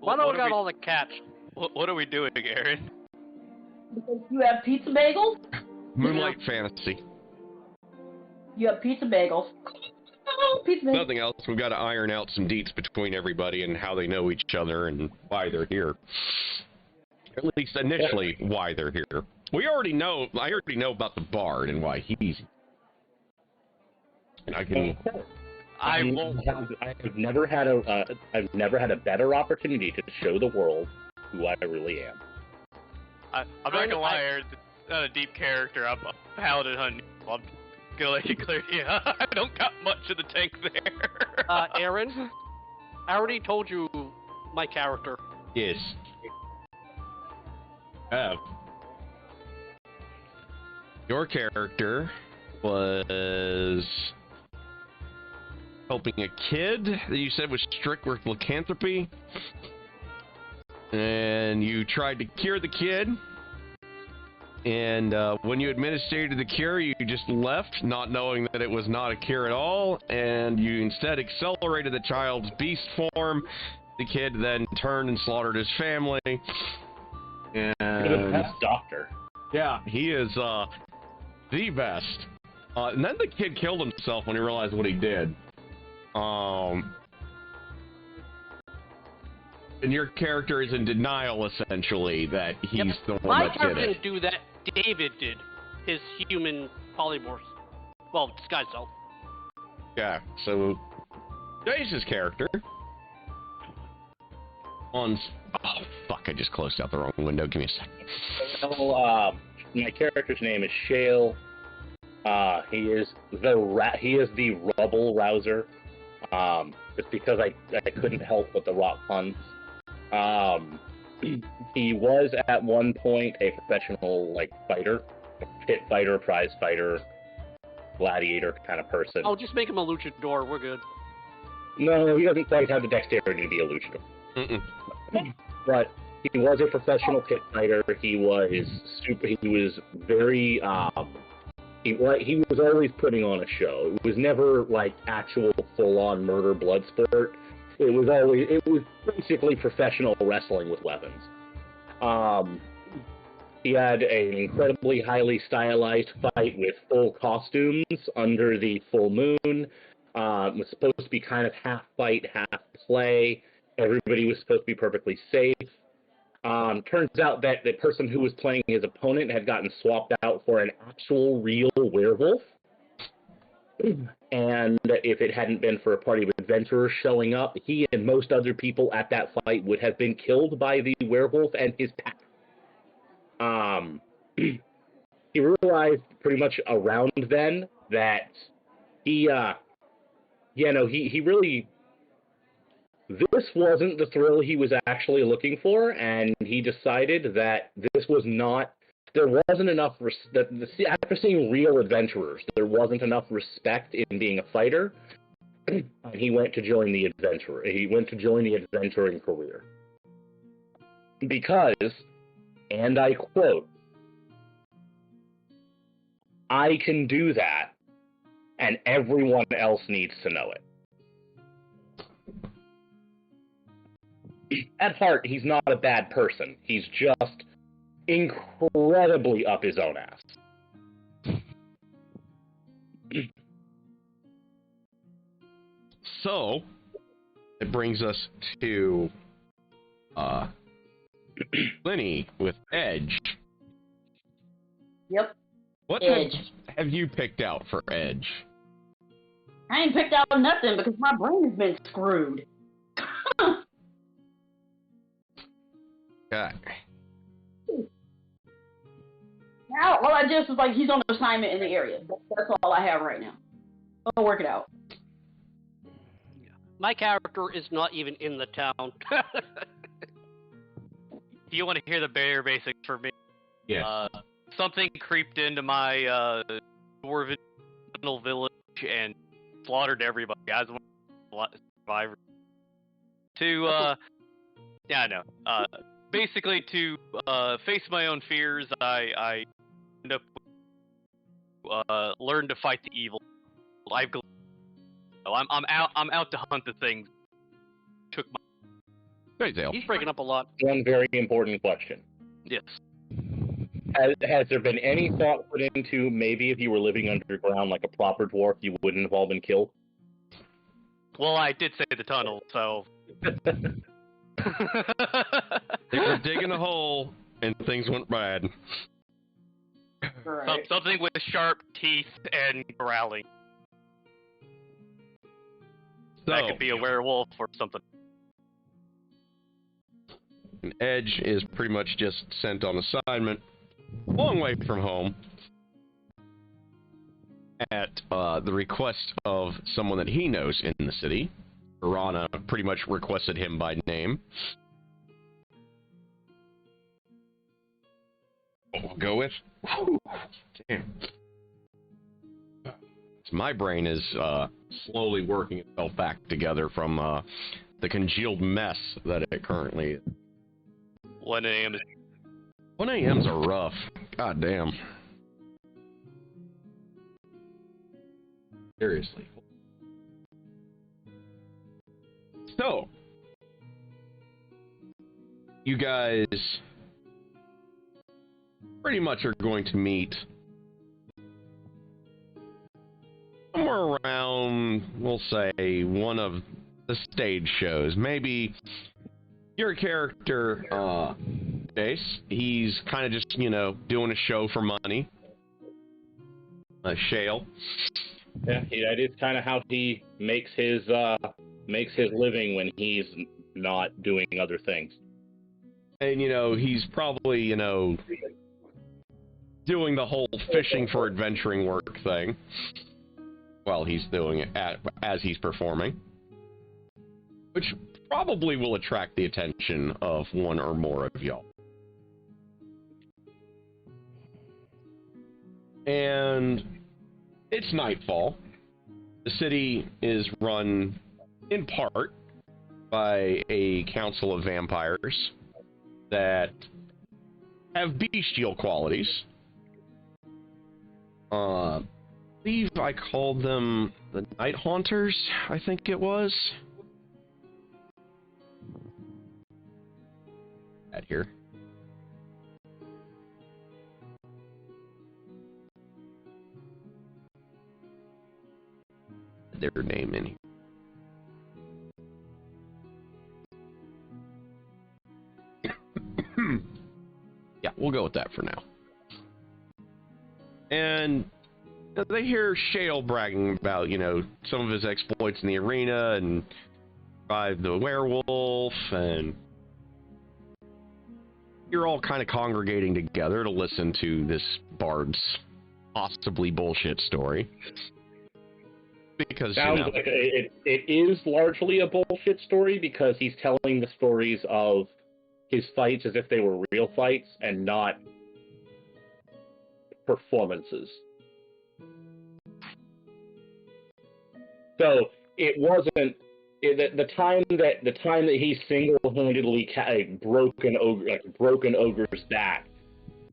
Why don't we got all the cats? What are we doing, Aaron? Because you have pizza bagels. Moonlight Fantasy. You have pizza bagels. Pizza bagels. Nothing else. We've got to iron out some deets between everybody and how they know each other and why they're here. At least initially, why they're here. I already know about the bard and why he's. And I can. I've never had a better opportunity to show the world who I really am. I'm not gonna lie, Aaron. It's not a deep character. I'm a paladin hunting. I'm gonna let you clear. Yeah, I don't got much of the tank there. Aaron, I already told you my character. Yes. Your character was helping a kid that you said was strict with lycanthropy, and you tried to cure the kid, and when you administered the cure, you just left, not knowing that it was not a cure at all, and you instead accelerated the child's beast form. The kid then turned and slaughtered his family. And You're the best doctor. Yeah, he is the best. And then the kid killed himself when he realized what he did. And your character is in denial, essentially, that he's the one that did it. My character didn't do that. David did. His human polymorphs. Well, disguised self. Yeah, so Jace's character oh, fuck, I just closed out the wrong window. Give me a second. Well, my character's name is Shale. He is the rubble rouser. Just because I couldn't help but the rock puns. He was at one point a professional fighter, pit fighter, prize fighter, gladiator kind of person. Oh, just make him a luchador. We're good. No, he doesn't quite have the dexterity to be a luchador. But he was a professional pit fighter. He was very. He was always putting on a show. It was never actual full-on murder blood sport. It was basically professional wrestling with weapons. He had an incredibly highly stylized fight with full costumes under the full moon. It was supposed to be kind of half fight, half play. Everybody was supposed to be perfectly safe. Turns out that the person who was playing his opponent had gotten swapped out for an actual real werewolf. And if it hadn't been for a party of adventurers showing up, he and most other people at that fight would have been killed by the werewolf and his pack. He realized pretty much around then that he really... This wasn't the thrill he was actually looking for, and he decided that this was not... There wasn't enough... After seeing real adventurers, there wasn't enough respect in being a fighter, and he went to join the adventurer. He went to join the adventuring career. Because, and I quote, "I can do that, and everyone else needs to know it." At heart, he's not a bad person. He's just incredibly up his own ass. So, it brings us to Lenny with Edge. Yep. What Edge. have you picked out for Edge? I ain't picked out nothing because my brain has been screwed. Okay. Now, all I just was he's on assignment in the area. That's all I have right now. I'll work it out. My character is not even in the town. Do you want to hear the bare basics for me? Yeah. Something creeped into my dwarven village and slaughtered everybody. I was one survivor. Yeah, I know. Basically, to face my own fears, I end up learn to fight the evil. I'm out to hunt the things. Great, Dale. He's breaking up a lot. One very important question. Yes. Has there been any thought put into maybe if you were living underground like a proper dwarf, you wouldn't have all been killed? Well, I did say the tunnel, so. They were digging a hole, and things went bad. Right. Something with sharp teeth and growling. So, That could be a werewolf or something. Edge is pretty much just sent on assignment, a long way from home, at the request of someone that he knows in the city. Piranha pretty much requested him by name. We'll go with. Whew, damn. My brain is slowly working itself back together from the congealed mess that it currently is. 1 a.m. is 1 a.m.'s are rough. God damn. Seriously. So, you guys pretty much are going to meet somewhere around, we'll say, one of the stage shows. Maybe your character, Jace, he's kind of just, doing a show for money. Shale. Yeah, that is kind of how he makes his living when he's not doing other things. And, he's probably, doing the whole fishing for adventuring work thing while he's doing it as he's performing, which probably will attract the attention of one or more of y'all. And it's nightfall. The city is run in part by a council of vampires that have bestial qualities. I believe I called them the Night Haunters, I think it was. At here. Their name in here. Yeah, we'll go with that for now. And they hear Shale bragging about, some of his exploits in the arena and by the werewolf, and you're all kind of congregating together to listen to this bard's possibly bullshit story. Because, Sounds like it is largely a bullshit story because he's telling the stories of his fights as if they were real fights and not performances. So it wasn't the time that he single-handedly broke an ogre's back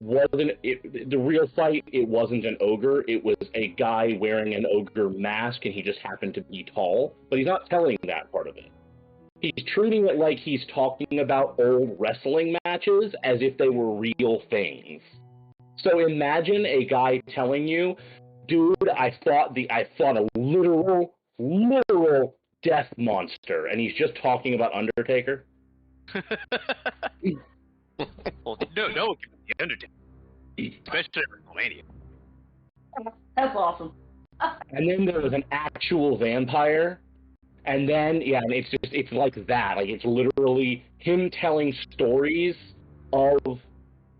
wasn't the real fight. It wasn't an ogre. It was a guy wearing an ogre mask, and he just happened to be tall. But he's not telling that part of it. He's treating it like he's talking about old wrestling matches as if they were real things. So imagine a guy telling you, "Dude, I fought a literal death monster," and he's just talking about Undertaker. Well, no, the Undertaker, especially WrestleMania. That's awesome. And then there was an actual vampire, and then and it's like that. Like it's literally him telling stories of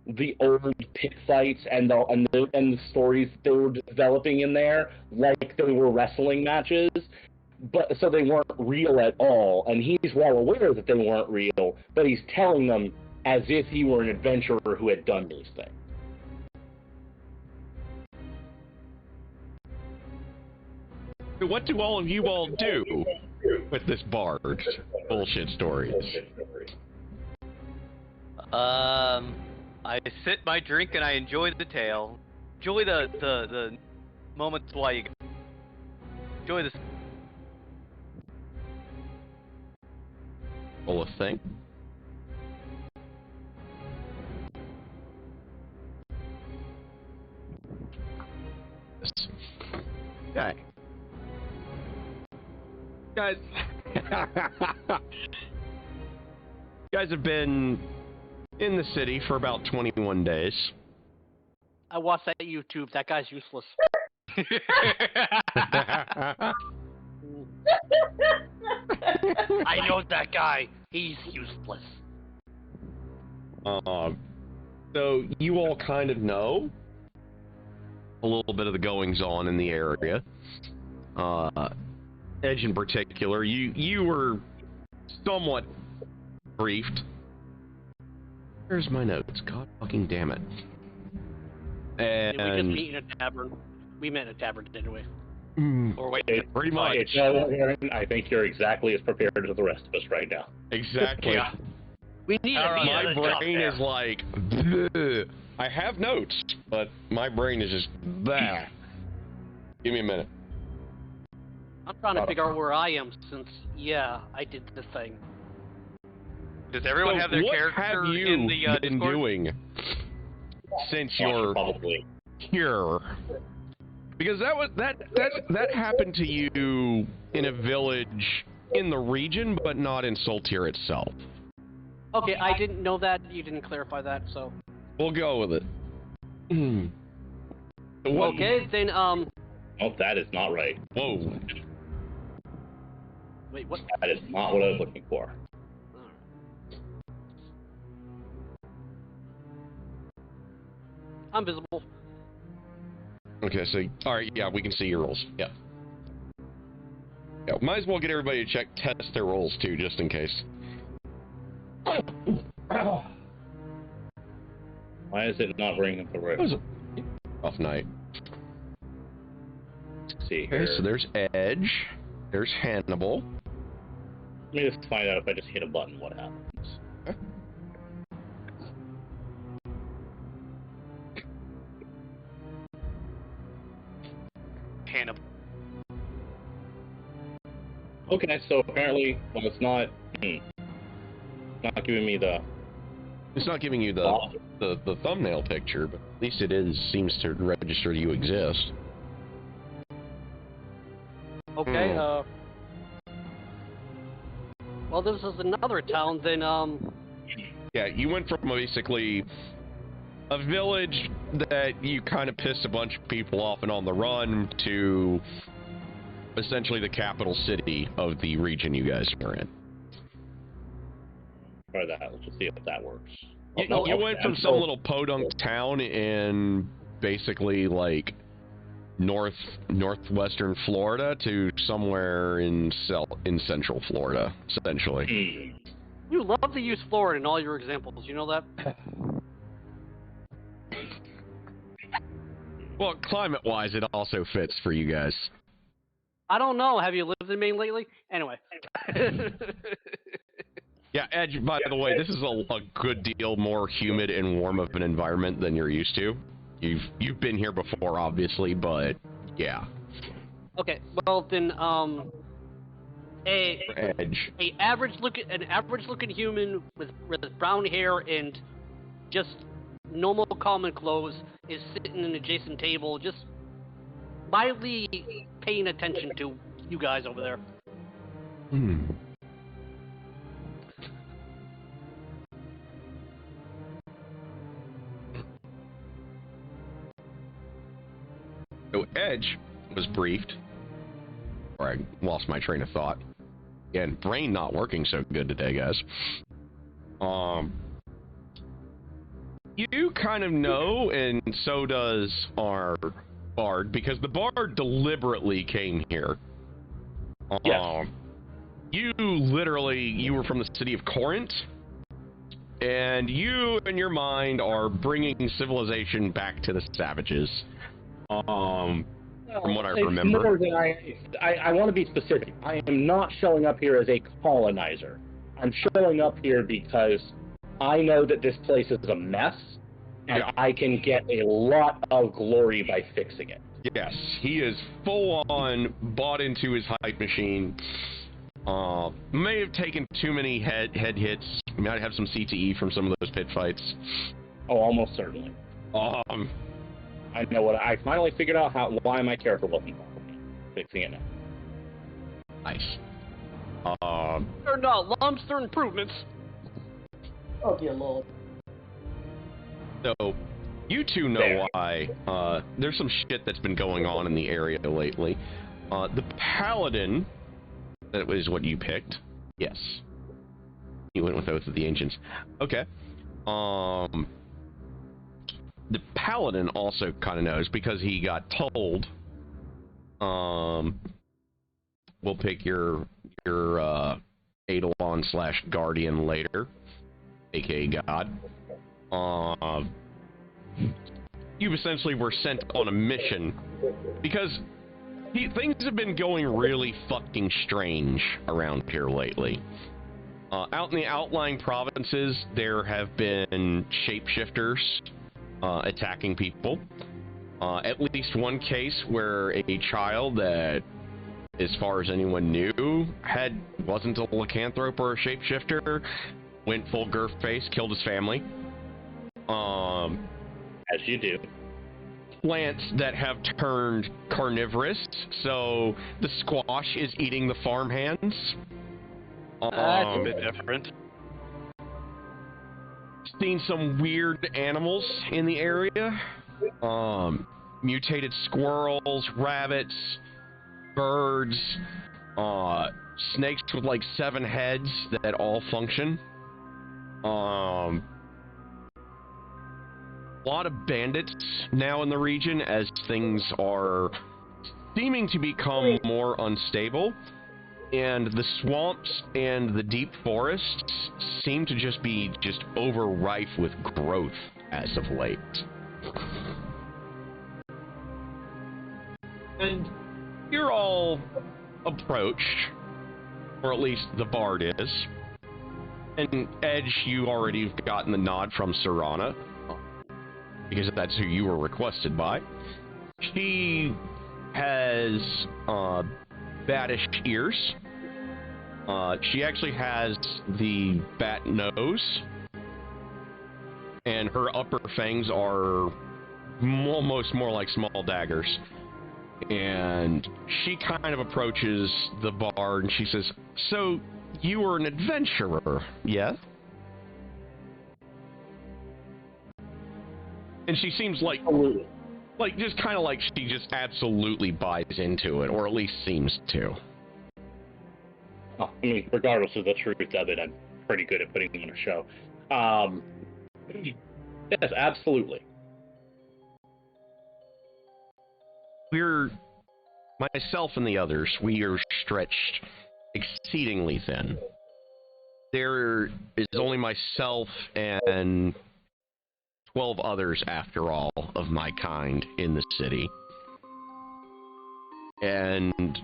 the old pit fights and the stories they were developing in there, like they were wrestling matches. But so they weren't real at all, and he's well aware that they weren't real, but he's telling them as if he were an adventurer who had done these things. What do all of you all do with this bard bullshit stories? I sit my drink and I enjoy the tale. Enjoy the moments while you enjoy this. Well, a thing. guys. You guys have been in the city for about 21 days. I watched that YouTube. That guy's useless. I know that guy. He's useless. So you all kind of know a little bit of the goings on in the area. Edge in particular, you were somewhat briefed. Here's my notes. God fucking damn it. And Did we just meet in a tavern? We met in a tavern, didn't we? Or wait, pretty much. I think you're exactly as prepared as the rest of us right now. Exactly. Yeah. we need to meet My at a job brain fair. is like, bleh. I have notes, but my brain is just, bleh. Give me a minute. I'm trying to figure out where I am since, yeah, I did the thing. Does everyone So have their what character have you in the been Discord? doing since you're Probably. here? Because that happened to you in a village in the region, but not in Saltier itself. Okay, I didn't know that. You didn't clarify that, so. We'll go with it. What- Okay, then, Oh, that is not right. Whoa. wait, what? That is not what I was looking for. I'm visible. Okay, so, alright, yeah, we can see your rolls. Yeah. Yeah, might as well get everybody to test their rolls too, just in case. Why is it not ringing through? It was a rough night. Let's see here. Okay, so there's Edge. There's Hannibal. Let me just find out if I just hit a button what happens. Hannibal. Okay, so apparently, well, it's not giving me the. It's not giving you the thumbnail picture, but at least it seems to register you exist. Okay, well, this is another town, then, Yeah, you went from basically a village that you kind of pissed a bunch of people off and on the run to essentially the capital city of the region you guys are in. Try that. Let's just see if that works. You went from some little podunk town in basically like northwestern Florida to somewhere in central Florida, essentially. you love to use Florida in all your examples, you know that? Well, climate-wise, it also fits for you guys. I don't know, have you lived in Maine lately? Anyway. Yeah, Edge, by the way, this is a good deal more humid and warm of an environment than you're used to. You've been here before, obviously, but yeah. Okay, well then, Edge. an average looking human with brown hair and just normal common clothes is sitting in an adjacent table, just mildly paying attention to you guys over there. So Edge was briefed, or I lost my train of thought. Again, brain not working so good today, guys. You kind of know, and so does our bard, because the bard deliberately came here. Yes. You were from the city of Corinth, and you, in your mind, are bringing civilization back to the savages. From what I remember. More than I want to be specific. I am not showing up here as a colonizer. I'm showing up here because I know that this place is a mess, and I can get a lot of glory by fixing it. Yes, he is full on bought into his hype machine. May have taken too many head hits. Might have some CTE from some of those pit fights. Oh, almost certainly. I know what I finally figured out why my character wasn't fixing it now. Nice. They're not lumps, they're improvements. Oh dear lord. So, you two know why. There's some shit that's been going on in the area lately. The Paladin, that was what you picked. Yes. You went with Oath of the Ancients. Okay. The Paladin also kind of knows because he got told. We'll pick your Eidolon / Guardian later, aka God. You essentially were sent on a mission because things have been going really fucking strange around here lately. Out in the outlying provinces, there have been shapeshifters attacking people. At least one case where a child that, as far as anyone knew, wasn't a lycanthrope or a shapeshifter, went full girth face, killed his family. As you do. Plants that have turned carnivorous, so the squash is eating the farmhands. That's a bit different. Seen some weird animals in the area. Mutated squirrels, rabbits, birds, snakes with like 7 heads that all function. A lot of bandits now in the region as things are seeming to become more unstable, and the swamps and the deep forests seem to just be overrife with growth as of late. And you're all approached, or at least the bard is. And Edge, you already have gotten the nod from Serana, because that's who you were requested by. She has batish ears. She actually has the bat nose, and her upper fangs are almost more like small daggers. And she kind of approaches the bard and she says, "So, you were an adventurer, yes?" And she seems like just kind of like she just absolutely buys into it, or at least seems to. Oh, I mean, regardless of the truth of it, I'm pretty good at putting on a show. Yes, absolutely. Myself and the others, we are stretched exceedingly thin. There is only myself and 12 others, after all, of my kind in the city. And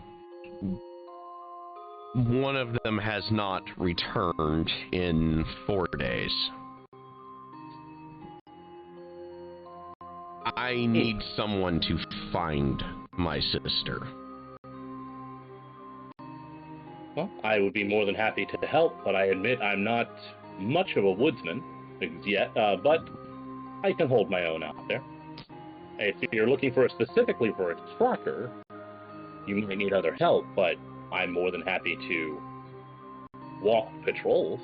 one of them has not returned in 4 days. I need someone to find my sister. Well, I would be more than happy to help, but I admit I'm not much of a woodsman yet, but I can hold my own out there. If you're looking specifically for a tracker, you might need other help, but I'm more than happy to walk patrols.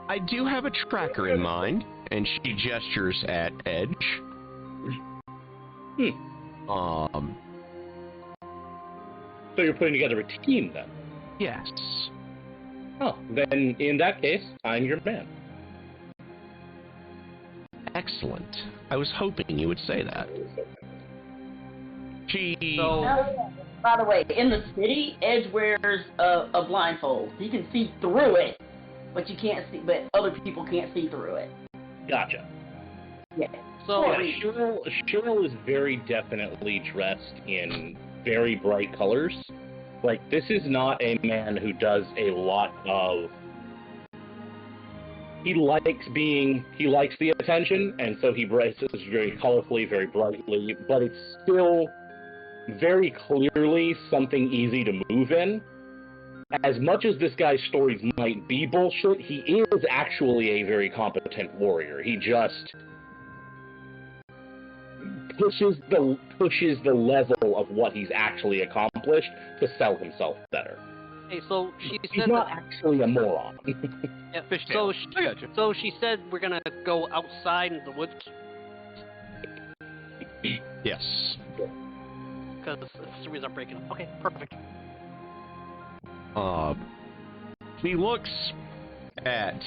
I do have a tracker in mind, and she gestures at Edge. So you're putting together a team, then? Yes. Oh, then in that case, I'm your man. Excellent. I was hoping you would say that. By the way, in the city, Edge wears a blindfold. He can see through it, but other people can't see through it. Gotcha. Yeah. So Cheryl is very definitely dressed in very bright colors. Like, this is not a man who does a lot of... He likes the attention, and so he dresses very colorfully, very brightly, but it's still very clearly something easy to move in. As much as this guy's stories might be bullshit, he is actually a very competent warrior. He just pushes the level of what he's actually accomplished to sell himself better. Hey, so she She's said not that. actually a moron. Yeah, Fishtail. I got you. so she said we're gonna go outside in the woods Yes. because the series are breaking up. Okay, perfect. He looks at.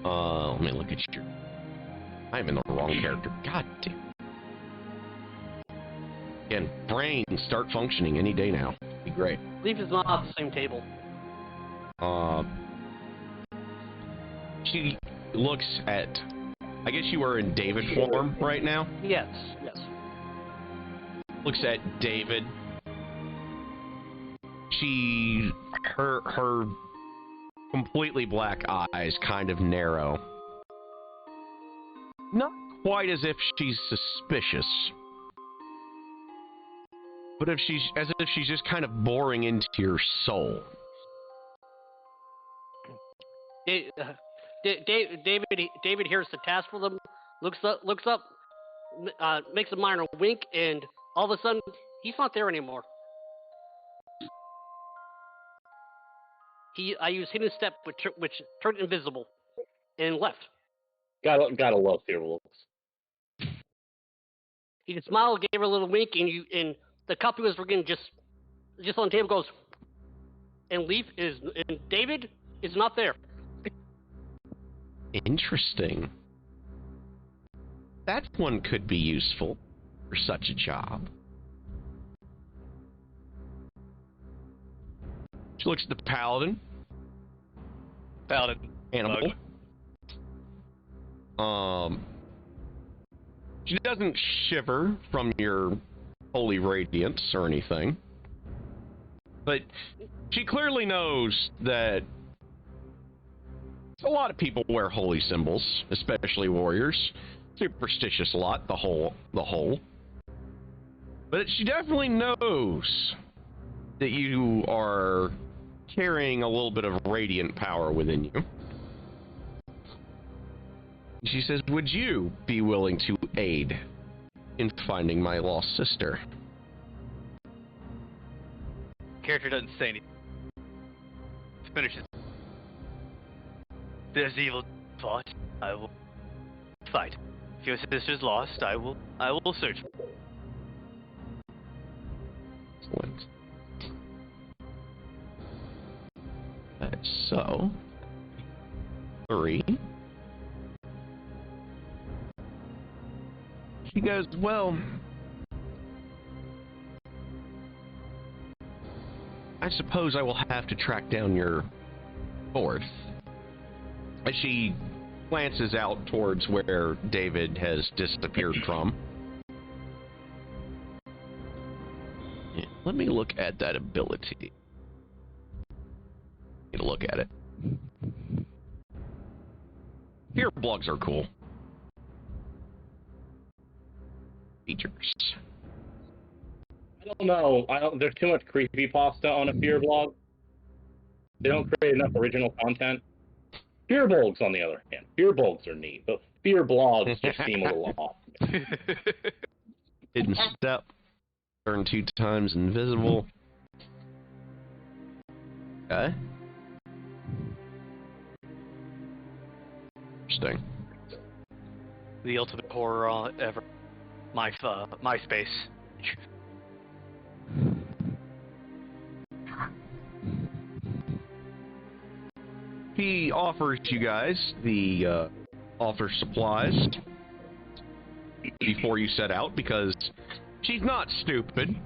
Let me look at your. I'm in the wrong character. God damn. Again, brain start functioning any day now. Be great. Leaf is not at the same table. She looks at. I guess you are in David form right now. Yes, yes. Looks at David. Her completely black eyes kind of narrow. Not quite as if she's suspicious, but as if she's just kind of boring into your soul. David hears the task for them, looks up, makes a minor wink, and all of a sudden, he's not there anymore. I used hidden step, which turned invisible, and left. Gotta love Fearwolves. He just smiled, gave her a little wink, and the cup he was freaking just on the table goes, and David is not there. Interesting. That one could be useful for such a job. She looks at the paladin. Paladin. Animal. She doesn't shiver from your holy radiance or anything, but she clearly knows that a lot of people wear holy symbols, especially warriors. Superstitious a lot, the whole. But she definitely knows that you are carrying a little bit of radiant power within you. She says, would you be willing to aid in finding my lost sister? Character doesn't say anything. Finishes. There's evil thought. I will fight. If your sister's lost, I will search. Excellent. So, 3. She goes, well, I suppose I will have to track down your fourth. As she glances out towards where David has disappeared from. Yeah, let me look at that ability. Need to look at it. Fear blogs are cool. Features. I don't know. There's too much creepypasta on a Fear blog. They don't create enough original content. Fear blogs, on the other hand, Fear blogs are neat, but Fear blogs just seem a little off. Hidden step. Turn 2 times invisible. Okay. Interesting. The ultimate horror ever. MySpace. He offers you guys the offer supplies before you set out because she's not stupid.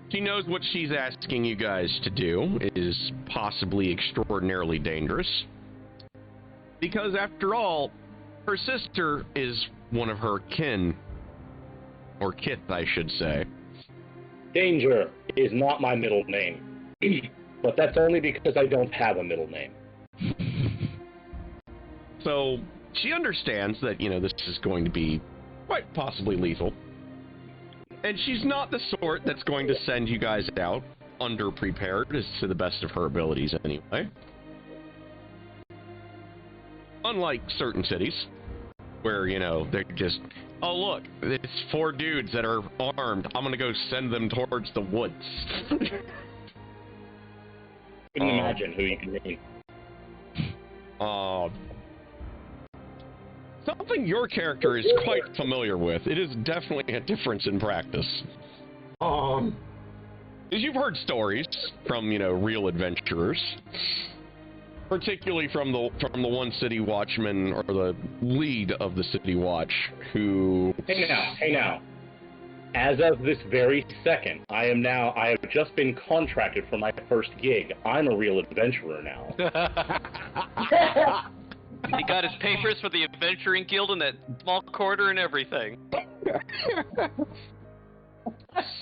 She knows what she's asking you guys to do is possibly extraordinarily dangerous. Because after all, her sister is one of her kin. Or kith, I should say. Danger is not my middle name. But that's only because I don't have a middle name. So, she understands that, this is going to be quite possibly lethal. And she's not the sort that's going to send you guys out underprepared, as to the best of her abilities anyway. Unlike certain cities, where, they're just, oh look, it's 4 dudes that are armed, I'm gonna go send them towards the woods. Couldn't imagine who you can name. Something your character is quite familiar with. It is definitely a difference in practice. Because you've heard stories from, real adventurers. Particularly from the one city watchman, or the lead of the city watch, who... Hey now. As of this very second, I have just been contracted for my first gig. I'm a real adventurer now. He got his papers for the adventuring guild in that small quarter and everything.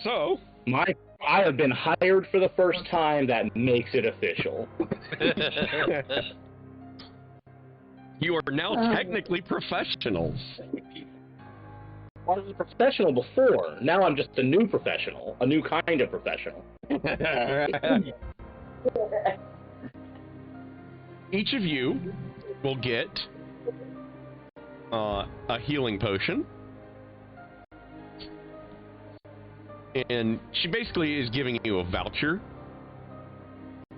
So... I have been hired for the first time. That makes it official. You are now technically professionals. I was a professional before. Now I'm just a new professional. A new kind of professional. Each of you will get a healing potion. And she basically is giving you a voucher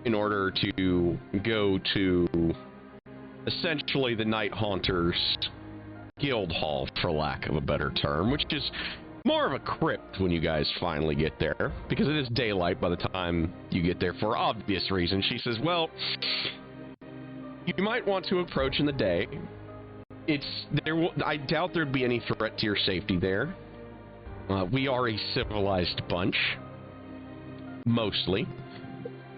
in order to go to essentially the Night Haunters Guild Hall, for lack of a better term, which is more of a crypt when you guys finally get there, because it is daylight by the time you get there for obvious reasons. She says, well, you might want to approach in the day. I doubt there'd be any threat to your safety there. We are a civilized bunch, mostly.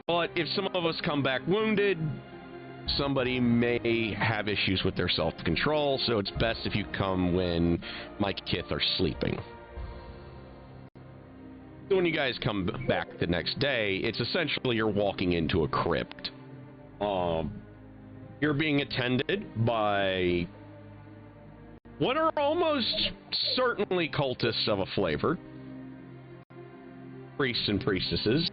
But if some of us come back wounded, somebody may have issues with their self-control, so it's best if you come when my kith are sleeping. So when you guys come back the next day, it's essentially you're walking into a crypt. You're being attended by what are almost certainly cultists of a flavor. Priests and priestesses.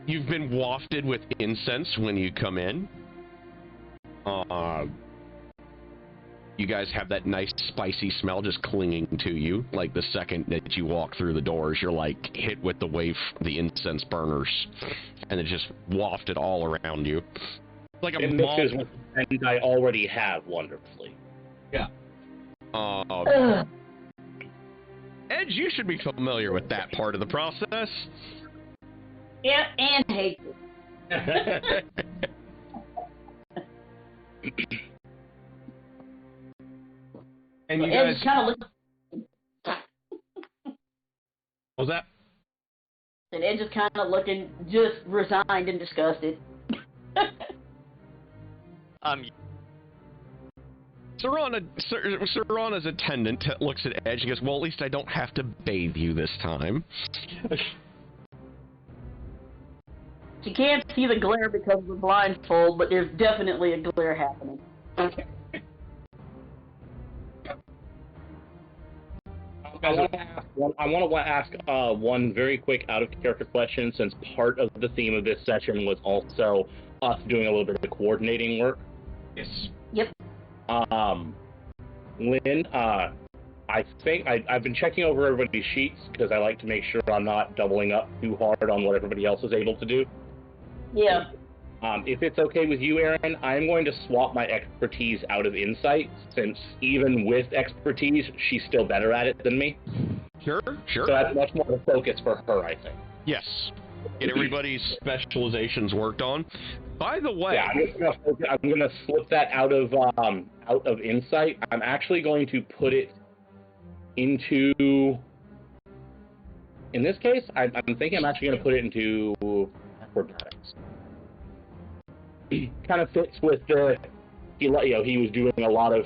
You've been wafted with incense when you come in. You guys have that nice spicy smell just clinging to you. Like the second that you walk through the doors, you're like hit with the incense burners. And it just wafted all around you. Like a it mixes with the scent I already have wonderfully. Yeah. Edge, you should be familiar with that part of the process. Yep, and hate it. And you guys... kind of What was that? And Edge is kind of looking just resigned and disgusted. Serana's attendant looks at Edge and goes, well, at least I don't have to bathe you this time. She can't see the glare because of the blindfold, but there's definitely a glare happening. I want to ask one very quick out-of-character question, since part of the theme of this session was also us doing a little bit of coordinating work. Yes. Yep. Lynn, I think I've been checking over everybody's sheets because I like to make sure I'm not doubling up too hard on what everybody else is able to do. Yeah. If it's okay with you, Aaron, I'm going to swap my expertise out of insight, since even with expertise, she's still better at it than me. Sure. So that's much more of a focus for her, I think. Yes. Get everybody's specializations worked on. By the way... Yeah, I'm going to flip that out of insight. I'm actually going to put it into... In this case, I'm thinking I'm actually going to put it into acrobatics. Kind of fits with he was doing a lot of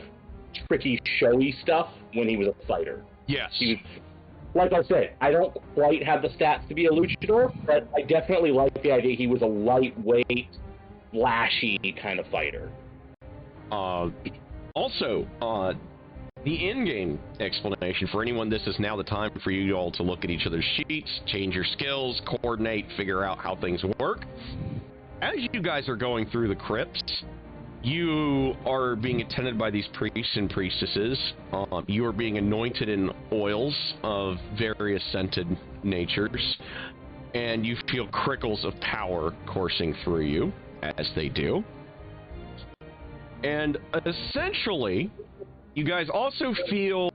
tricky, showy stuff when he was a fighter. Yes. He was, like I said, I don't quite have the stats to be a luchador, but I definitely like the idea he was a lightweight, flashy kind of fighter. Also, the in-game explanation for anyone, this is now the time for you all to look at each other's sheets, change your skills, coordinate, figure out how things work. As you guys are going through the crypts, you are being attended by these priests and priestesses. You are being anointed in oils of various scented natures. and you feel crickles of power coursing through you, as they do. And essentially, you guys also feel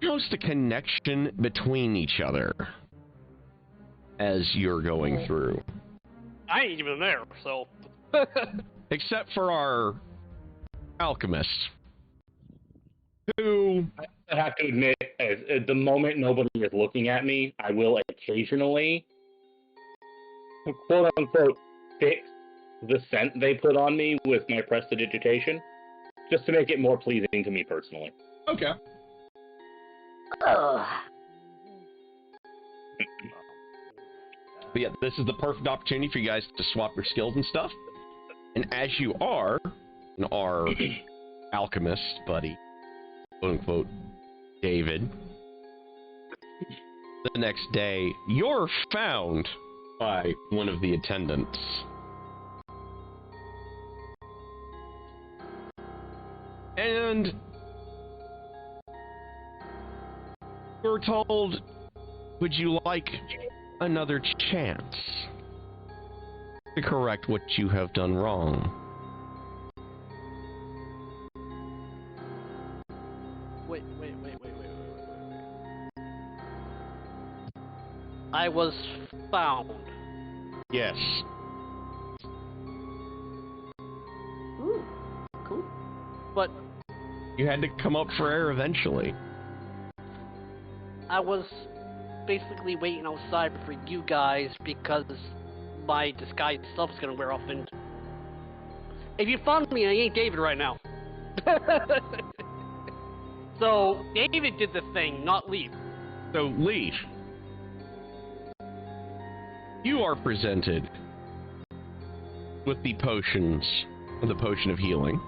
almost a connection between each other as you're going through. I ain't even there, so... Except for our alchemist, who... I have to admit, at the moment nobody is looking at me, I will occasionally, quote-unquote, fix the scent they put on me with my prestidigitation, just to make it more pleasing to me personally. Okay. Ugh. But yeah, this is the perfect opportunity for you guys to swap your skills and stuff. And as you are, our alchemist buddy, quote-unquote, David, the next day, you're found by one of the attendants. And you're told, would you like another chance to correct what you have done wrong? Wait. I was found. Yes. Ooh, cool. But You had to come up for air eventually. I was basically waiting outside for you guys because my disguise stuff's gonna wear off, and if you found me, I ain't David right now. So David did the thing, not Leaf. So, Leaf, you are presented with the potion of healing.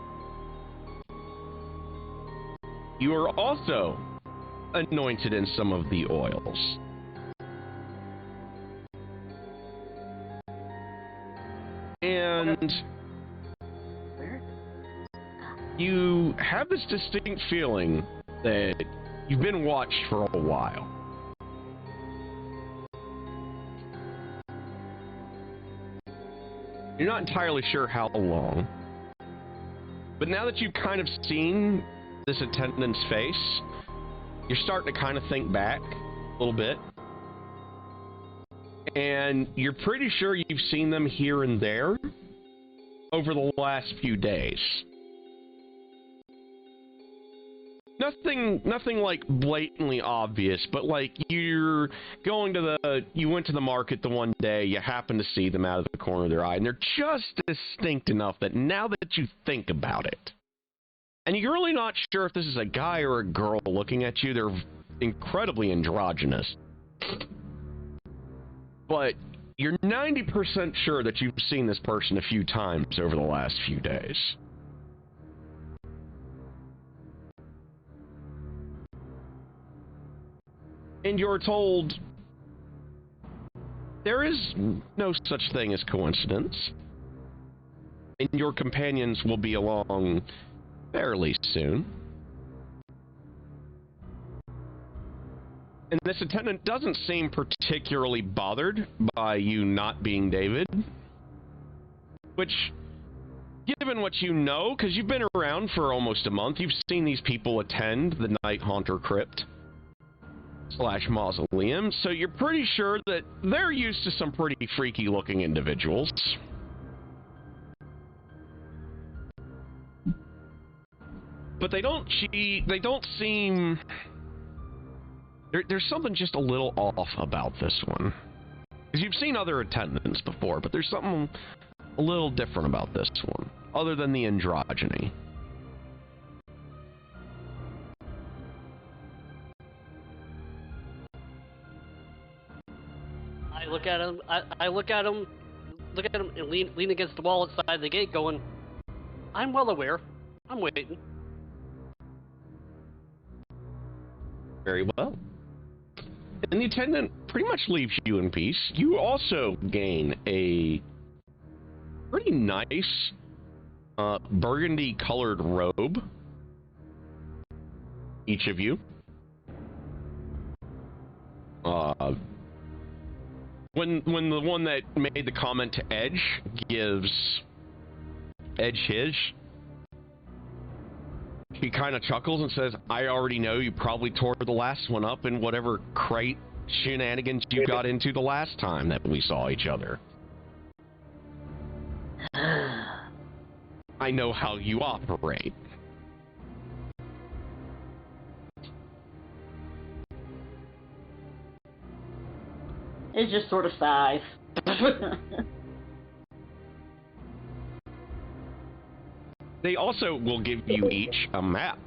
You are also anointed in some of the oils. And you have this distinct feeling that you've been watched for a while. You're not entirely sure how long. But now that you've kind of seen this attendant's face, you're starting to kind of think back a little bit. And you're pretty sure you've seen them here and there over the last few days. Nothing like blatantly obvious, but like you went to the market the one day, you happen to see them out of the corner of their eye, and they're just distinct enough that now that you think about it, and you're really not sure if this is a guy or a girl looking at you, they're incredibly androgynous. But you're 90% sure that you've seen this person a few times over the last few days. And you're told there is no such thing as coincidence, and your companions will be along fairly soon. And this attendant doesn't seem particularly bothered by you not being David, which, given what you know, because you've been around for almost a month, you've seen these people attend the Night Haunter Crypt / Mausoleum, so you're pretty sure that they're used to some pretty freaky looking individuals. But they don't seem... There's something just a little off about this one. Because you've seen other attendants before, but there's something a little different about this one, other than the androgyny. I look at him, and lean against the wall outside the gate, going, I'm well aware. I'm waiting. Very well. And the attendant pretty much leaves you in peace. You also gain a pretty nice burgundy-colored robe, each of you. When the one that made the comment to Edge gives Edge his, he kind of chuckles and says, I already know you probably tore the last one up in whatever crate shenanigans you got into the last time that we saw each other. I know how you operate. It just sort of sighs. They also will give you each a map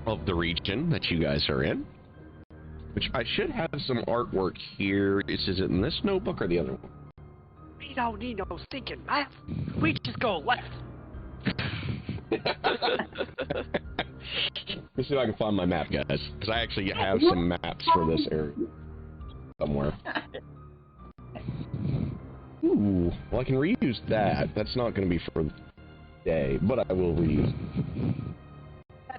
of the region that you guys are in, which I should have some artwork here. Is it in this notebook or the other one? We don't need no stinking map. We just go left. Let me see if I can find my map, guys, because I actually have some maps for this area somewhere. Ooh, well, I can reuse that. That's not going to be for the day, but I will reuse.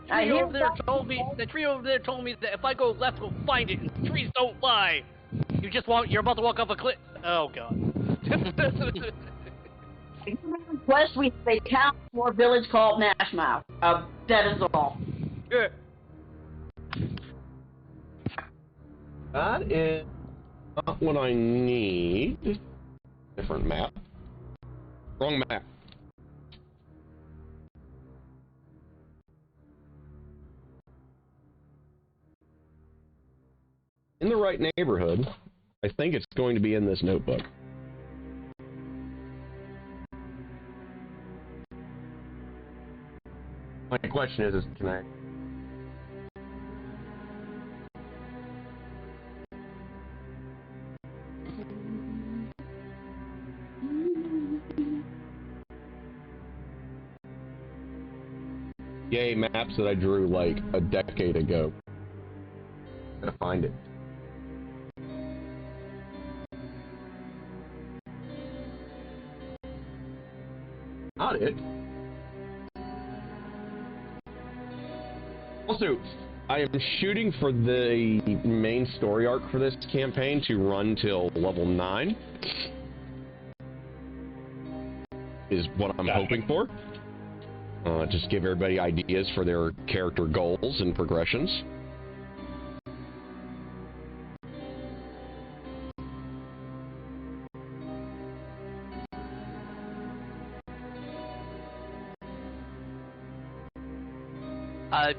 The tree over there told me that if I go left, we'll find it. And trees don't lie. You're about to walk off a cliff. Oh god. Quest, we have a town or village called Nashmouth. That is all. Good. That is not what I need. Different map. Wrong map. In the right neighborhood. I think it's going to be in this notebook. My question is can I... Yay, maps that I drew like a decade ago. Gotta find it. Not it. Also, I am shooting for the main story arc for this campaign to run till level 9. Is what I'm hoping for. Just give everybody ideas for their character goals and progressions.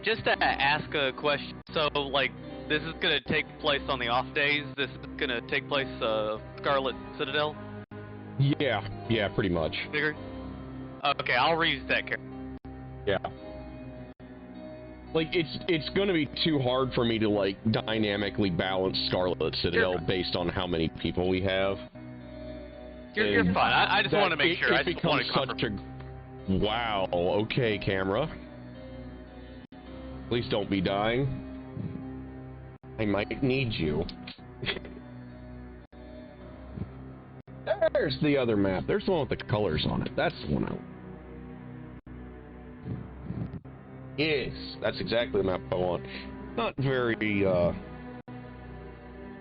Just to ask a question, so, like, this is gonna take place on the off days? This is gonna take place, Scarlet Citadel? Yeah, pretty much. Figured? Okay, I'll reuse that character. Yeah. Like, it's gonna be too hard for me to, like, dynamically balance Scarlet Citadel based on how many people we have. You're fine. I just want to make sure. It becomes such a... Wow, okay, camera. Please don't be dying. I might need you. There's the other map. There's the one with the colors on it. That's the one I want. Yes, that's exactly the map I want. Not very,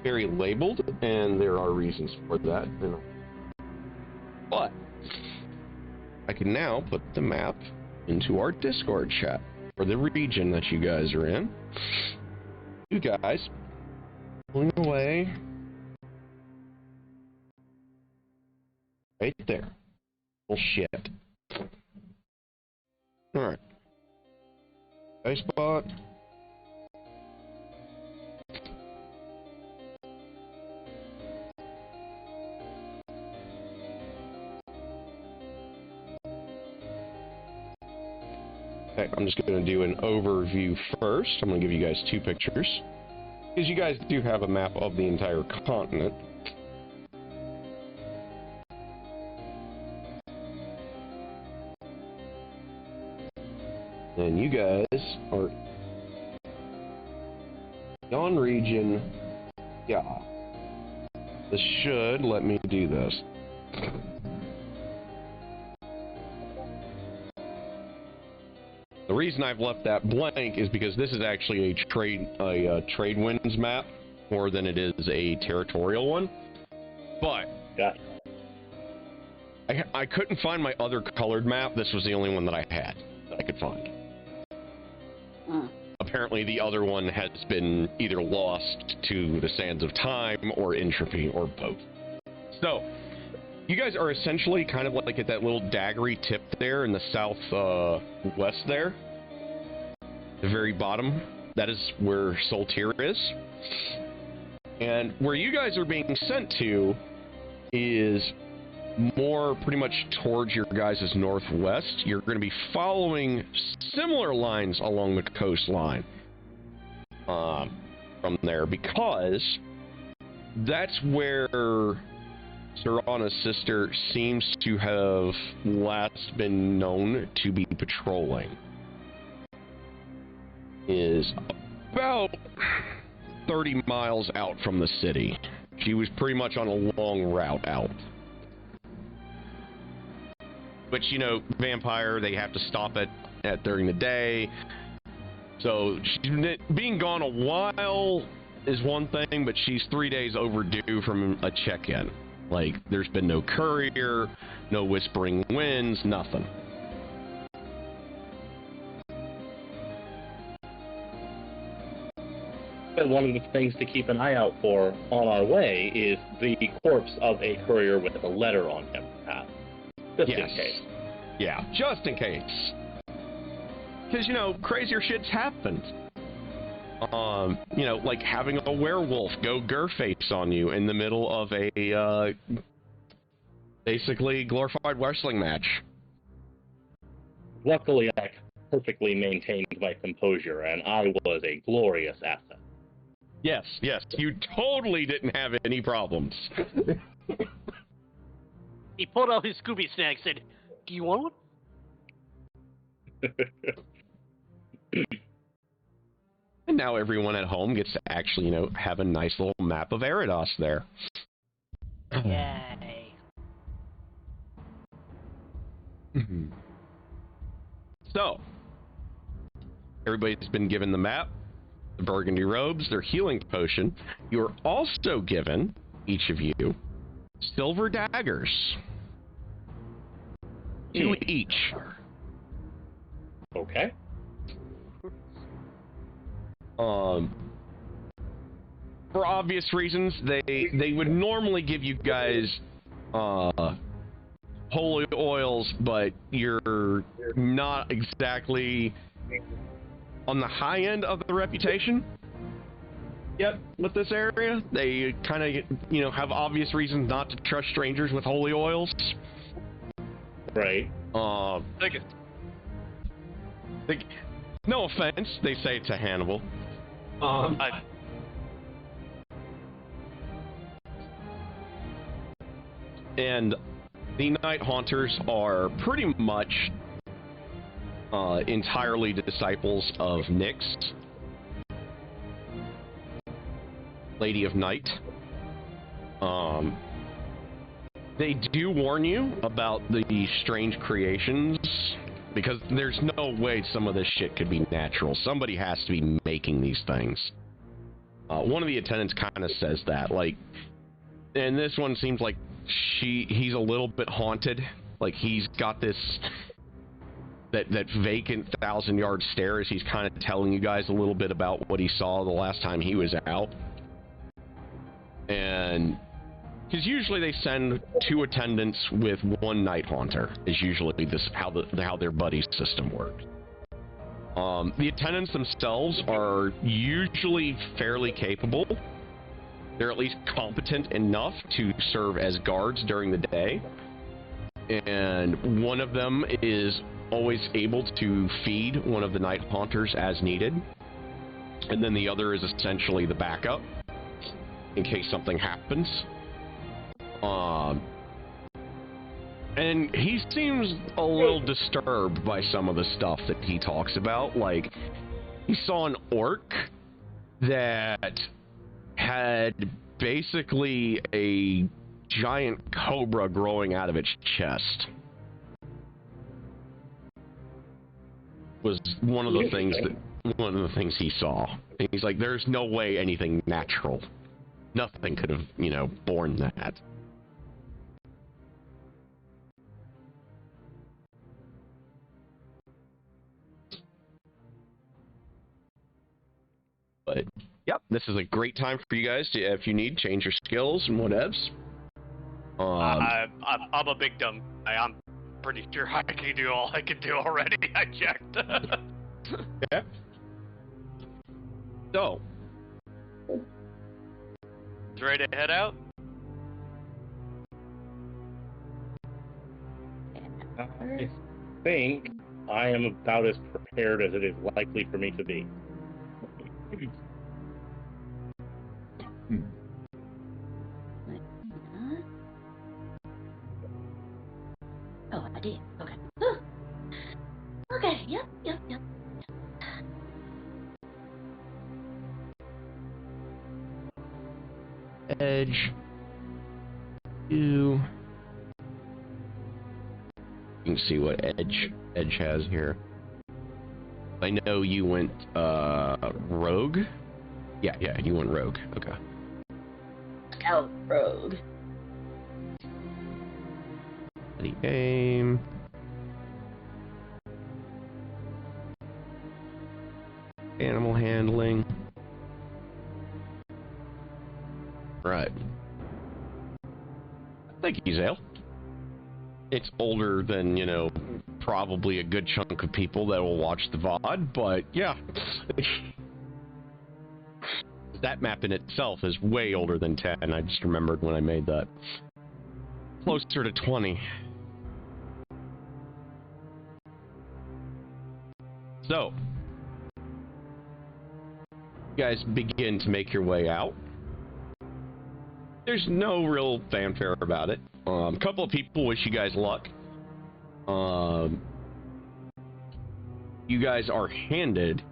very labeled, and there are reasons for that, you know. But I can now put the map into our Discord chat for the region that you guys are in. You guys, pulling away right there. Bullshit. Alright. Ice spot. Okay, I'm just going to do an overview first. I'm going to give you guys 2 pictures, because you guys do have a map of the entire continent. And you guys are on region. Yeah. This should let me do this. The reason I've left that blank is because this is actually a trade winds map more than it is a territorial one. But Yeah. I couldn't find my other colored map. This was the only one that I had that I could find. Apparently the other one has been either lost to the sands of time or entropy or both. So, you guys are essentially kind of like at that little daggery tip there in the southwest there. The very bottom. That is where Soltier is. And where you guys are being sent to is more pretty much towards your guys' northwest. You're going to be following similar lines along the coastline from there, because that's where Serana's sister seems to have last been known to be patrolling. Is about 30 miles out from the city. She was pretty much on a long route out. But, you know, vampire, they have to stop at during the day. So, being gone a while is one thing, but she's 3 days overdue from a check-in. Like, there's been no courier, no whispering winds, nothing. And one of the things to keep an eye out for on our way is the corpse of a courier with a letter on him, perhaps. Just in case. Yeah, just in case. Because, you know, crazier shit's happened. You know, like having a werewolf go Gurface on you in the middle of a, basically glorified wrestling match. Luckily, I perfectly maintained my composure, and I was a glorious asset. Yes, you totally didn't have any problems. He pulled out his Scooby snack and said, "Do you want one?" And now everyone at home gets to actually, you know, have a nice little map of Eridos there. Yay. So, everybody's been given the map, the burgundy robes, their healing potion. You're also given, each of you, silver daggers. 2 each. Okay. For obvious reasons, they would normally give you guys holy oils, but you're not exactly on the high end of the reputation yet with this area. They kind of, you know, have obvious reasons not to trust strangers with holy oils. Right. No offense, they say to Hannibal. And the Night Haunters are pretty much entirely disciples of Nyx, Lady of Night. They do warn you about the strange creations, because there's no way some of this shit could be natural. Somebody has to be making these things. One of the attendants kind of says that, like, and this one seems like he's a little bit haunted. Like, he's got this that vacant 1,000-yard stare as he's kind of telling you guys a little bit about what he saw the last time he was out. And because usually they send 2 attendants with 1 Night Haunter is usually how their buddy system works. The attendants themselves are usually fairly capable. They're at least competent enough to serve as guards during the day. And one of them is always able to feed one of the Night Haunters as needed. And then the other is essentially the backup in case something happens. And he seems a little disturbed by some of the stuff that he talks about. Like, he saw an orc that had basically a giant cobra growing out of its chest. Was one of the things he saw. And he's like, there's no way anything natural. Nothing could have, born that. But, yep, this is a great time for you guys to, if you need, change your skills and whatevs. I'm a big dumb guy. I'm pretty sure I can do all I can do already. I checked. Yeah. So. Ready to head out? I think I am about as prepared as it is likely for me to be. Oh, I did. Okay. Okay. Yep. Edge. You can see what Edge has here. I know you went rogue. Yeah, you went rogue. Okay. Out rogue. Steady aim. Animal handling. Right. Thank you, Zale. It's older than, probably a good chunk of people that will watch the VOD, but yeah. That map in itself is way older than 10. I just remembered when I made that. Closer to 20. So, you guys begin to make your way out. There's no real fanfare about it. A couple of people wish you guys luck. You guys are handed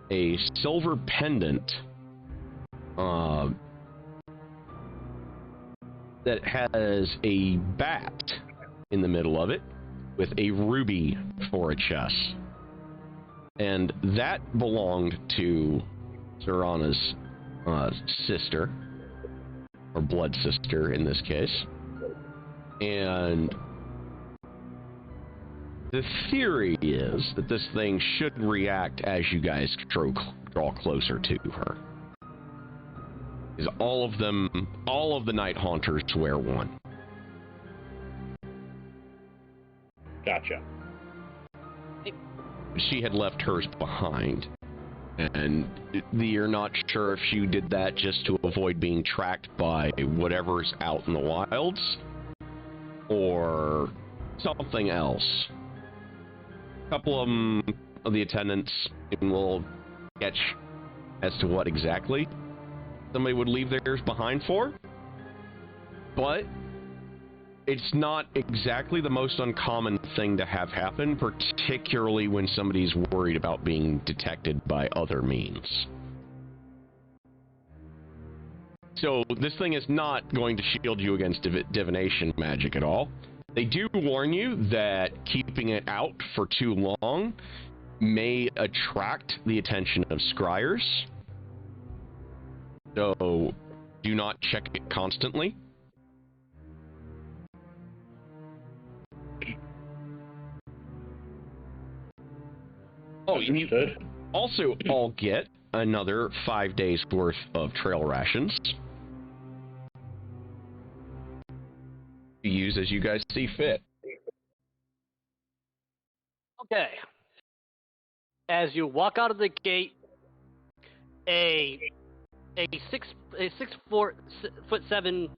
a silver pendant that has a bat in the middle of it with a ruby for a chest. And that belonged to Serana's sister, or blood sister in this case. And the theory is that this thing should react as you guys draw closer to her. Is all of the Night Haunters wear one. Gotcha. She had left hers behind, and you're not sure if she did that just to avoid being tracked by whatever's out in the wilds, or something else. A couple of the attendants will sketch as to what exactly somebody would leave theirs behind for, but it's not exactly the most uncommon thing to have happen, particularly when somebody's worried about being detected by other means. So this thing is not going to shield you against divination magic at all. They do warn you that keeping it out for too long may attract the attention of scryers. So do not check it constantly. Oh, you also all get another 5 days worth of trail rations to use as you guys see fit. Okay. As you walk out of the gate, a 6'7"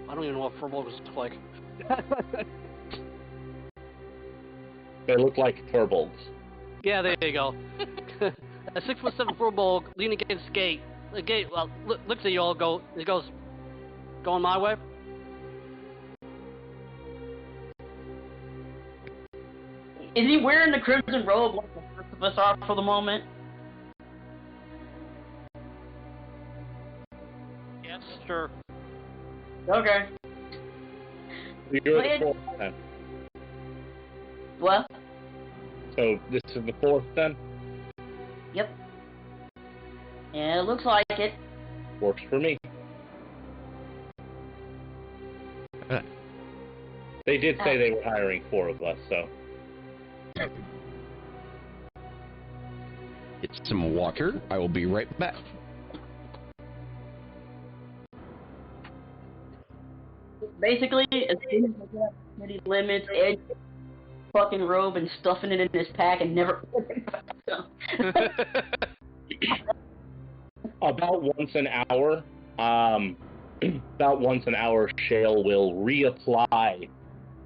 I don't even know what furbolgs look like. They look like turbols. Yeah, there you go. A 6'7" furbolg leaning against the gate. The gate, well, looks at you all. It goes, going my way. Is he wearing the crimson robe like the rest of us are for the moment? Yes, sure. Okay. You're the fourth then. What? So this is the fourth then? Yep. Yeah, it looks like it. Works for me. They did say they were hiring 4 of us, so. some water. I will be right back. Basically, as soon as I get up city limits, Edge fucking robe and stuffing it in his pack and never putting it back on. About once an hour, Shale will reapply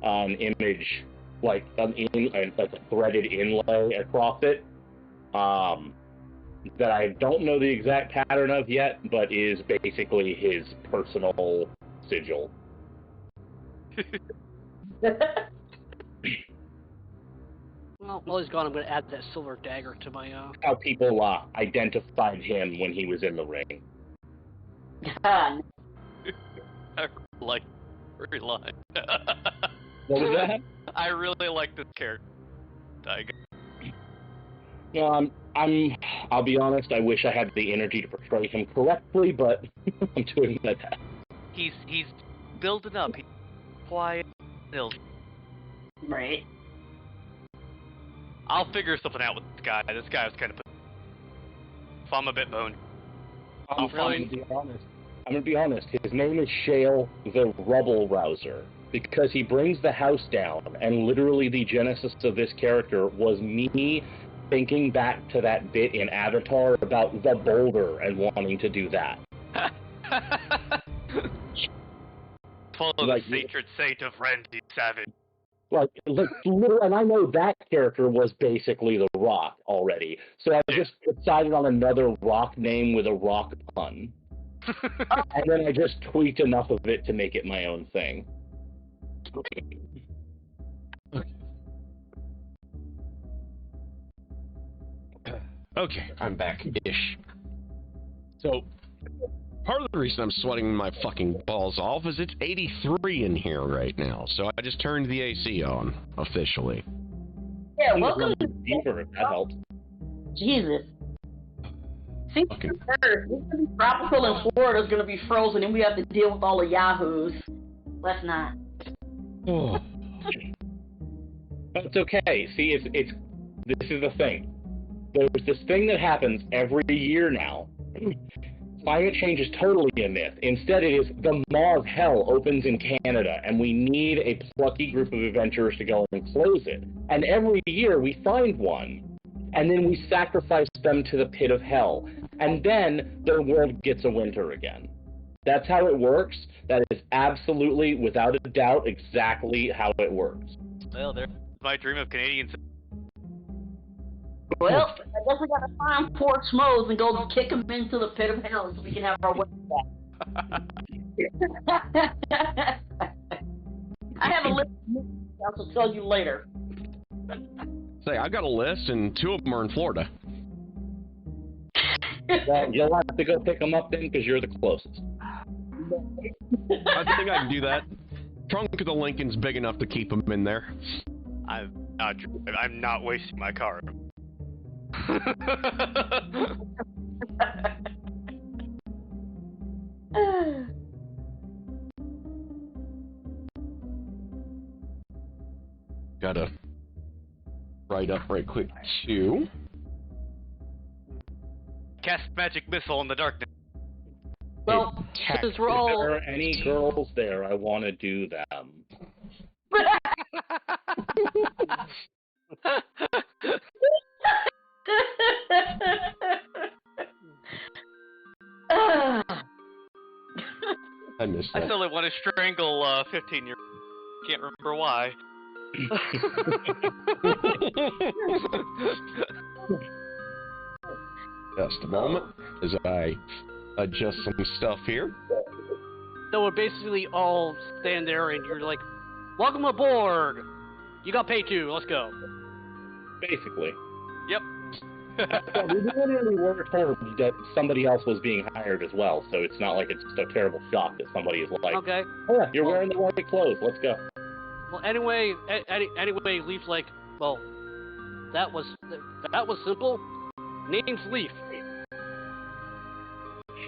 an image, like a threaded inlay across it, that I don't know the exact pattern of yet, but is basically his personal sigil. Well, while he's gone, I'm going to add that silver dagger to my, How people identified him when he was in the ring. I like every line. What was that? I really like this character. I'll be honest, I wish I had the energy to portray him correctly, but I'm doing my best. He's building up. He's quiet, build. Right. I'll figure something out with this guy. This guy was kind of. If I'm a bit boned. I'm going to be honest. His name is Shale the Rubble Rouser, because he brings the house down, and literally the genesis of this character was me thinking back to that bit in Avatar about the boulder and wanting to do that. Follow the sacred saint of Randy Savage. Like, literally, and I know that character was basically the Rock already, so I just decided on another Rock name with a Rock pun. And then I just tweaked enough of it to make it my own thing. Okay, I'm back-ish. So, part of the reason I'm sweating my fucking balls off is it's 83 in here right now, so I just turned the AC on, officially. Yeah, welcome to Deeper, if that helps. Jesus. See, Fucking... it's going to be tropical and Florida's going to be frozen, and we have to deal with all the yahoos. Let's not. Oh. But it's okay. See, it's this is the thing. There's this thing that happens every year now. Climate change is totally a myth. Instead, it is the maw of hell opens in Canada, and we need a plucky group of adventurers to go and close it. And every year we find one, and then we sacrifice them to the pit of hell. And then their world gets a winter again. That's how it works. That is absolutely, without a doubt, exactly how it works. Well, there's my dream of Canadians. Well, I guess we gotta find Fort Schmoes and go kick them into the pit of hell so we can have our way back. I have a list of movies I'll tell you later. Say, I got a list, and 2 of them are in Florida. Well, you'll have to go pick them up then, because you're the closest. I think I can do that. Trunk of the Lincoln's big enough to keep them in there. I'm not wasting my car. Gotta write up right quick, too. Cast magic missile in the darkness. Well, since we're If all... there are any girls there, I want to do them. I missed that. I still want to strangle 15-year. Can't remember why. Just a moment as I adjust some stuff here. So we're basically all stand there and you're like, welcome aboard! You got paid too, let's go. Basically. Yep. So we literally were told that somebody else was being hired as well, so it's not like it's just a terrible shock that somebody is like, Okay. oh, yeah, you're wearing the right clothes, let's go. Well, anyway, Leaf's like, well, that was simple. Name's Leaf.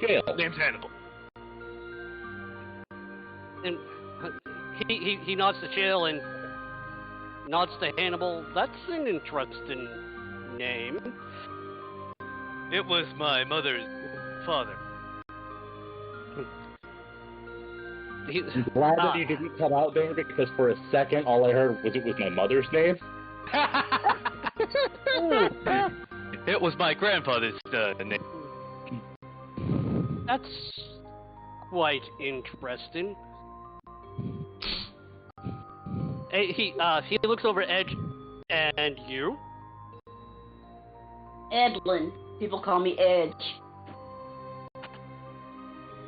Shale. Name's Hannibal. And he nods to Shale and nods to Hannibal. That's an interesting name. It was my mother's father. I'm glad that you didn't cut out there because for a second all I heard was it was my mother's name. It was my grandfather's name. That's quite interesting. He looks over at Edge, and you? Edlin. People call me Edge.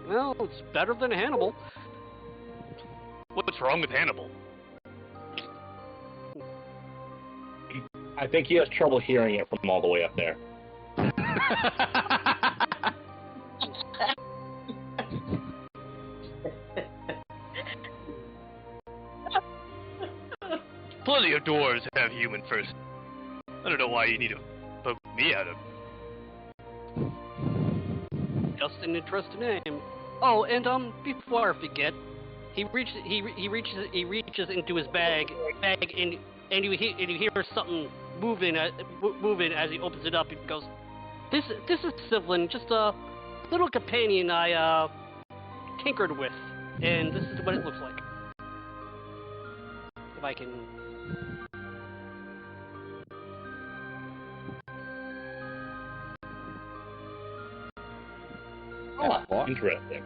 Well, it's better than Hannibal. What's wrong with Hannibal? I think he has trouble hearing it from all the way up there. Plenty of dwarves have human first. I don't know why you need to poke me at him. Just an interesting name. Oh, and before I forget, he reaches into his bag, and you hear something moving as he opens it up. He goes, "This is Sivlin, just a little companion I tinkered with, and this is what it looks like." If I can. Oh, interesting.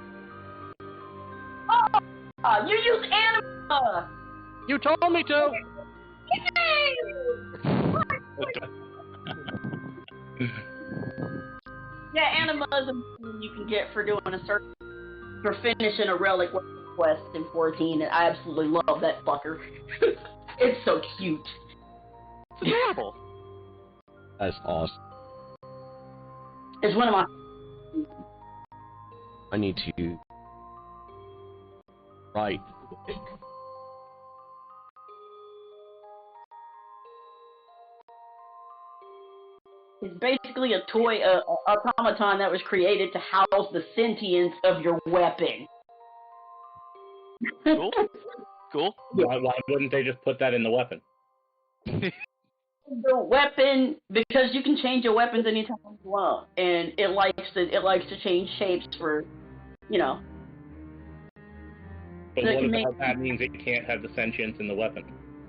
Oh, you use anima! You told me to! Yeah, anima is a thing you can get for doing a certain... for finishing a relic quest in 14, and I absolutely love that fucker. It's so cute. It's adorable. That's awesome. It's one of my... I need to write. It's basically a toy automaton that was created to house the sentience of your weapon. Cool. Cool. Why wouldn't they just put that in the weapon? The weapon, because you can change your weapons anytime you want, and it likes to change shapes for, you know. But So what you about that means it can't have the sentience in the weapon?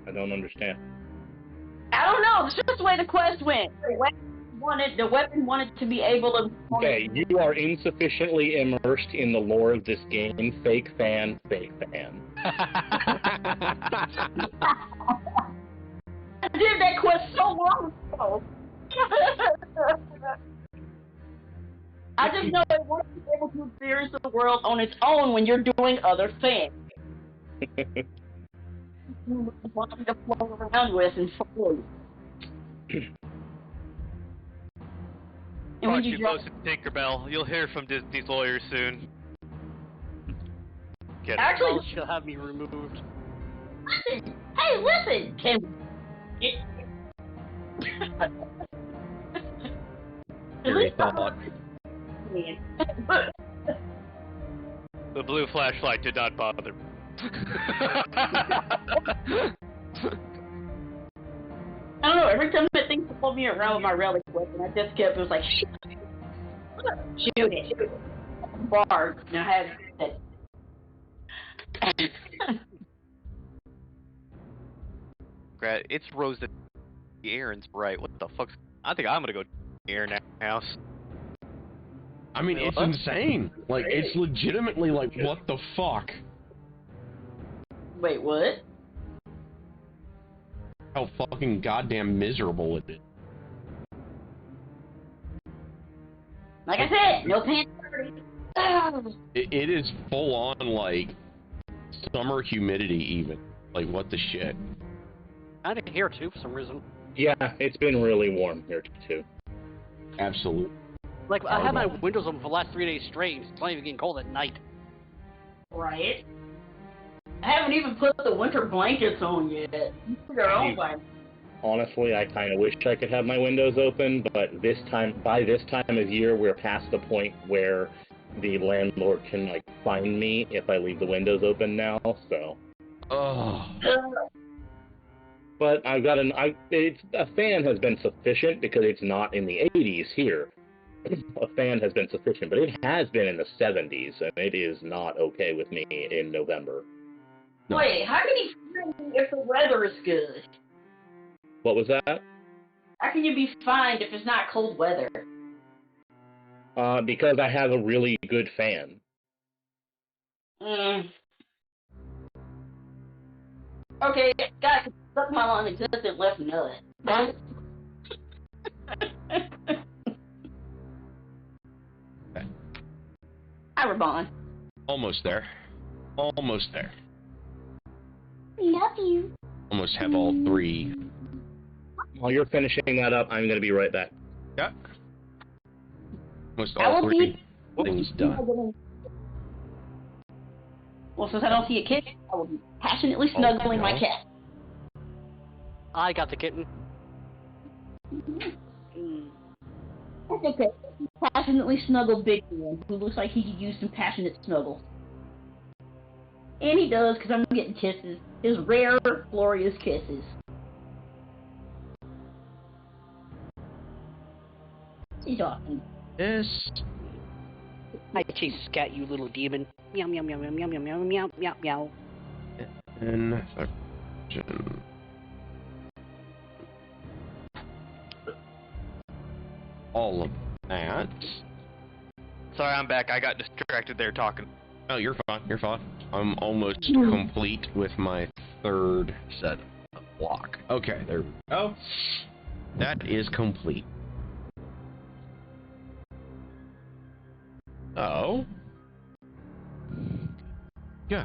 I don't understand. I don't know. It's just the way the quest went. The weapon wanted to be able to. Okay, you are insufficiently immersed in the lore of this game. Fake fan, fake fan. I did that quest so long ago. I just know it wants to be able to experience the world on its own when you're doing other things. You want to float around with and follow. And Talk when too you close drop, to Tinkerbell. You'll hear from Disney's lawyers soon. Get it? actually, Well, she'll have me removed. listen. Hey, listen. Can at least thought. The blue flashlight did not bother. I don't know, every time that thing pulled me around with my relic weapon, I just kept, it was like, shoot it. Bar, and I had it. It's rose the air and bright. What the fuck's... I think I'm gonna go air now. I mean, it's insane. Like, it's legitimately like, what the fuck? Wait, what? How fucking goddamn miserable it is. Like I said, no pants dirty. It is full on, like, summer humidity even. Like, what the shit? I didn't hear too for some reason. Yeah, it's been really warm here too. Absolutely. Like, I had my windows open for the last 3 days straight. It's not even getting cold at night. Right? I haven't even put the winter blankets on yet. They're on by. Honestly, I kind of wish I could have my windows open, but by this time of year, we're past the point where the landlord can, like, fine me if I leave the windows open now, so. Oh. But I've got a fan has been sufficient because it's not in the 80s here. a fan has been sufficient, but it has been in the 70s, and it is not okay with me in November. No. Wait, how can you find if the weather is good? What was that? How can you be fined if it's not cold weather? Because I have a really good fan. Okay, guys, suck my non-existent left nut. Hi, Rabon. Almost there. Almost there. Love you. Almost have all three. While you're finishing that up, I'm going to be right back. Yeah. Almost I all will three be. things done. Well, since I don't see a kitten, I will be passionately snuggling my cat. I got the kitten. That's okay. Passionately snuggle Big Man, who looks like he could use some passionate snuggles. And he does, because I'm getting kisses. His rare, glorious kisses. He's awesome. Yes. I chase a cat, you little demon. Meow, meow, meow, meow, meow, meow, meow, meow, meow, meow. Infection. All of that. Sorry, I'm back. I got distracted there talking. Oh, you're fine. You're fine. I'm almost complete with my third set of block. Okay, there we go. That is complete. Oh. Yeah.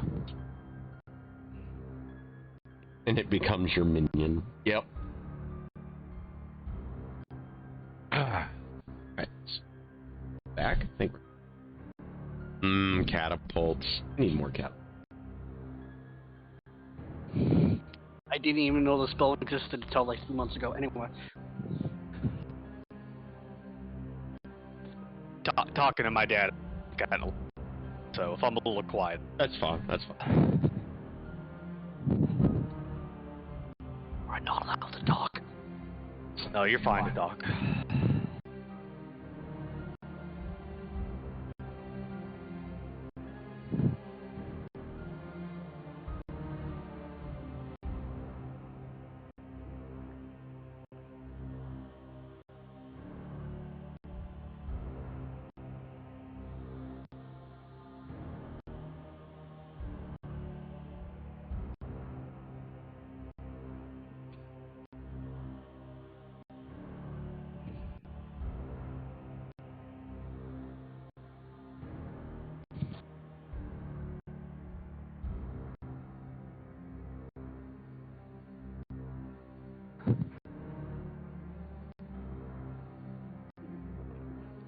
And it becomes your minion. Yep. Right. Back, I think. Catapults. I need more catapults. I didn't even know the spell existed until like 2 months ago. Anyway. Talking to my dad, so if I'm a little quiet. That's fine. That's fine. I'm not allowed to talk. No, you're fine to talk.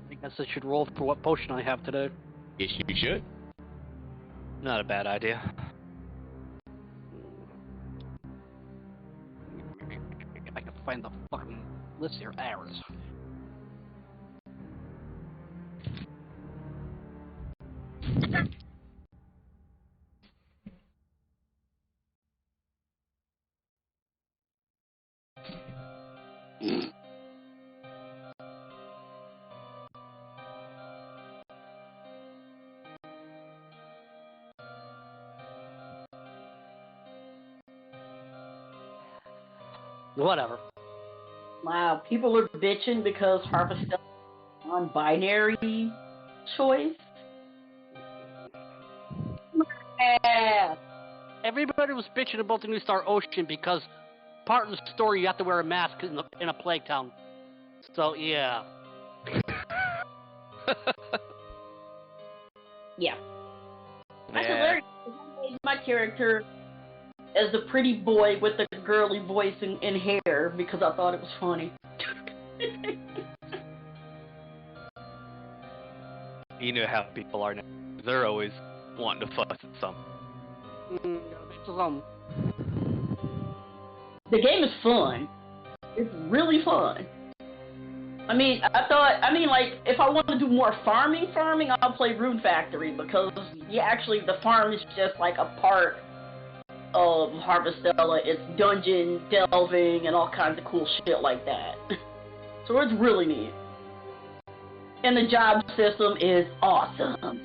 I guess I should roll for what potion I have today. Yes, you should. Not a bad idea. I can find the fucking list here. Hours. Whatever. Wow, people are bitching because Harvest is non-binary choice. Yeah. Everybody was bitching about the New Star Ocean because part of the story you have to wear a mask in a plague town. So yeah. Yeah. That's hilarious. I made my character as the pretty boy with the girly voice and hair because I thought it was funny. You know how people are now. They're always wanting to fuss at something. The game is fun. It's really fun. Like, if I want to do more farming, I'll play Rune Factory because, actually, the farm is just like a part of Harvestella. It's dungeon delving and all kinds of cool shit like that. So it's really neat. And the job system is awesome.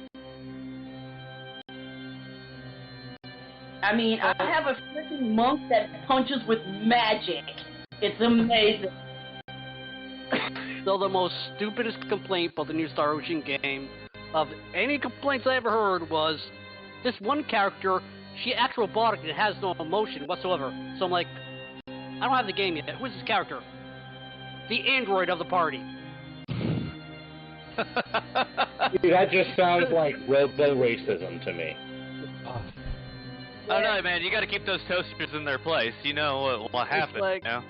I mean, I have a freaking monk that punches with magic. It's amazing. So the most stupidest complaint about the new Star Ocean game, of any complaints I ever heard, was this one character, she acts robotic and has no emotion whatsoever. So I'm like, I don't have the game yet. Who's this character? The android of the party. Dude, that just sounds like robo-racism to me. I don't know, man. You got to keep those toasters in their place. You know what happened. Like, you know?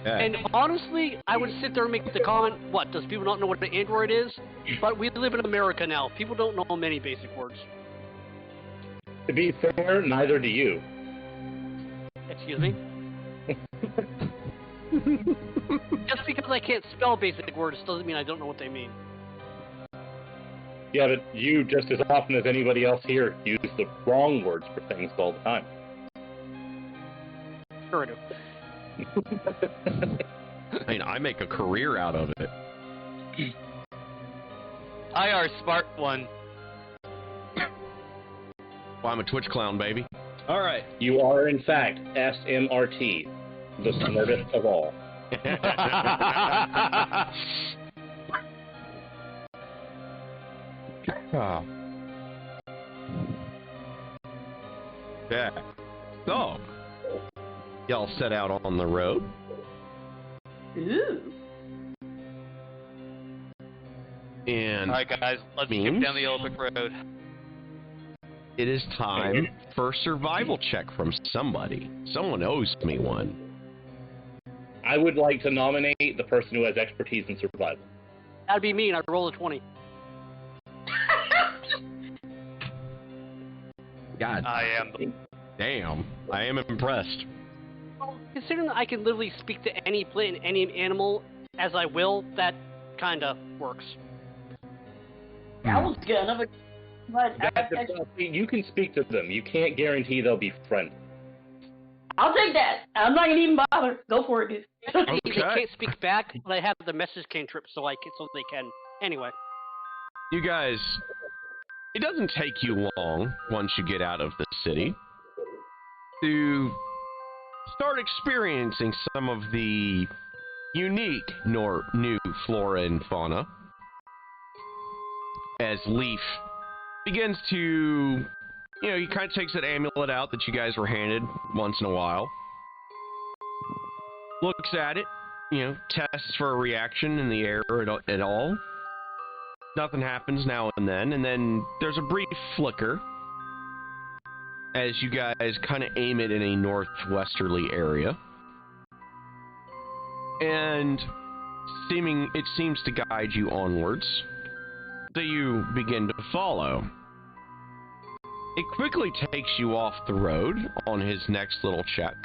Yeah. And honestly, I would sit there and make the comment, what, does people not know what an android is? But we live in America now. People don't know many basic words. To be fair, neither do you. Excuse me? Just because I can't spell basic words doesn't mean I don't know what they mean. Yeah, but you, just as often as anybody else here, use the wrong words for things all the time. Sure I do. I mean, I make a career out of it. IR smart one. Well, I'm a Twitch clown, baby. All right. You are, in fact, SMRT, the smartest of all. Oh. Yeah. So, y'all set out on the road. Ooh. And All right, guys, let's skip down the yellow brick road. it is time for a survival check from somebody. Someone owes me one. I would like to nominate the person who has expertise in survival. That'd be me, and I'd roll a 20. God I am. damn. I am impressed. Well, considering that I can literally speak to any plant and any animal as I will, that kinda works. That was good enough. But You can speak to them. You can't guarantee they'll be friendly. I'll take that. I'm not gonna even bother. Go for it, dude. They can't speak back, but I have the message cantrip, so they can. Anyway. You guys, it doesn't take you long once you get out of the city to start experiencing some of the unique new flora and fauna as Leaf begins to, he kind of takes that amulet out that you guys were handed once in a while, looks at it, tests for a reaction in the air at all. Nothing happens now and then there's a brief flicker as you guys kind of aim it in a northwesterly area. And it seems to guide you onwards. So you begin to follow. It quickly takes you off the road on his next little check.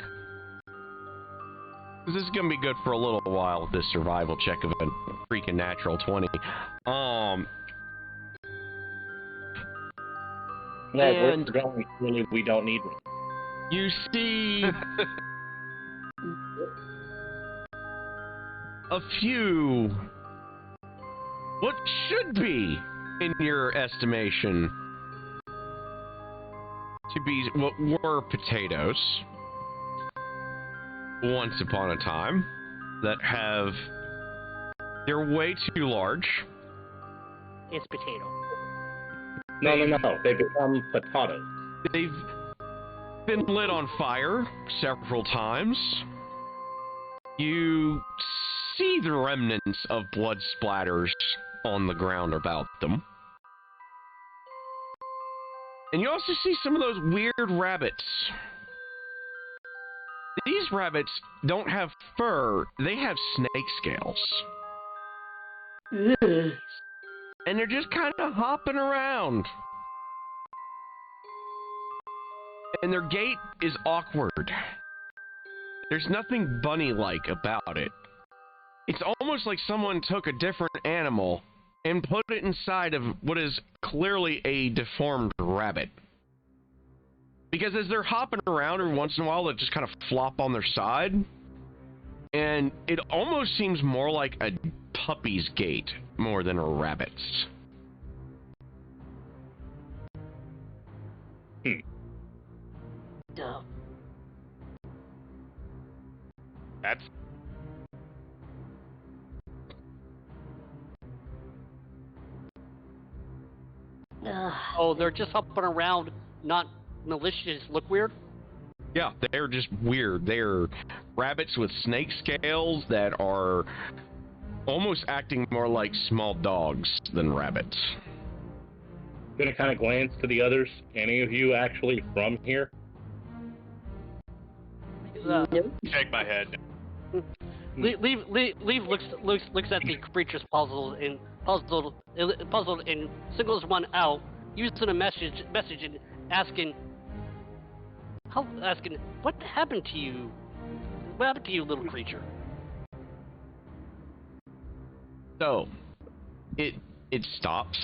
This is going to be good for a little while, this survival check of a freaking natural 20. Well, And- we're going, really, we don't need one. You see a few, what should be, in your estimation, to be what were potatoes once upon a time, that they're way too large. It's potato. No. They become potatoes. They've been lit on fire several times. You see the remnants of blood splatters on the ground about them. And you also see some of those weird rabbits. These rabbits don't have fur, they have snake scales. Ugh. And they're just kind of hopping around. And their gait is awkward. There's nothing bunny-like about it. It's almost like someone took a different animal and put it inside of what is clearly a deformed rabbit. Because as they're hopping around, every once in a while, they just kind of flop on their side. And it almost seems more like a puppy's gait more than a rabbit's. Duh. That's Oh, they're just hopping around, not malicious. Look weird. Yeah, they're just weird. They're rabbits with snake scales that are almost acting more like small dogs than rabbits. Gonna kind of glance to the others. Any of you actually from here? Nope. shake my head. Leave looks at the creatures puzzled and singles one out, using a message and asking what happened to you? What happened to you, little creature? So, it stops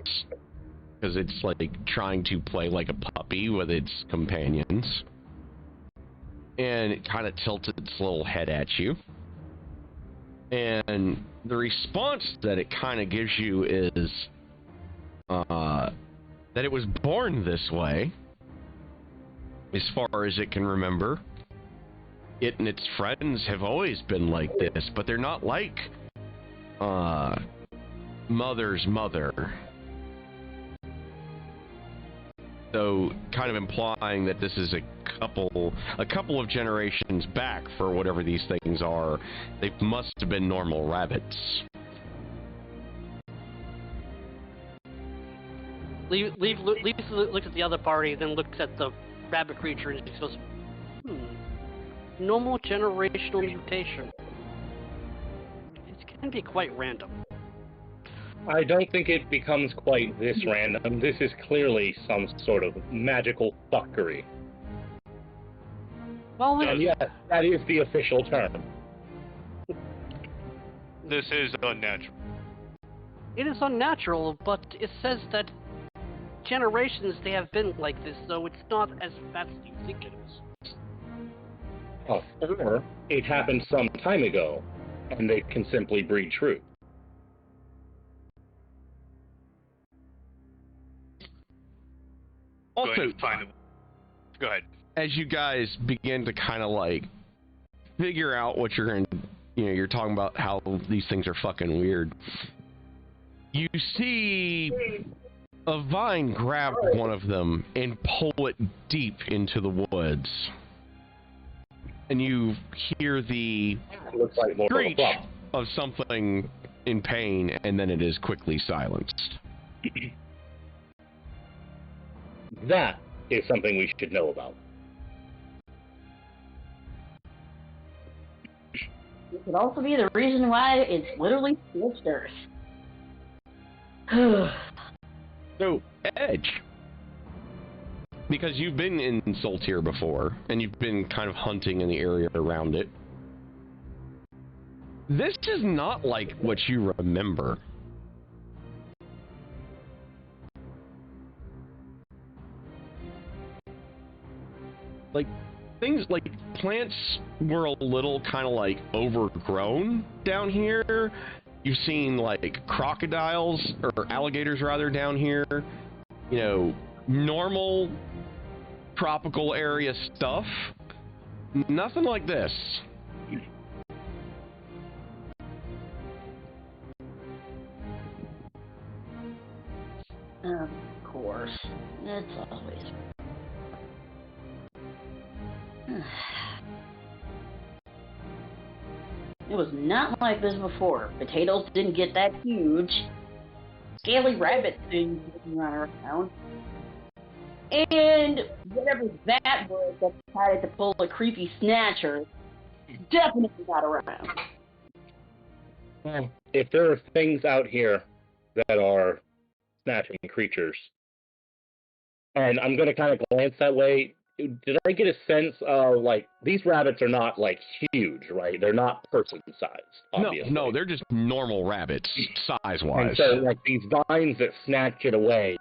because it's like trying to play like a puppy with its companions, and it kind of tilts its little head at you. And the response that it kind of gives you is that it was born this way, as far as it can remember. It and its friends have always been like this, but they're not like mother's mother. So, kind of implying that this is a couple of generations back for whatever these things are. They must have been normal rabbits. Leave looks at the other party, then looks at the rabbit creature and just goes, normal generational mutation. It can be quite random. I don't think it becomes quite this random. This is clearly some sort of magical fuckery. Well, And yes, that is the official term. This is unnatural. it is unnatural, but it says that generations they have been like this, so it's not as fast as you think it is. Or it happened some time ago, and they can simply breed true. Also, Go ahead. as you guys begin to kind of like figure out what you're going to, you're talking about how these things are fucking weird. You see a vine grab one of them and pull it deep into the woods. And you hear the Looks like more of a screech problem. of something in pain, and then it is quickly silenced. That is something we should know about. It could also be the reason why it's literally scorched earth. So, Edge, because you've been in Soltier before, and you've been kind of hunting in the area around it, this is not like what you remember. Like, things like plants were a little kind of like overgrown down here. You've seen like crocodiles, or alligators rather, down here. Normal tropical area stuff. Nothing like this. Of course. It's always. It was not like this before. Potatoes didn't get that huge. Scaly rabbits didn't run around. And whatever that was that decided to pull a creepy snatcher, definitely not around. If there are things out here that are snatching creatures, and I'm going to kind of glance that way, did I get a sense of, like, these rabbits are not, like, huge, right? They're not person-sized, obviously. No, they're just normal rabbits, size-wise. And so, like, these vines that snatch it away,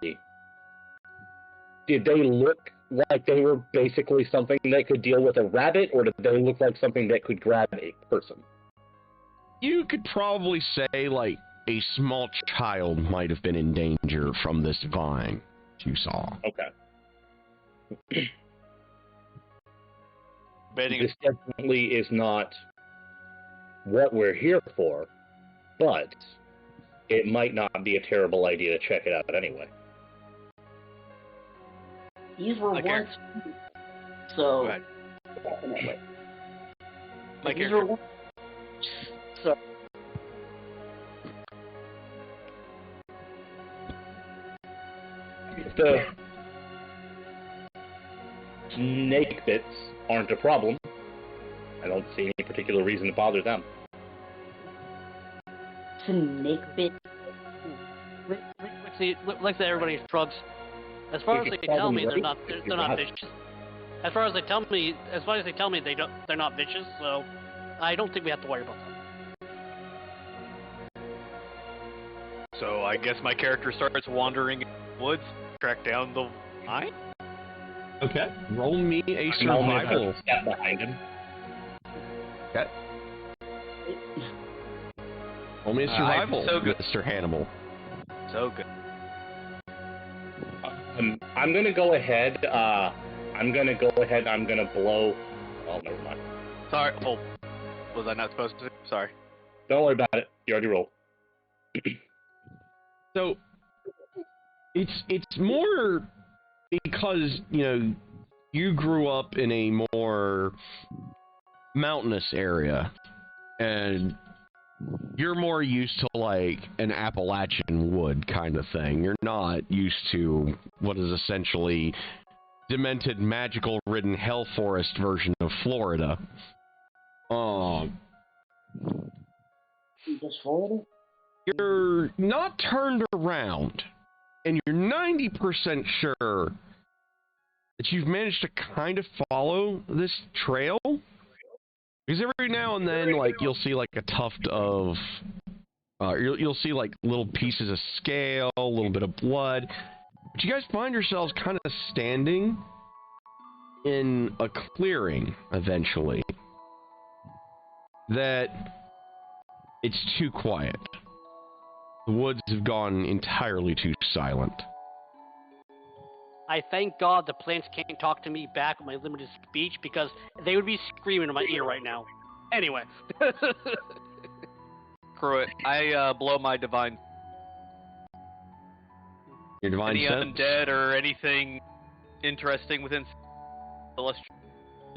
did they look like they were basically something that could deal with a rabbit, or did they look like something that could grab a person? You could probably say, like, a small child might have been in danger from this vine you saw. Okay. Betting This definitely is not what we're here for, but it might not be a terrible idea to check it out anyway. These were Okay. once. Go So. ahead. Definitely. My These character. were once. So. The snake bits aren't a problem. I don't see any particular reason to bother them. Snake bit. Like that, everybody shrugs. As far as they tell me, they're not vicious. As far as they tell me, they're not vicious. So I don't think we have to worry about them. So I guess my character starts wandering in the woods, track down the vine. Okay. Roll me a I'm only about survival. a step behind him. Okay. Roll me a survival, so good. Mr. Hannibal. So good. I'm gonna go ahead. I'm gonna blow. Oh, never mind. Sorry. Oh, was I not supposed to? Sorry. Don't worry about it. You already rolled. So it's more because, you know, you grew up in a more mountainous area and you're more used to like an Appalachian wood kind of thing. You're not used to what is essentially demented, magical ridden hell forest version of Florida. Just Florida? You're not turned around, and you're 90% sure that you've managed to kind of follow this trail. Because every now and then, like, you'll see like a tuft of, you'll see like little pieces of scale, a little bit of blood. But you guys find yourselves kind of standing in a clearing eventually. That it's too quiet. The woods have gone entirely too silent. I thank God the plants can't talk to me back with my limited speech because they would be screaming in my ear right now. Anyway. Screw it. I blow my divine. Your divine Any sense? undead or anything interesting within celestial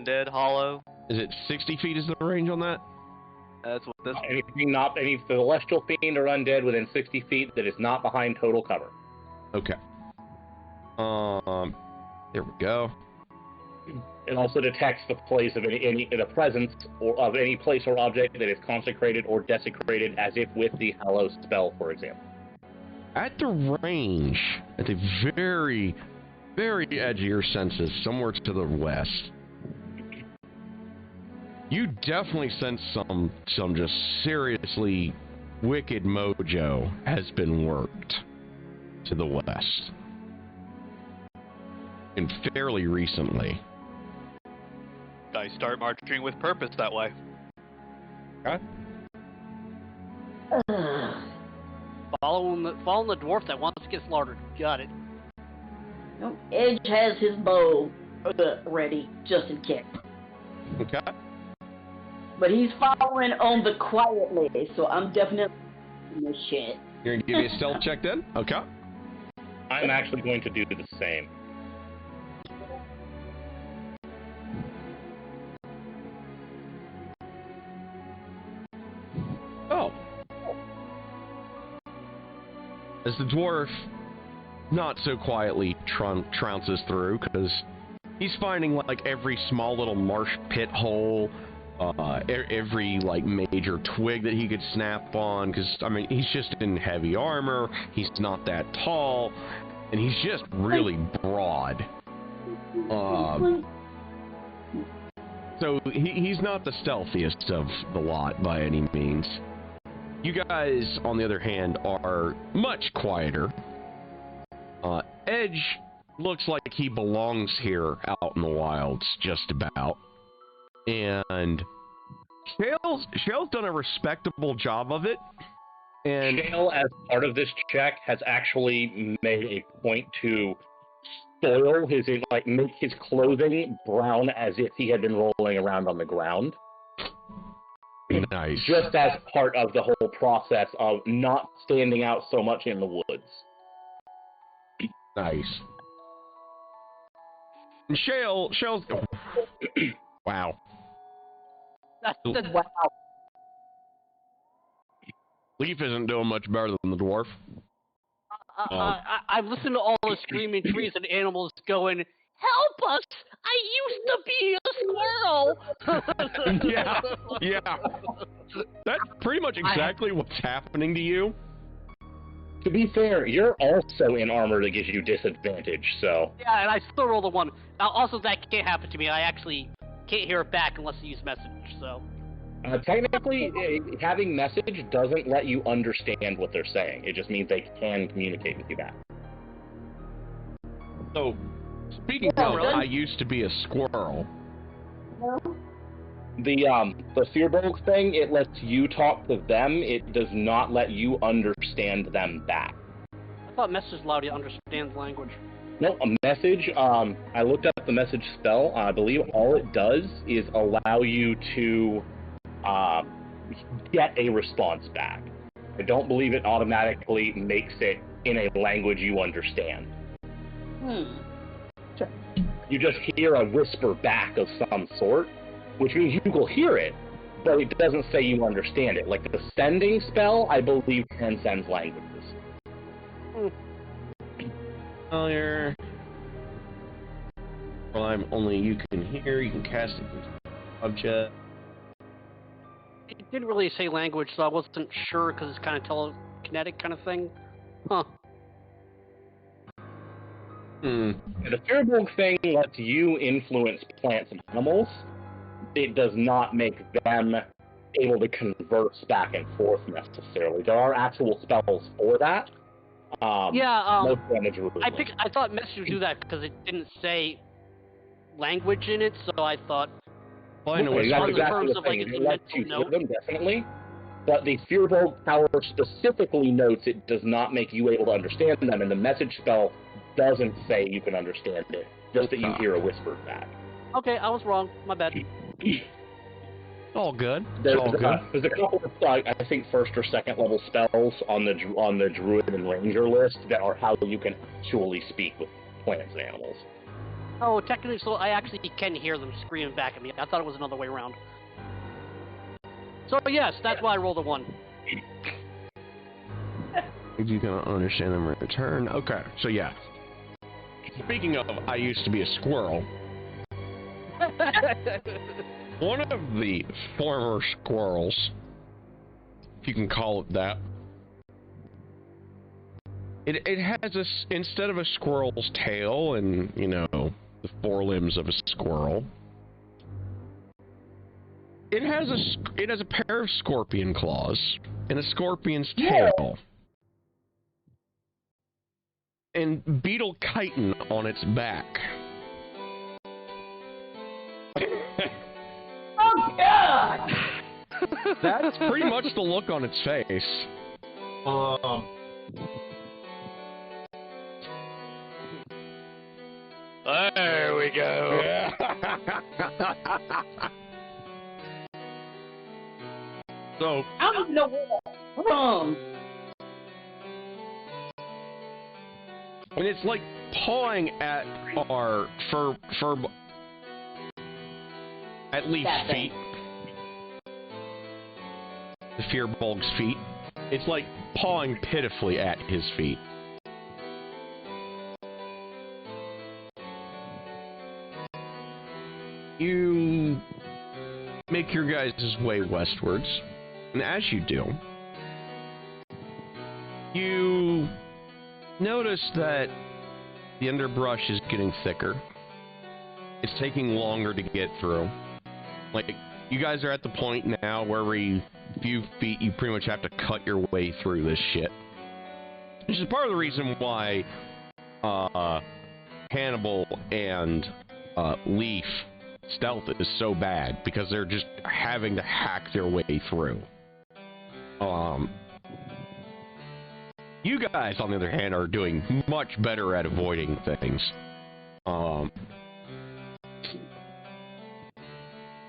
undead hollow? Is it 60 feet is the range on that? That's what this. Anything not any celestial fiend or undead within 60 feet that is not behind total cover. Okay. There we go. It also detects the place of the presence or of any place or object that is consecrated or desecrated, as if with the hallow spell, for example. At the range, at the very, very edge of your senses, somewhere to the west, you definitely sense some just seriously wicked mojo has been worked to the west. And fairly recently. I start marching with purpose that way. Okay. Following the dwarf that wants to get slaughtered. Got it. No, Edge has his bow ready, just in case. Okay. But he's following on the quietly, so I'm definitely in this shit. You're gonna give me a stealth check then? Okay. I'm actually going to do the same. Oh. As the dwarf not so quietly trounces through, because he's finding like every small little marsh pit hole, every like major twig that he could snap on, because I mean he's just in heavy armor, he's not that tall, and he's just really broad. So he's not the stealthiest of the lot by any means. You guys, on the other hand, are much quieter. Edge looks like he belongs here out in the wilds, just about. And Shale's done a respectable job of it. And Shale, as part of this check, has actually made a point to soil make his clothing brown as if he had been rolling around on the ground. nice. Just as part of the whole process of not standing out so much in the woods. Nice. And Shale's wow. Wow. Leaf isn't doing much better than the dwarf. I've listened to all the screaming trees and animals going, "Help us! I used to be a squirrel!" yeah. That's pretty much exactly what's happening to you. To be fair, you're also in armor that gives you disadvantage, so... Yeah, and I still roll the 1. Now, also, that can't happen to me. I actually can't hear it back unless I use message, so... Technically, having message doesn't let you understand what they're saying. It just means they can communicate with you back. So, speaking of, I used to be a squirrel. The Fearbolg thing, it lets you talk to them. It does not let you understand them back. I thought message allowed you to understand language. No, a message, I looked up the message spell. I believe all it does is allow you to get a response back. I don't believe it automatically makes it in a language you understand. You just hear a whisper back of some sort, which means you will hear it, but it doesn't say you understand it. Like the sending spell, I believe, transcends languages. Earlier, well, I'm only you can hear, you can cast it into object. It didn't really say language, so I wasn't sure because it's kind of telekinetic kind of thing. Huh. The Fearbolg thing lets you influence plants and animals. It does not make them able to converse back and forth necessarily. There are actual spells for that. Most damage I thought message would do that because it didn't say language in it, so I thought... Well, I know that's exactly the thing. It lets you hear them, definitely. But the Fearbolg power specifically notes it does not make you able to understand them, and the message spell doesn't say you can understand it, just that you hear a whisper back. Okay, I was wrong. My bad. All good. There's all good. There's a couple of, I think, first or second level spells on the Druid and Ranger list that are how you can actually speak with plants and animals. Oh, technically, so I actually can hear them screaming back at me. I thought it was another way around. So yes, that's why I rolled a 1. You can understand them in return. Okay, so yeah. Speaking of, I used to be a squirrel. One of the former squirrels, if you can call it that, it has instead of a squirrel's tail and, you know, the forelimbs of a squirrel, it has a pair of scorpion claws and a scorpion's tail. And beetle chitin on its back. Oh, God! That's pretty much the look on its face. There we go. Yeah. So, I don't know where that's from. and it's like pawing at our at Leaf's That thing. feet. The Fearbolg's feet. It's like pawing pitifully at his feet. You make your guys' way westwards, and as you do, you notice that the underbrush is getting thicker. It's taking longer to get through. Like, you guys are at the point now where every few feet you pretty much have to cut your way through this shit. Which is part of the reason why Hannibal and Leaf stealth is so bad because they're just having to hack their way through. You guys, on the other hand, are doing much better at avoiding things.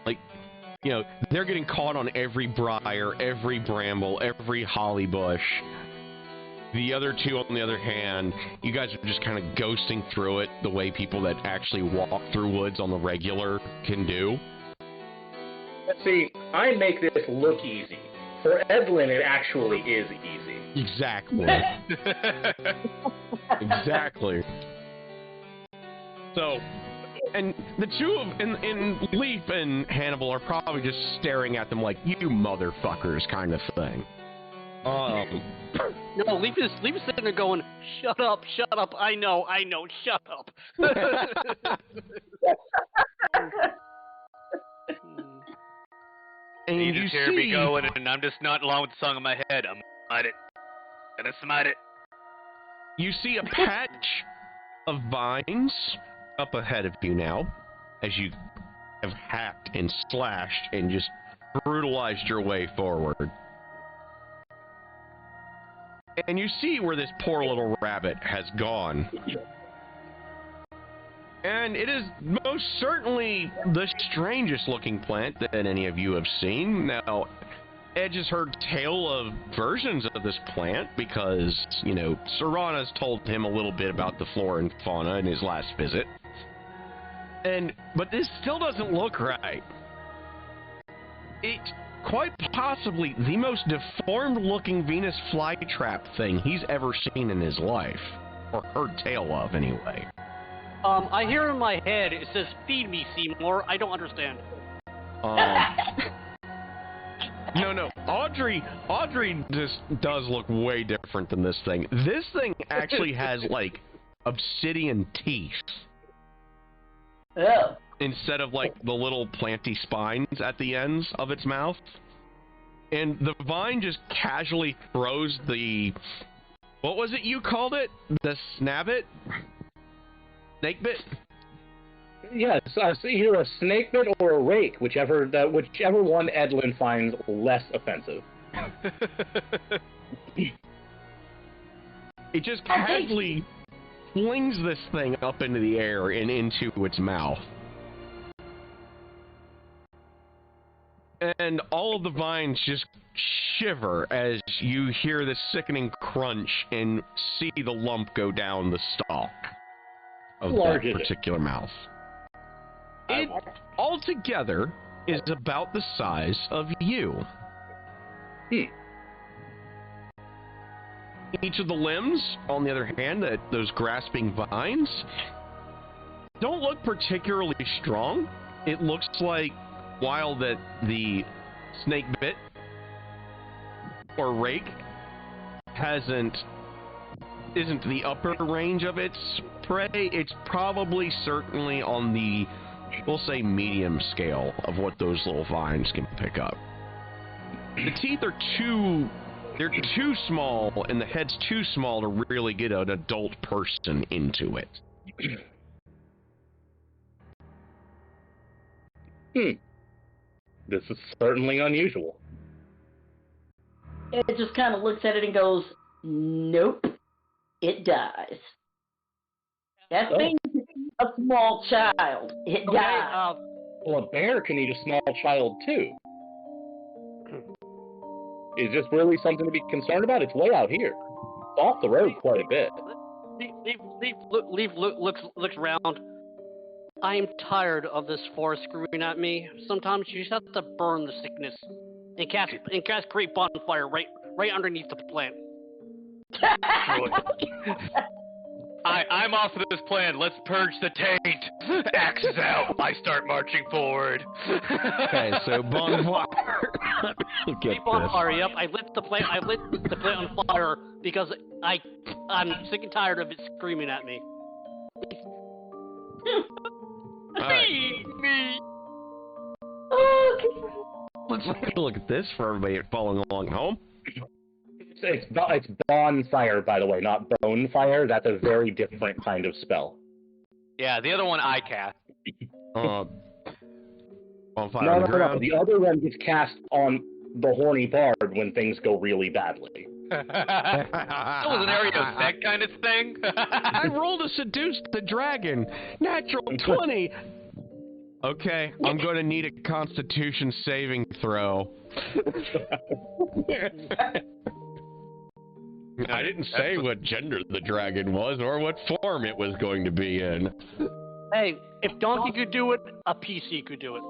Like, you know, they're getting caught on every briar, every bramble, every holly bush. The other two, on the other hand, you guys are just kind of ghosting through it the way people that actually walk through woods on the regular can do. Let's see, I make this look easy. For Edlin, it actually is easy. Exactly. Exactly. So, and the two of, and Leaf and Hannibal are probably just staring at them like, you motherfuckers kind of thing. No, Leaf is sitting there going, shut up, I know, shut up. And you just hear me going, and I'm just not along with the song in my head. I'm gonna smite it. You see a patch of vines up ahead of you now, as you have hacked and slashed and just brutalized your way forward. And you see where this poor little rabbit has gone. And it is most certainly the strangest looking plant that any of you have seen. Now, Edge has heard tale of versions of this plant because, you know, Serana's told him a little bit about the flora and fauna in his last visit. But this still doesn't look right. It's quite possibly the most deformed looking Venus flytrap thing he's ever seen in his life. Or heard tale of, anyway. I hear in my head, it says, feed me, Seymour. I don't understand. No. Audrey just does look way different than this thing. This thing actually has, like, obsidian teeth. Oh. Instead of, like, the little planty spines at the ends of its mouth. And the vine just casually throws the... What was it you called it? The snabbit? Snake bit? Yes, it's either a snake bit or a rake, whichever one Edlin finds less offensive. It just casually flings this thing up into the air and into its mouth. And all of the vines just shiver as you hear the sickening crunch and see the lump go down the stalk of that particular mouth. It altogether is about the size of you. Each of the limbs, on the other hand, those grasping vines, don't look particularly strong. It looks like while the snake bit or rake isn't the upper range of its prey, it's probably certainly on the, we'll say, medium scale of what those little vines can pick up. The teeth are too small, and the head's too small to really get an adult person into it. This is certainly unusual. It just kind of looks at it and goes, nope, it dies. That thing is a small child. It dies. Well, a bear can eat a small child, too. Is this really something to be concerned about? It's way out here. It's off the road quite a bit. Leaf looks around. I am tired of this forest screwing at me. Sometimes you just have to burn the sickness and cast great bonfire right underneath the plant. I'm off of this plan. Let's purge the taint. Axes out. I start marching forward. Okay, so bonfire. Great bonfire. Yep, I lit the plant on fire because I'm sick and tired of it screaming at me. Feed me. Okay. Let's take a look at this for everybody following along at home. It's bonfire, by the way, not bonefire. That's a very different kind of spell. Yeah, the other one I cast. Bonfire No, on no, the no. ground. The other one gets cast on the horny bard when things go really badly. That was an area of that kind of thing. I rolled to seduce the dragon. Natural 20. Okay, I'm going to need a Constitution saving throw. I didn't say what gender the dragon was or what form it was going to be in. Hey, if Donkey could do it, a PC could do it.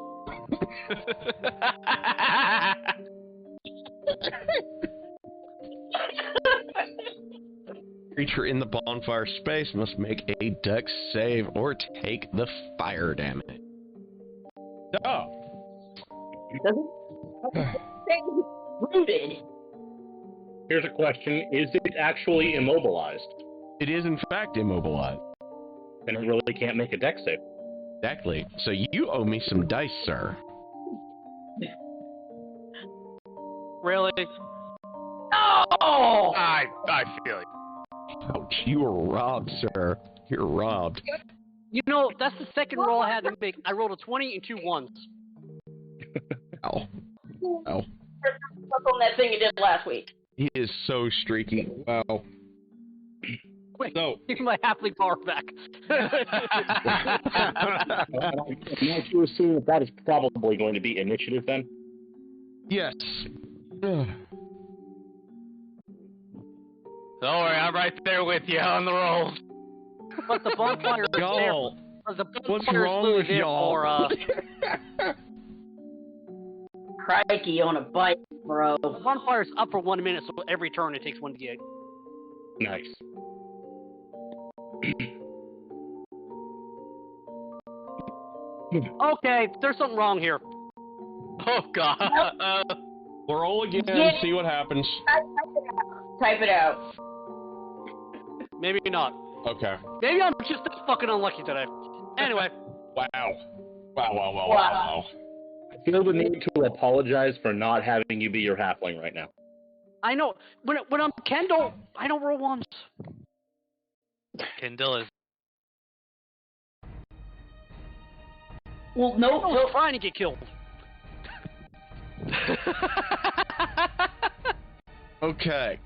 Creature in the bonfire space must make a dex save or take the fire damage. Oh. Rooted. Here's a question. Is it actually immobilized? It is in fact immobilized. Then it really can't make a dex save. Exactly. So you owe me some dice, sir. Really? Oh! I feel it. Ouch, you were robbed, sir. You're robbed. You know, that's the second roll I had to make. I rolled a 20 and 2 ones. Ow. Ow. Up on that thing you did last week. He is so streaky. Wow. Wait, So, give me my halfling power back. I'm going to assume that is probably going to be initiative then. yes. Don't worry, I'm right there with you on the roll. But the bonfire is there. Y'all, The what's bonfire is wrong literally with there y'all? Crikey on a bike, bro. The bonfire's up for 1 minute, so every turn it takes 1d8. Nice. Okay, there's something wrong here. Oh god. Roll again, Yeah. see what happens. Type it out. Maybe not. Okay. Maybe I'm just fucking unlucky today. Anyway, Wow. I feel the need to apologize for not having you be your halfling right now. I know when I'm Kendall, I don't roll ones. Kindle is. Well, no, I'm no. trying to get killed. Okay.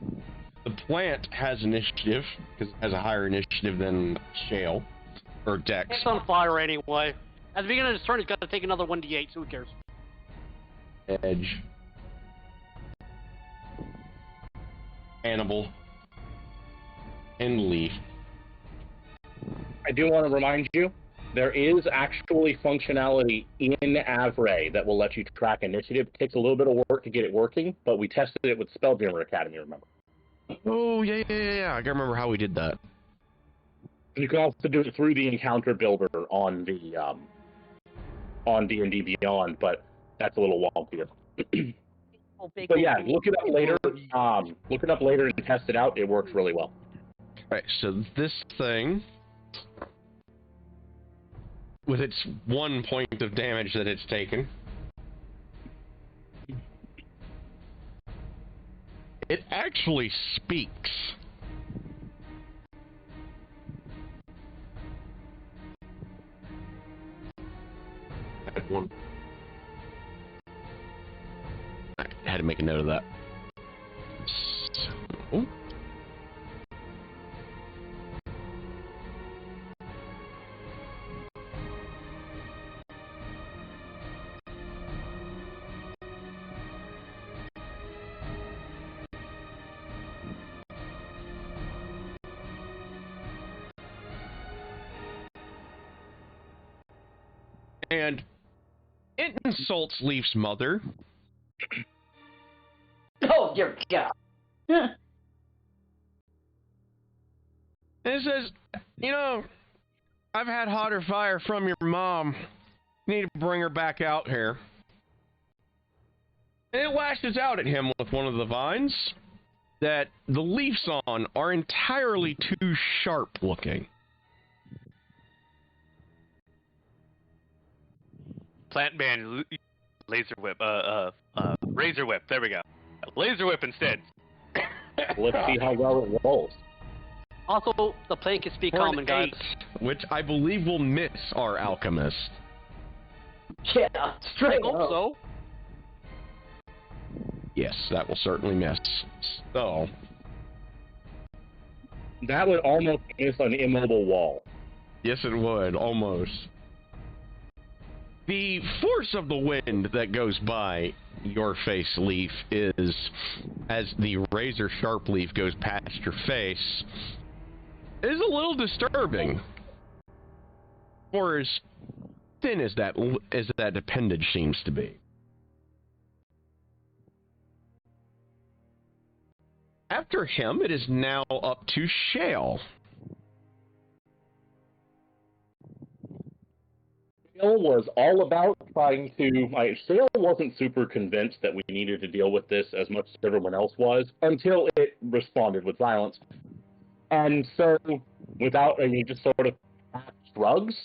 The plant has initiative, because it has a higher initiative than Shale, or Dex. It's on fire anyway. At the beginning of this turn, it's got to take another 1d8, so who cares? Edge. Hannibal. And Leaf. I do want to remind you, there is actually functionality in Avray that will let you track initiative. It takes a little bit of work to get it working, but we tested it with Spelljammer Academy, remember? Oh, yeah. I can remember how we did that. You can also do it through the encounter builder on the on D&D Beyond, but that's a little wonkier. But yeah, look it up later. Look it up later and test it out. It works really well. Alright, so this thing, with its 1 point of damage that it's taken, it actually speaks. I had to make a note of that. So, and it insults Leaf's mother. Oh, dear God. And it says, you know, I've had hotter fire from your mom. You need to bring her back out here. And it lashes out at him with one of the vines that the leaves on are entirely too sharp looking. Plant man, laser whip, razor whip. There we go. Laser whip instead. Let's see how well it rolls. Also, the plane can speak For an common, guys. 8, which I believe will miss our alchemist. Yeah, I straight hope up. so. Yes, that will certainly miss. So, That would almost miss an immobile wall. yes, it would, almost. The force of the wind that goes by your face, Leaf, is, as the razor-sharp leaf goes past your face, is a little disturbing. For as thin as that appendage seems to be. After him, it is now up to Shale. Sale was all about trying to. Sale wasn't super convinced that we needed to deal with this as much as everyone else was until it responded with violence. And so, he just sort of shrugs,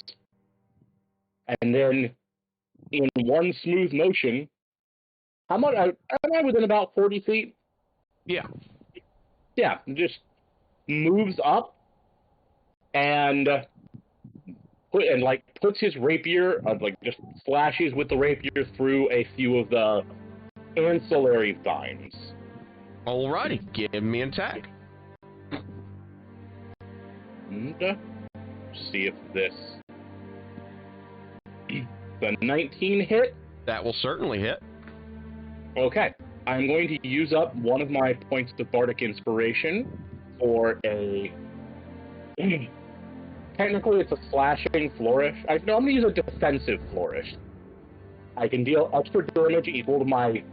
and then in one smooth motion, am I within about 40 feet? Yeah. Yeah, just moves up and puts his rapier, just slashes with the rapier through a few of the ancillary vines. Alrighty, give me an attack. Okay. See if this. The 19 hit. That will certainly hit. Okay. I'm going to use up one of my points of Bardic Inspiration for a. Technically, it's a slashing flourish. I'm going to use a defensive flourish. I can deal extra damage equal to my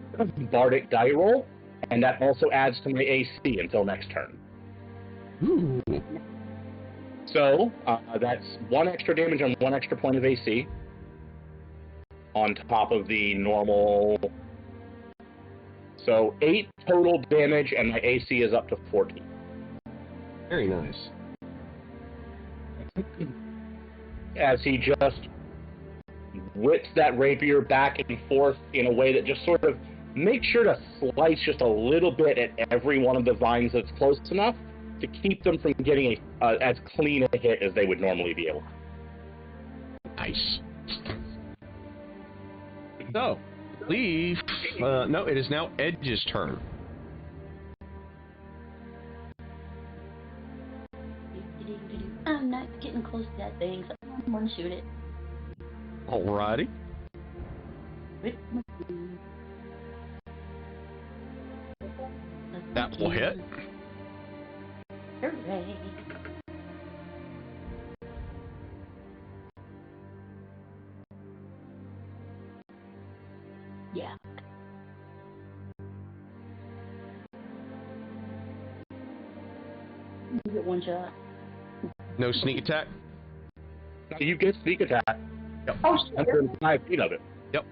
Bardic die roll, and that also adds to my AC until next turn. Ooh. So, that's one extra damage and one extra point of AC, on top of the normal. So, 8 total damage, and my AC is up to 14. Very nice. As he just whips that rapier back and forth in a way that just sort of makes sure to slice just a little bit at every one of the vines that's close enough to keep them from getting as clean a hit as they would normally be able to. Nice. So, Leaf. No, it is now Edge's turn. I'm not getting close to that thing, so I'm gonna shoot it. Alrighty. With my bow. That will hit. Hooray. Yeah. You get one shot. No sneak attack? Now you get sneak attack. Yep. Oh, shit. Within 5 feet of it. Yep.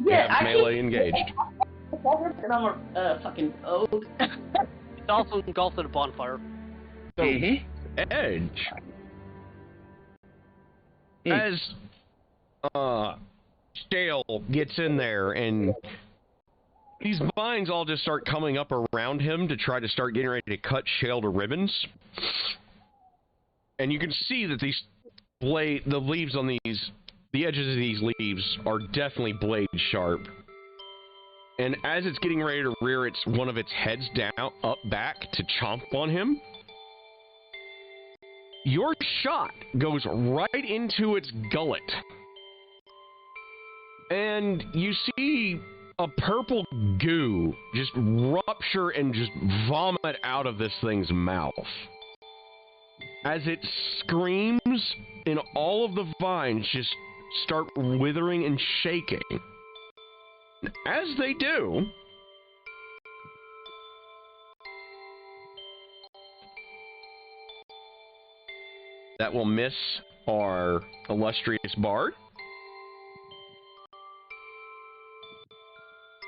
Yeah, You have melee engaged. I'm a fucking ode. It's also engulfed in a bonfire. So, Mhm. Edge. Mm. As Shale gets in there and these vines all just start coming up around him to try to start getting ready to cut Shale to ribbons. And you can see that the leaves on the edges of these leaves are definitely blade sharp. And as it's getting ready to rear one of its heads up back to chomp on him, your shot goes right into its gullet. And you see a purple goo just rupture and just vomit out of this thing's mouth. As it screams, and all of the vines just start withering and shaking. As they do, that will miss our illustrious bard.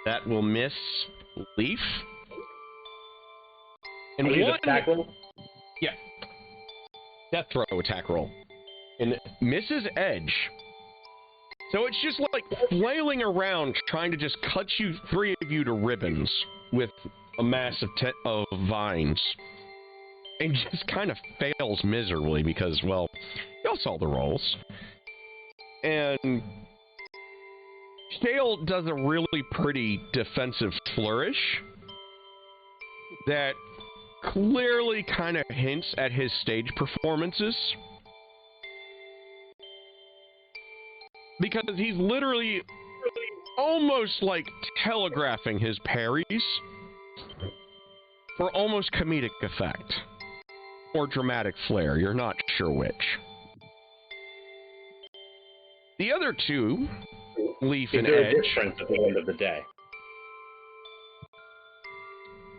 That will miss Leaf. And I'll use one attack roll. Yeah. Death throw attack roll. And misses Edge. So it's just like flailing around trying to just cut you, 3 of you, to ribbons with a mass of vines. And just kind of fails miserably because, well, y'all saw the rolls. And Shale does a really pretty defensive flourish that clearly kind of hints at his stage performances. Because he's literally almost like telegraphing his parries for almost comedic effect. Or dramatic flair, you're not sure which. The other two, Leaf and Edge, difference at the end of the day.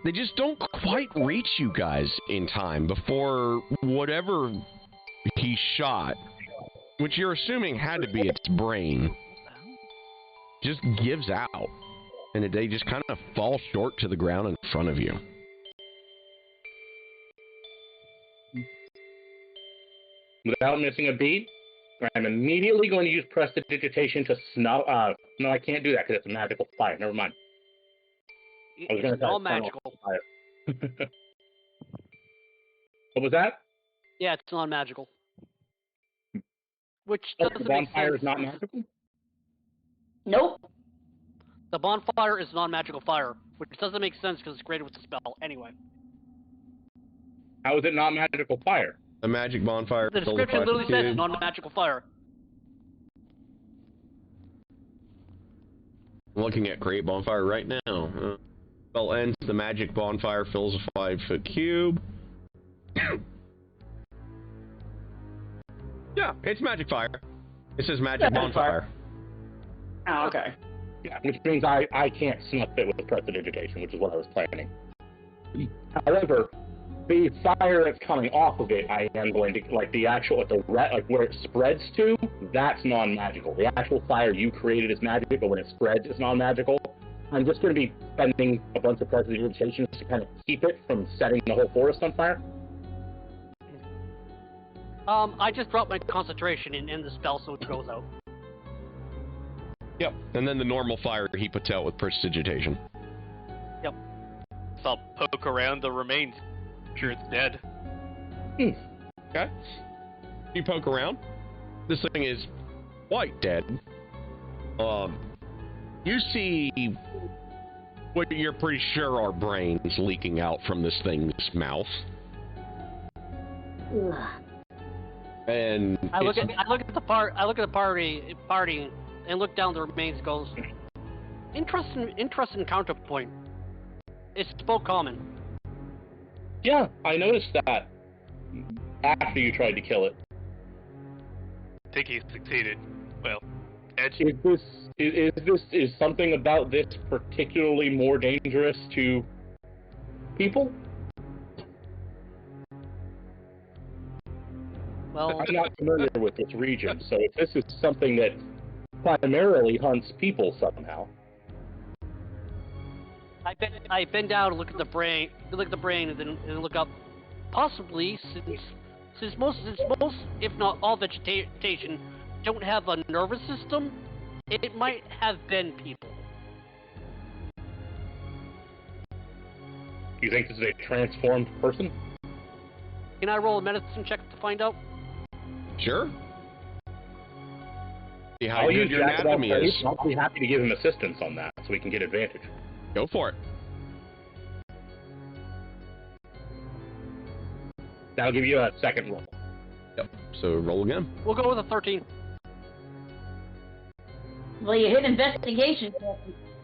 They just don't quite reach you guys in time before whatever he shot, which you're assuming had to be its brain, just gives out. And they just kind of fall short to the ground in front of you. Without missing a beat, I'm immediately going to use Prestidigitation to snuff. No, I can't do that because it's a magical fire. Never mind. I was It's all magical. What was that? Yeah, it's non-magical. Which Oh, doesn't the make bonfire sense. is not magical? Nope. The bonfire is non-magical fire, which doesn't make sense because it's created with a spell anyway. How is it not magical fire? A magic bonfire. The description literally says it's non-magical fire. I'm looking at create bonfire right now. Spell ends, the magic bonfire fills a 5-foot cube. Yeah, it's magic fire. It says magic bonfire. Oh, okay. Yeah, which means I can't snuff it with Prestidigitation, which is what I was planning. However, the fire that's coming off of it, I am going to, like the actual, like where it spreads to, that's non-magical. The actual fire you created is magical, when it spreads, it's non-magical. I'm just going to be spending a bunch of Prestidigitation to kind of keep it from setting the whole forest on fire. I just dropped my concentration in the spell so it goes out. Yep, and then the normal fire he puts out with Prestidigitation. Yep. So I'll poke around the remains. Sure it's dead. Okay. You poke around. This thing is quite dead. You see what you're pretty sure are brains leaking out from this thing's mouth. Ugh. I And look at the party and look down the remains and goes, interesting counterpoint. It spoke common. Yeah, I noticed that after you tried to kill it. I think he succeeded. Well, Edge. Is something about this particularly more dangerous to people? Well, I'm not familiar with this region, so if this is something that primarily hunts people somehow. I bend down and look at the brain, and then look up. Possibly, since most, if not all vegetation don't have a nervous system, it might have been people. Do you think this is a transformed person? Can I roll a medicine check to find out? Sure. See how I'll good use your Jack of all anatomy trades, is. and I'll be happy to give him assistance on that, so we can get advantage. Go for it. That'll give you a second roll. Yep. So roll again. We'll go with a 13. Well, you hit investigation.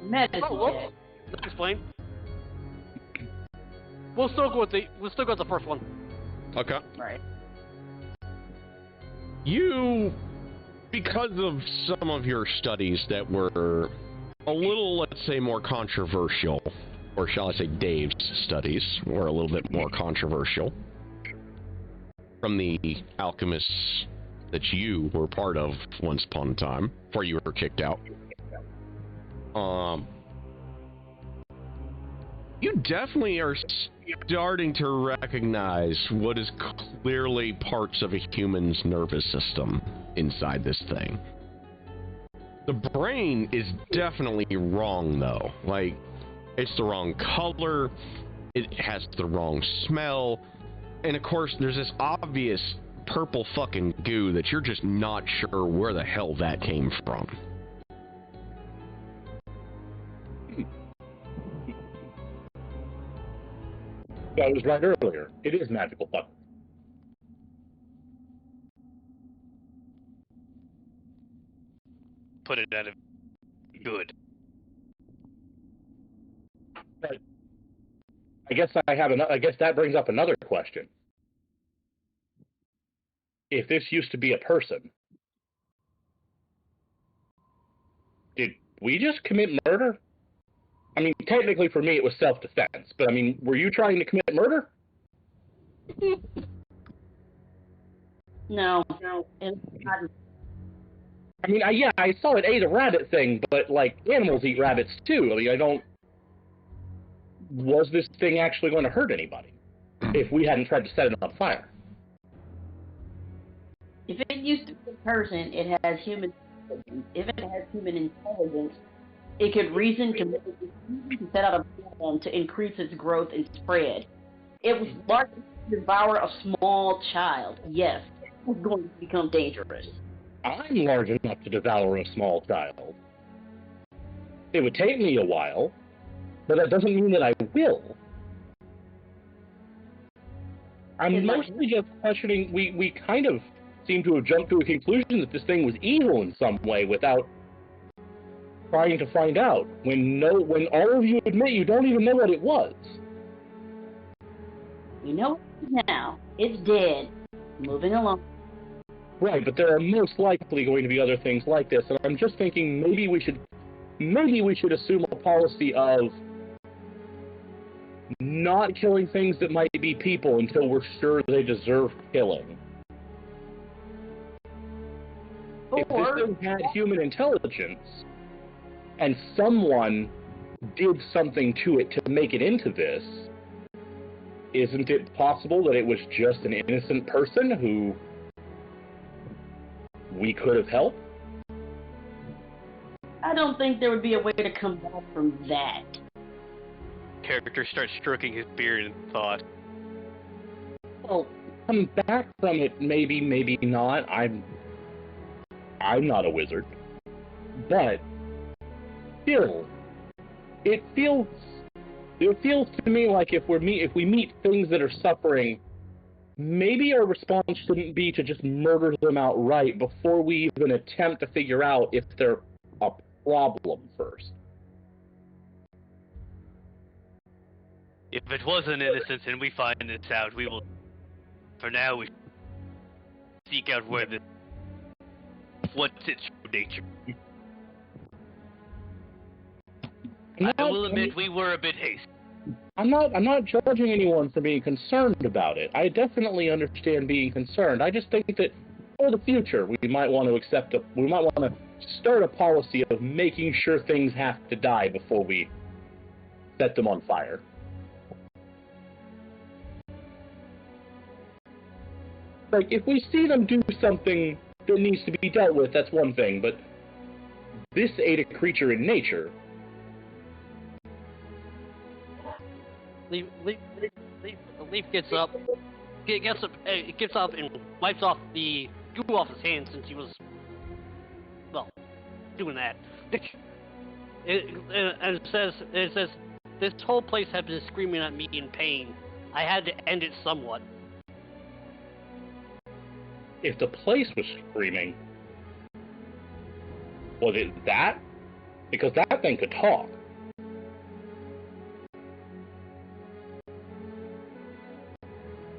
Medicine. Oh, whoops. That explain. We'll still go with the first one. Okay. Right. You, because of some of your studies that were a little, let's say, more controversial, or shall I say Dave's studies were a little bit more controversial, from the alchemists that you were part of once upon a time, before you were kicked out. You definitely are starting to recognize what is clearly parts of a human's nervous system inside this thing. The brain is definitely wrong, though. Like, it's the wrong color, it has the wrong smell, and of course, there's this obvious purple fucking goo that you're just not sure where the hell that came from. I was right earlier. It is magical fuck. Put it out of good. But I guess I guess that brings up another question. If this used to be a person, did we just commit murder? I mean, technically for me it was self-defense, but I mean, were you trying to commit murder? No. It's not. I mean, I saw it ate a rabbit thing, but, like, animals eat rabbits too. I mean, was this thing actually going to hurt anybody if we hadn't tried to set it on fire? If it used to be a person, it has human. If it has human intelligence, it could reason to set out a plan to increase its growth and spread. It was large enough to devour a small child. Yes, it was going to become dangerous. I'm large enough to devour a small child. It would take me a while, but that doesn't mean that I will. I'm mostly just questioning. We kind of seem to have jumped to a conclusion that this thing was evil in some way without trying to find out. When all of you admit you don't even know what it was. We know it now. It's dead. Moving along. Right, but there are most likely going to be other things like this, and I'm just thinking maybe we should assume a policy of not killing things that might be people until we're sure they deserve killing. If this thing had human intelligence, and someone did something to it to make it into this, isn't it possible that it was just an innocent person who we could have helped? I don't think there would be a way to come back from that. Character starts stroking his beard in thought. Well, come back from it, maybe not. I'm not a wizard. But still, it feels to me like if we meet things that are suffering, maybe our response shouldn't be to just murder them outright before we even attempt to figure out if they're a problem first. If it was an innocence and we find this out, we will. For now, we seek out what's its true nature. I will admit we were a bit hasty. I'm not judging anyone for being concerned about it. I definitely understand being concerned. I just think that for the future, we might want to start a policy of making sure things have to die before we set them on fire. Like, if we see them do something that needs to be dealt with, that's one thing, but this ate a creature in nature. Leaf gets up and wipes off the goo off his hands since he was, well, doing that. And it says, this whole place has been screaming at me in pain. I had to end it somewhat. If the place was screaming, was it that? Because that thing could talk.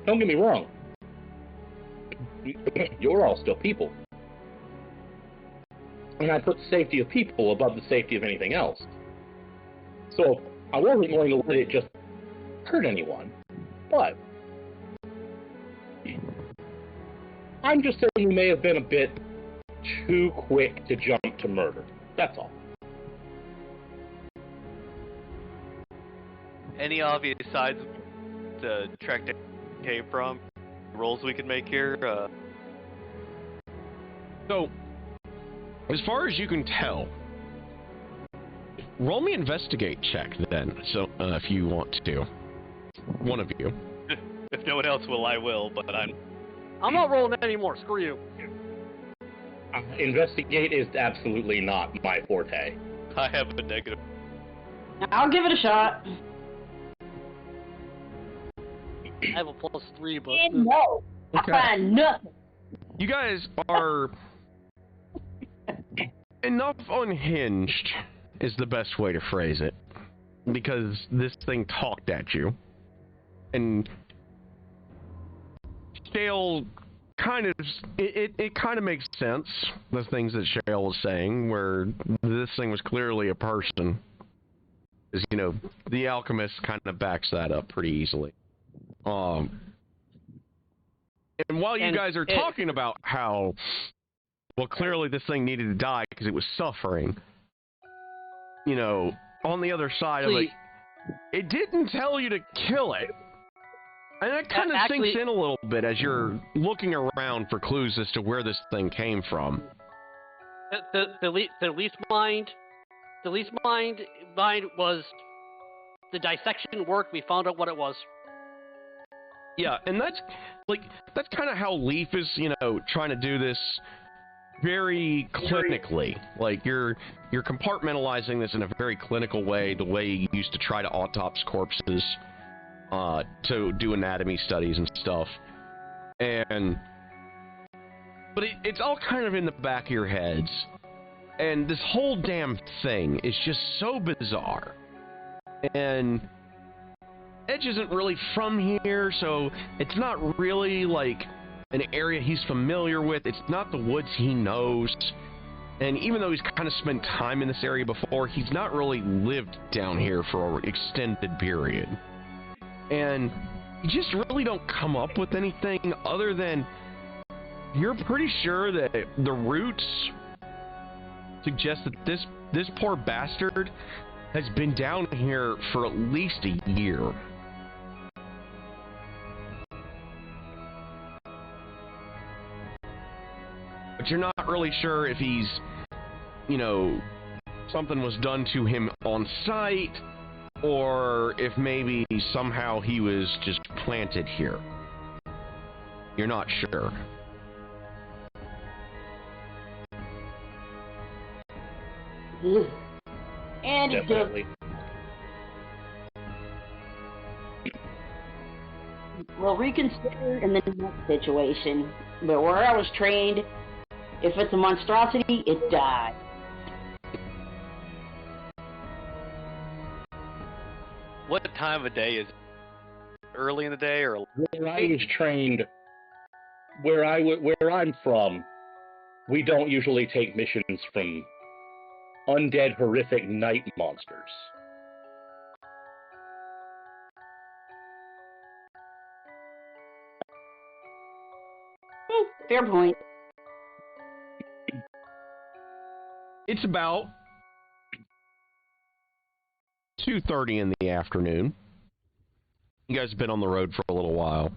Don't get me wrong. You're all still people. And I put the safety of people above the safety of anything else. So I wasn't going to let it just hurt anyone. But I'm just saying we may have been a bit too quick to jump to murder. That's all. Any obvious sides to track down came from? Roles we could make here? So, as far as you can tell, roll me investigate check then, so if you want to. One of you. If no one else will, I will, but I'm not rolling that anymore, screw you. Investigate is absolutely not my forte. I have a negative. I'll give it a shot. I have a +3, but And no, Okay. I find nothing. You guys are enough unhinged, is the best way to phrase it, because this thing talked at you, and Shale kind of it kind of makes sense, the things that Shale was saying, where this thing was clearly a person. Because, you know, the alchemist kind of backs that up pretty easily. And while you guys are talking about how, well, clearly this thing needed to die because it was suffering, you know, on the other side of it, it didn't tell you to kill it. And that kind of sinks in a little bit as you're looking around for clues as to where this thing came from. The least mind was the dissection worked. We found out what it was. Yeah, and that's kind of how Leaf is, you know, trying to do this very clinically. Like you're compartmentalizing this in a very clinical way, the way you used to try to autopsy corpses, to do anatomy studies and stuff. But it's all kind of in the back of your heads. And this whole damn thing is just so bizarre. And Edge isn't really from here, so it's not really like an area he's familiar with. It's not the woods he knows. And even though he's kind of spent time in this area before, he's not really lived down here for an extended period. And you just really don't come up with anything other than you're pretty sure that the roots suggest that this poor bastard has been down here for at least a year. But you're not really sure if he's, you know, something was done to him on site, or if maybe somehow he was just planted here. You're not sure. And it does. We'll reconsider in the next situation. But where I was trained, if it's a monstrosity, it dies. What time of day is it? Early in the day or? Where I was trained, where I'm from, we don't usually take missions from undead, horrific night monsters. Fair point. It's about 2:30 in the afternoon. You guys have been on the road for a little while.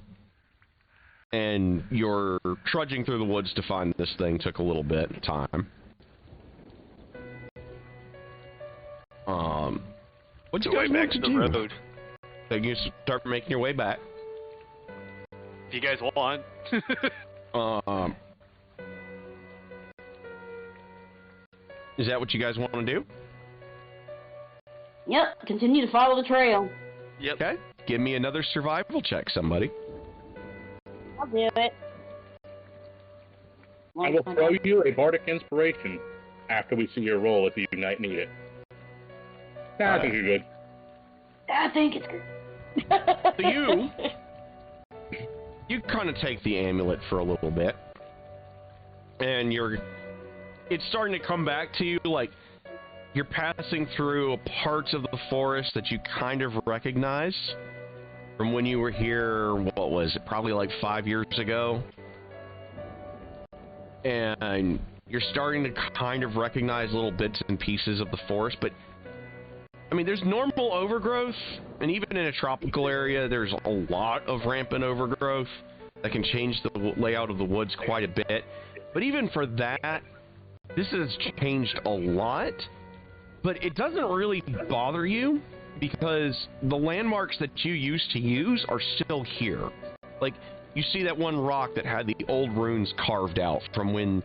And you're trudging through the woods to find this thing. Took a little bit of time. What you guys want to do? Road. So you start making your way back. If you guys want. Is that what you guys want to do? Yep, continue to follow the trail. Yep. Okay. Give me another survival check, somebody. I'll do it. I will throw you a bardic inspiration after we see your roll if you might need it. I think you're good. I think it's good. So you kind of take the amulet for a little bit, and it's starting to come back to you, like you're passing through parts of the forest that you kind of recognize from when you were here, what was it, probably like 5 years ago. And you're starting to kind of recognize little bits and pieces of the forest, but I mean, there's normal overgrowth, and even in a tropical area, there's a lot of rampant overgrowth that can change the layout of the woods quite a bit. But even for that, this has changed a lot, but it doesn't really bother you because the landmarks that you used to use are still here. Like, you see that one rock that had the old runes carved out from when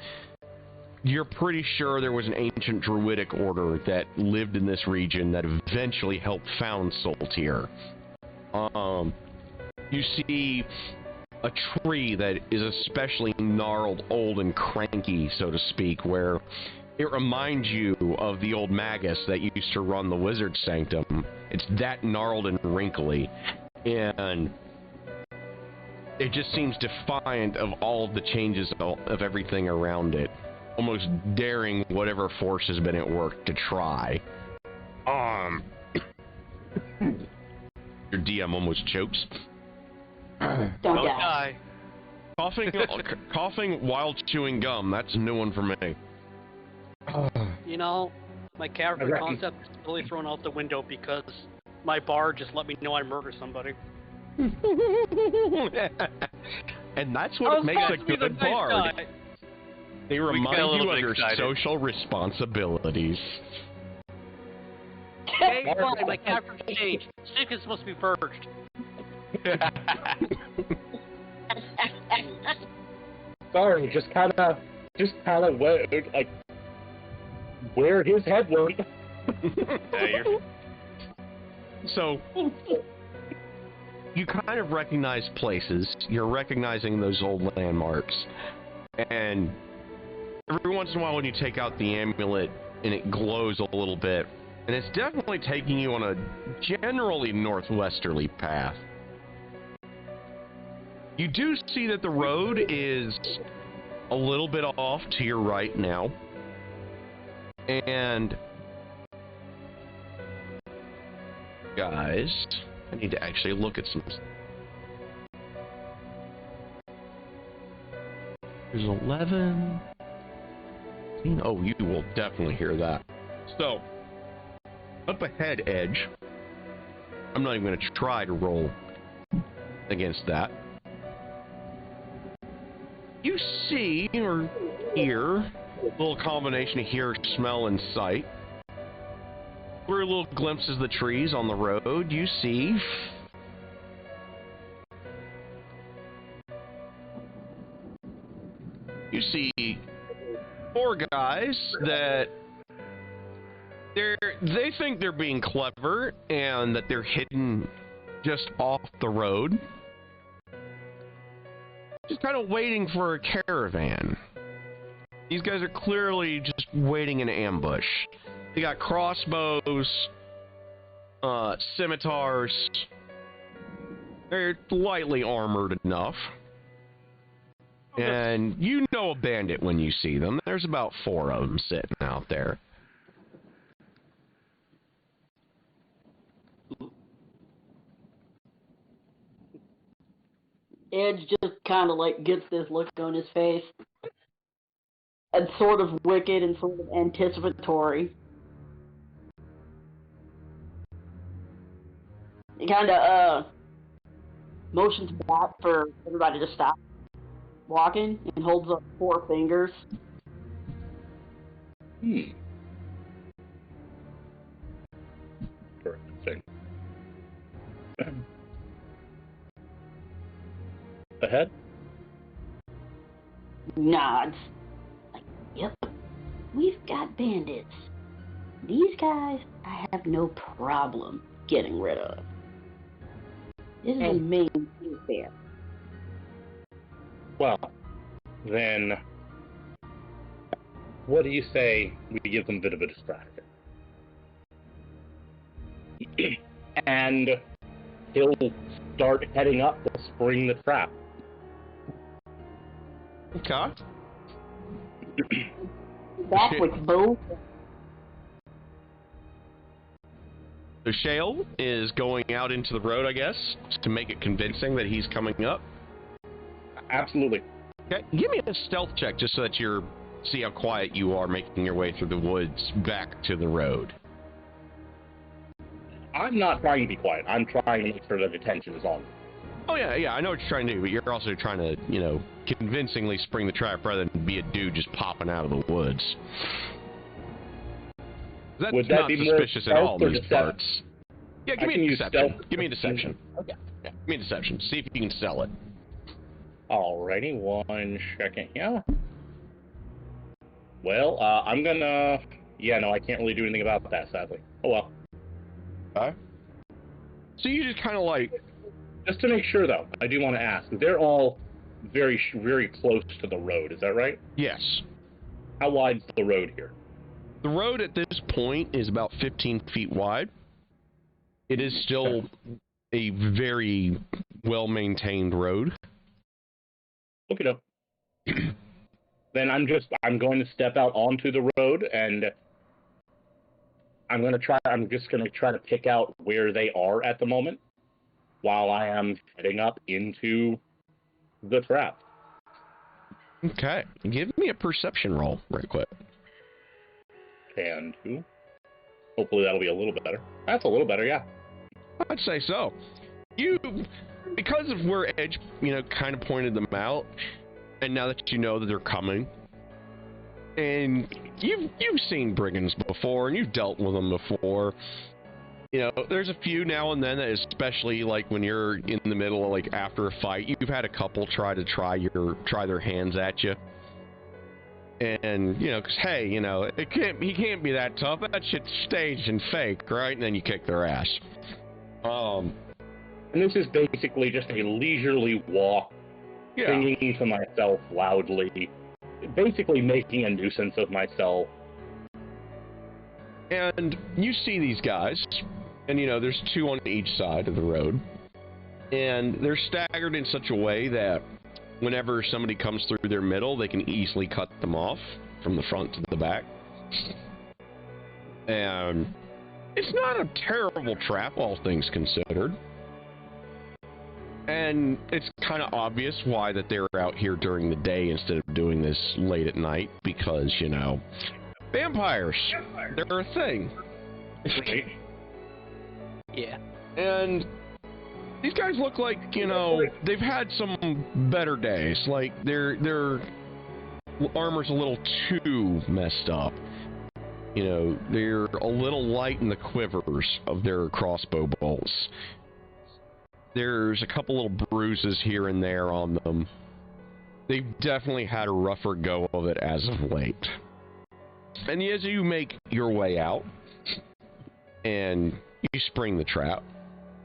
you're pretty sure there was an ancient druidic order that lived in this region that eventually helped found Soltier. You see a tree that is especially gnarled, old, and cranky, so to speak, where it reminds you of the old magus that used to run the wizard sanctum. It's that gnarled and wrinkly, and it just seems defiant of all of the changes of everything around it, almost daring whatever force has been at work to try. Your DM almost chokes. Don't Don't die. die. Coughing while chewing gum, that's a new one for me. You know, my character concept is totally thrown out the window because my bar just let me know I murdered somebody. And that's what makes a good bard. They remind you of your excited. social responsibilities. Hey, fine, my character's changed. Sick is supposed to be purged. Sorry, just kind of where his head went. So, you kind of recognize places. You're recognizing those old landmarks. And every once in a while when you take out the amulet and it glows a little bit, and it's definitely taking you on a generally northwesterly path. You do see that the road is a little bit off to your right now. And guys, I need to actually look at some. There's 11. Oh, you will definitely hear that. So, up ahead, Edge. I'm not even going to try to roll against that. You see or hear a little combination of hear, smell, and sight. Where little glimpses of the trees on the road, you see four guys that they think they're being clever and that they're hidden just off the road. Just kind of waiting for a caravan. These guys are clearly just waiting in ambush. They got crossbows, scimitars. They're lightly armored enough. And you know a bandit when you see them. There's about 4 of them sitting out there. Edge just kind of like gets this look on his face. And sort of wicked and sort of anticipatory. He kind of motions back for everybody to stop walking and holds up 4 fingers. Interesting. Ahead? Nods. Like, yep, we've got bandits. These guys, I have no problem getting rid of. This is the main thing there. Well, then, what do you say we give them a bit of a distraction? And he'll start heading up to spring the trap. Okay. Back with both. So Shale is going out into the road, I guess, to make it convincing that he's coming up. Absolutely. Okay, give me a stealth check just so that you're see how quiet you are making your way through the woods back to the road. I'm not trying to be quiet. I'm trying to make sure that attention is on. Oh yeah, I know what you're trying to do, but you're also trying to, convincingly spring the trap rather than be a dude just popping out of the woods. That's Would that not be more suspicious at all in stealth or these deception? parts. Yeah, I give me can a use deception. stealth. Give me a deception. Okay. Yeah, give me a deception. See if you can sell it. Alrighty, 1 second here. Well, I'm gonna... Yeah, no, I can't really do anything about that, sadly. Oh well. Okay. So you just kind of like... Just to make sure, though, I do want to ask. They're all very, very close to the road, is that right? Yes. How wide's the road here? The road at this point is about 15 feet wide. It is still a very well-maintained road. Look it up. Then I'm going to step out onto the road, and I'm just going to try to pick out where they are at the moment while I am heading up into the trap. Okay. Give me a perception roll right quick. Can do. Hopefully that'll be a little bit better. That's a little better, yeah. I'd say so. Because of where Edge, kind of pointed them out, and now that you know that they're coming, and you've seen brigands before, and you've dealt with them before. There's a few now and then that, especially like when you're in the middle of like after a fight, you've had a couple try their hands at you. And, because, hey, he can't be that tough. That shit's staged and fake, right? And then you kick their ass. And this is basically just a leisurely walk, singing to myself loudly, basically making a nuisance of myself. And you see these guys, and, there's two on each side of the road. And they're staggered in such a way that whenever somebody comes through their middle, they can easily cut them off from the front to the back. And it's not a terrible trap, all things considered. And it's kind of obvious why that they're out here during the day instead of doing this late at night, because, vampires, they're a thing. Yeah. And these guys look like, they've had some better days. Like, their armor's a little too messed up. They're a little light in the quivers of their crossbow bolts. There's a couple little bruises here and there on them. They've definitely had a rougher go of it as of late. And as you make your way out, and you spring the trap,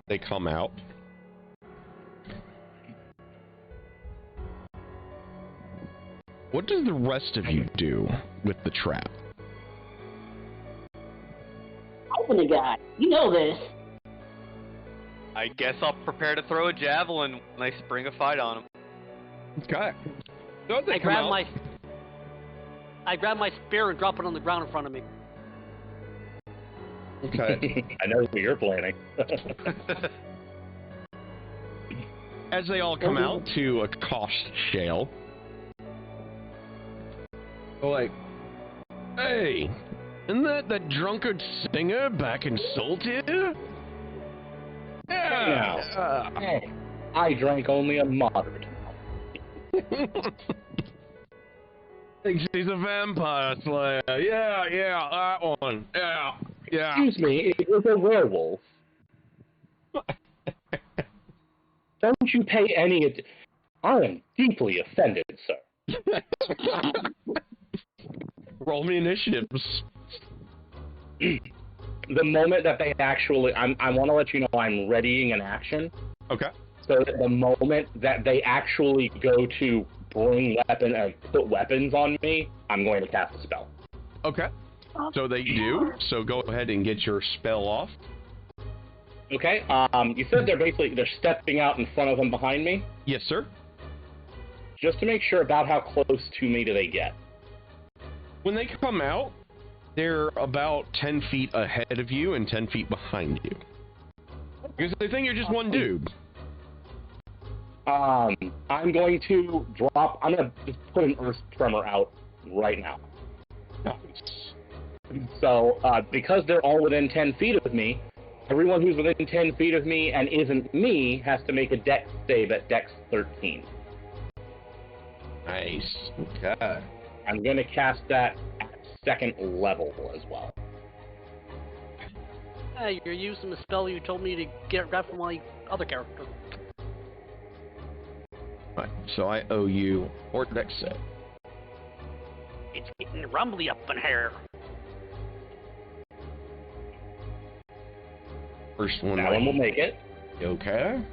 they come out. What does the rest of you do with the trap? Open the guy. You know this. I guess I'll prepare to throw a javelin when I spring a fight on him. Okay. So as they I come out, grab my spear and drop it on the ground in front of me. Okay. I know what you're planning. As they all come out to accost Shale, they're like, "Hey, isn't that drunkard singer back in Saltier?" Yeah. Hey, I drank only a moderate amount. Thinks he's a vampire slayer. Yeah, that one. Yeah. Excuse me, it was a werewolf. Don't you pay any I am deeply offended, sir. Roll me initiatives. The moment that they actually... I want to let you know I'm readying an action. Okay. So that the moment that they actually go to bring put weapons on me, I'm going to cast a spell. Okay. So they do. So go ahead and get your spell off. Okay. You said they're stepping out in front of them behind me? Yes, sir. Just to make sure, about how close to me do they get? When they come out, they're about 10 feet ahead of you and 10 feet behind you. Because they think you're just one dude. I'm going to just put an earth tremor out right now. So, because they're all within 10 feet of me, everyone who's within 10 feet of me and isn't me has to make a dex save at dex 13. Nice. Okay. I'm going to cast that at second level as well. Hey, you're using the spell you told me to grab from my other character. Right, so I owe you 4 dex save. It's getting rumbly up in here. First one. That one will make it. Okay.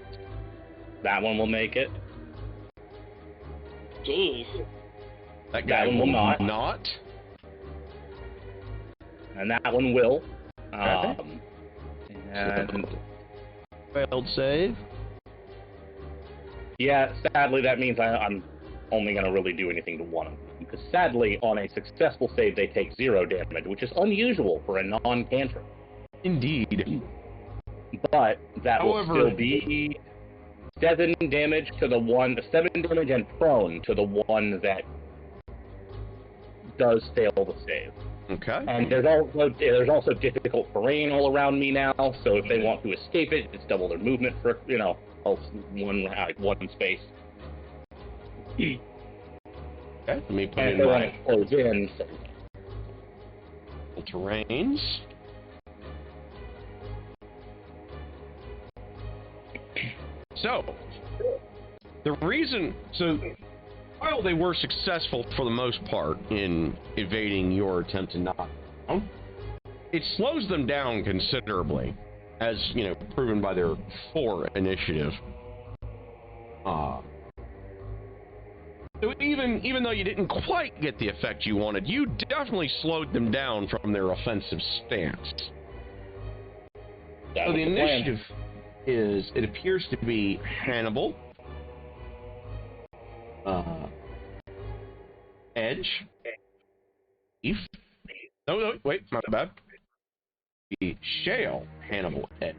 That one will make it. Jeez. That guy That one will not. not. And that one will. Okay. And Failed save. yeah, sadly, that means I'm only going to really do anything to one of them. Because sadly, on a successful save, they take 0 damage, which is unusual for a non-cantrip. Indeed. But that However, will still be 7 damage to the one, 7 damage and prone to the one that does fail the save. Okay. And there's also difficult terrain all around me now, so if they want to escape it, it's double their movement for one space. Okay. Let me put And in if they want my to close in, terrains. So, while they were successful for the most part in evading your attempt to knock down, it slows them down considerably, as, proven by their 4 initiative. So even though you didn't quite get the effect you wanted, you definitely slowed them down from their offensive stance. So the initiative is, it appears to be Hannibal, Edge, Eve. No, wait, my bad. The Shale, Hannibal, Edge,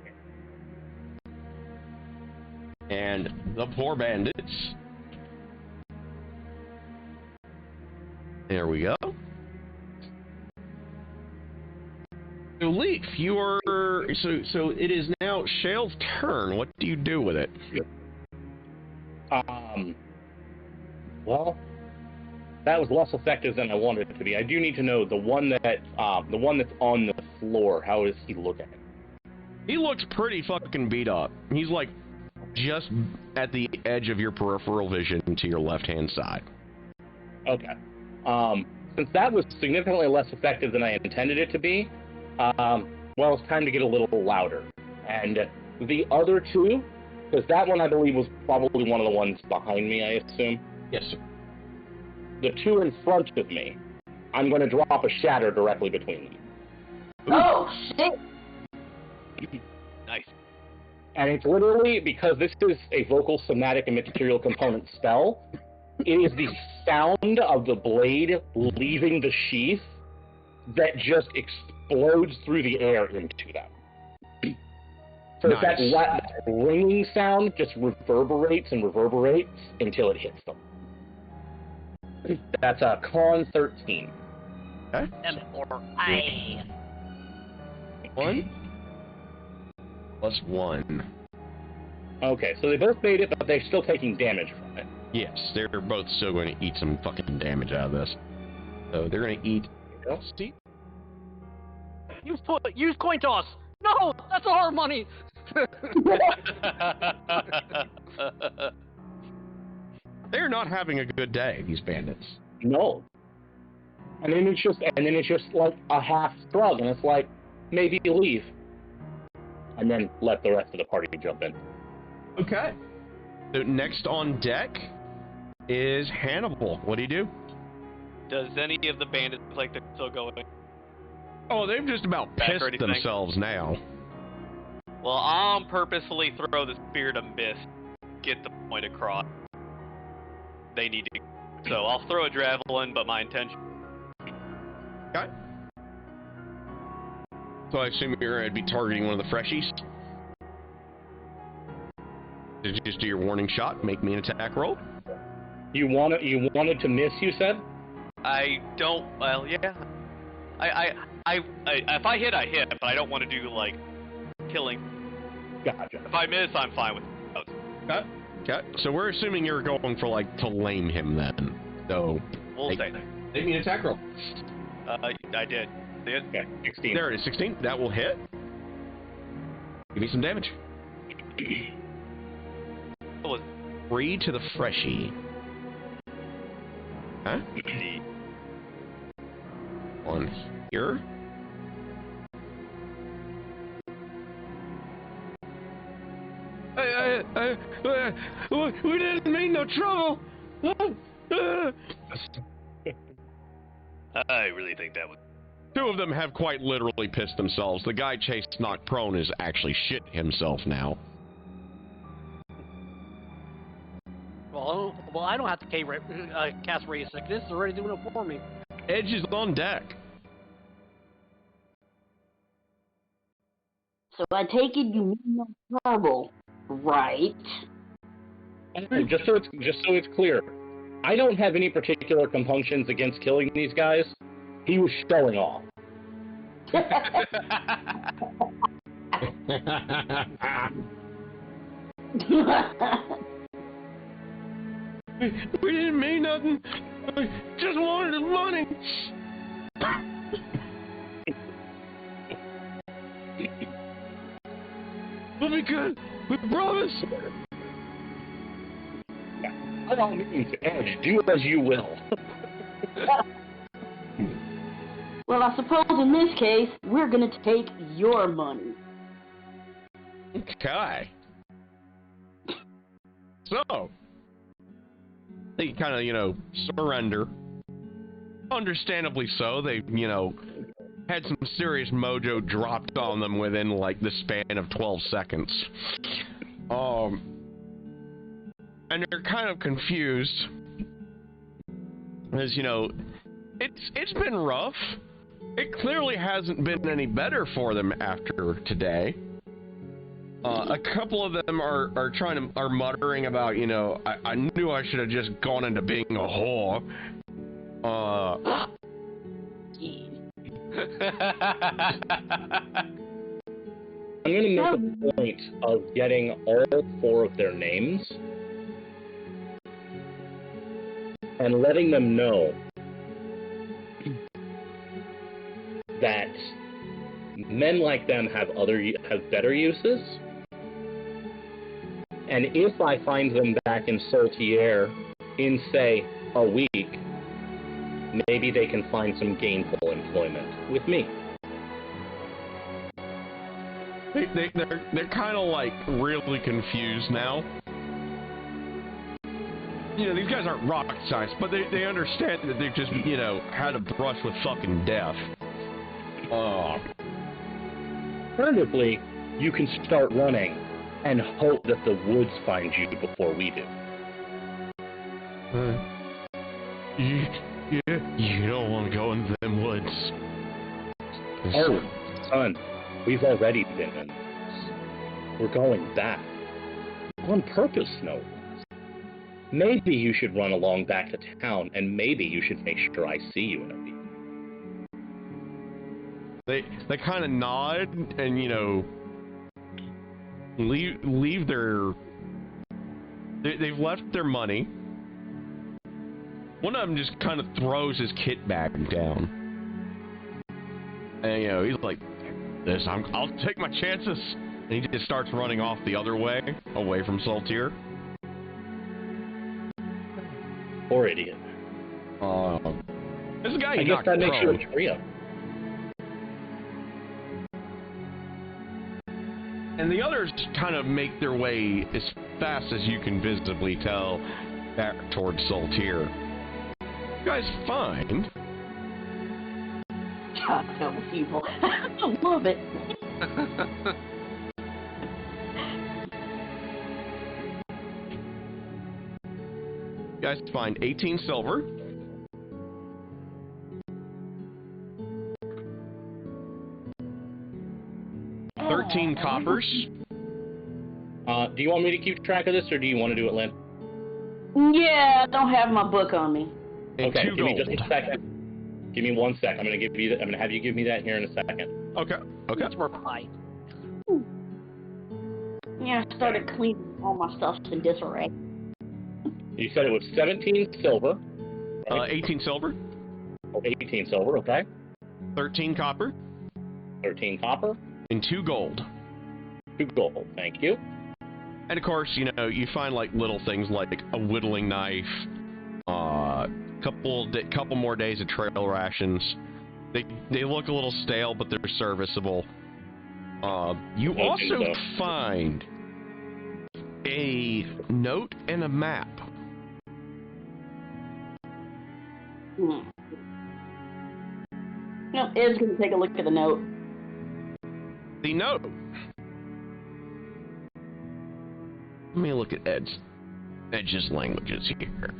and the poor bandits. There we go. So Leaf, you are so it is now Shale's turn. What do you do with it? Well, that was less effective than I wanted it to be. I do need to know the one that's on the floor. How is he looking? He looks pretty fucking beat up. He's like just at the edge of your peripheral vision to your left-hand side. Okay. Since that was significantly less effective than I intended it to be, well, it's time to get a little louder. And the other two, because that one I believe was probably one of the ones behind me, I assume. Yes, sir. The two in front of me, I'm going to drop a shatter directly between them. Oh, shit! Nice. And it's literally, because this is a vocal, somatic, and material component spell, it is the sound of the blade leaving the sheath that just explodes through the air into them. So Nice. that ringing sound just reverberates and reverberates until it hits them. That's a con 13. Okay. M-or-I. 1 plus 1. Okay, so they both made it, but they're still taking damage from it. Yes, they're both still going to eat some fucking damage out of this. So they're going to eat. See? Use coin toss. No, that's our money. They're not having a good day, these bandits. No. And then it's just like a half shrug, and it's like, maybe leave. And then let the rest of the party jump in. Okay. So next on deck is Hannibal. What do you do? Does any of the bandits look like they're still going? Oh, they've just about Back or pissed anything? themselves now. Well, I'll purposefully throw the Spirit of Mist, get the point across. They need to. So I'll throw a Javelin, but my intention. Okay. So I assume you're going to be targeting one of the freshies. Did you just do your warning shot? Make me an attack roll. You wanted to miss, you said? I don't. Well, yeah. If I hit, I hit, but I don't want to do like killing. Gotcha. If I miss, I'm fine with it. Okay. Okay. So we're assuming you're going for like to lame him then. So We'll say. make me an attack roll. I did. Did? Okay, 16. There it is, 16. That will hit. Give me some damage. What was 3 to the freshie. Huh? on here. We didn't mean no trouble. I really think that was... Two of them have quite literally pissed themselves. The guy chased knocked prone is actually shit himself now. Well, I don't have to cast Ray of Sickness. It's already doing it for me. Edge is on deck. So I take it you mean no trouble, right? Just so it's clear, I don't have any particular compunctions against killing these guys. He was showing off. We didn't mean nothing. We just wanted his money. We'll be good. We promise. By all means, Edge, do as you will. Well, I suppose in this case, we're gonna take your money. Okay. So, they kind of, surrender. Understandably so. They, had some serious mojo dropped on them within, the span of 12 seconds. And they're kind of confused. As, it's been rough. It clearly hasn't been any better for them after today. A couple of them are muttering about, I knew I should have just gone into being a whore. I'm going to make a point of getting all 4 of their names and letting them know that men like them have better uses, and if I find them back in Saltier in, say, a week, maybe they can find some gainful employment with me. They're kind of really confused now. These guys aren't rocket science, but they understand that they've just, had a brush with fucking death. Alternatively, you can start running and hope that the woods find you before we do. You don't want to go into them woods. Oh, son, we've already been in this. We're going back. On purpose, no less. Maybe you should run along back to town, and maybe you should make sure I see you in a week. They kind of nod and, leave their... They've left their money. One of them just kind of throws his kit bag down. And, he's like, I'll take my chances. And he just starts running off the other way, away from Saltier. Poor idiot. This guy I guess that makes you a trio. And the others kind of make their way as fast as you can visibly tell back towards Saltier. You guys find... God, those people. I love it. You guys find 18 silver. Oh. 13 coppers. Do you want me to keep track of this, or do you want to do it, Lynn? Yeah, I don't have my book on me. And Okay, 2 give me gold. just a second. Give me 1 sec. I'm gonna have you give me that here in a second. Okay. That's more pie. Yeah, I started cleaning all my stuff in disarray. You said it was 17 silver. Right? 18 silver. Oh, 18 silver, okay. 13 copper. 13 copper. And 2 gold. 2 gold, thank you. And of course, you find little things like a whittling knife, couple more days of trail rations, They look a little stale, but they're serviceable. You also find a note and a map. No, Ed's gonna take a look at the note. The note. Let me look at Ed's languages here.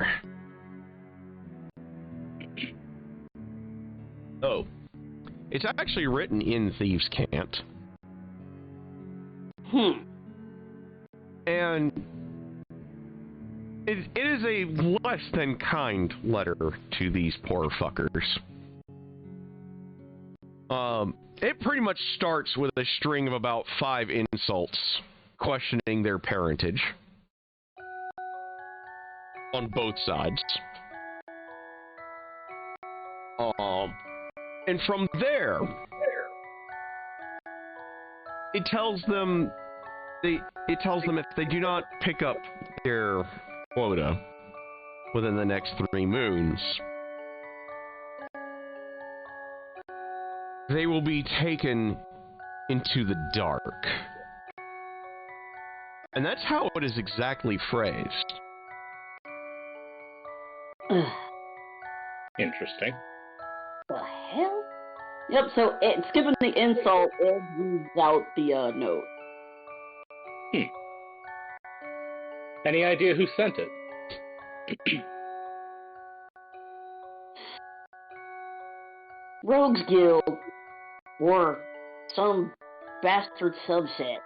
Oh, it's actually written in Thieves' Cant. And it is a less than kind letter to these poor fuckers. It pretty much starts with a string of about 5 insults questioning their parentage on both sides. And from there, it tells them if they do not pick up their quota within the next 3 moons, they will be taken into the dark. And that's how it is exactly phrased. Interesting. The hell? Yep, so skipping the insult, Ed reads out the note. Any idea who sent it? Rogues Guild, or some bastard subset.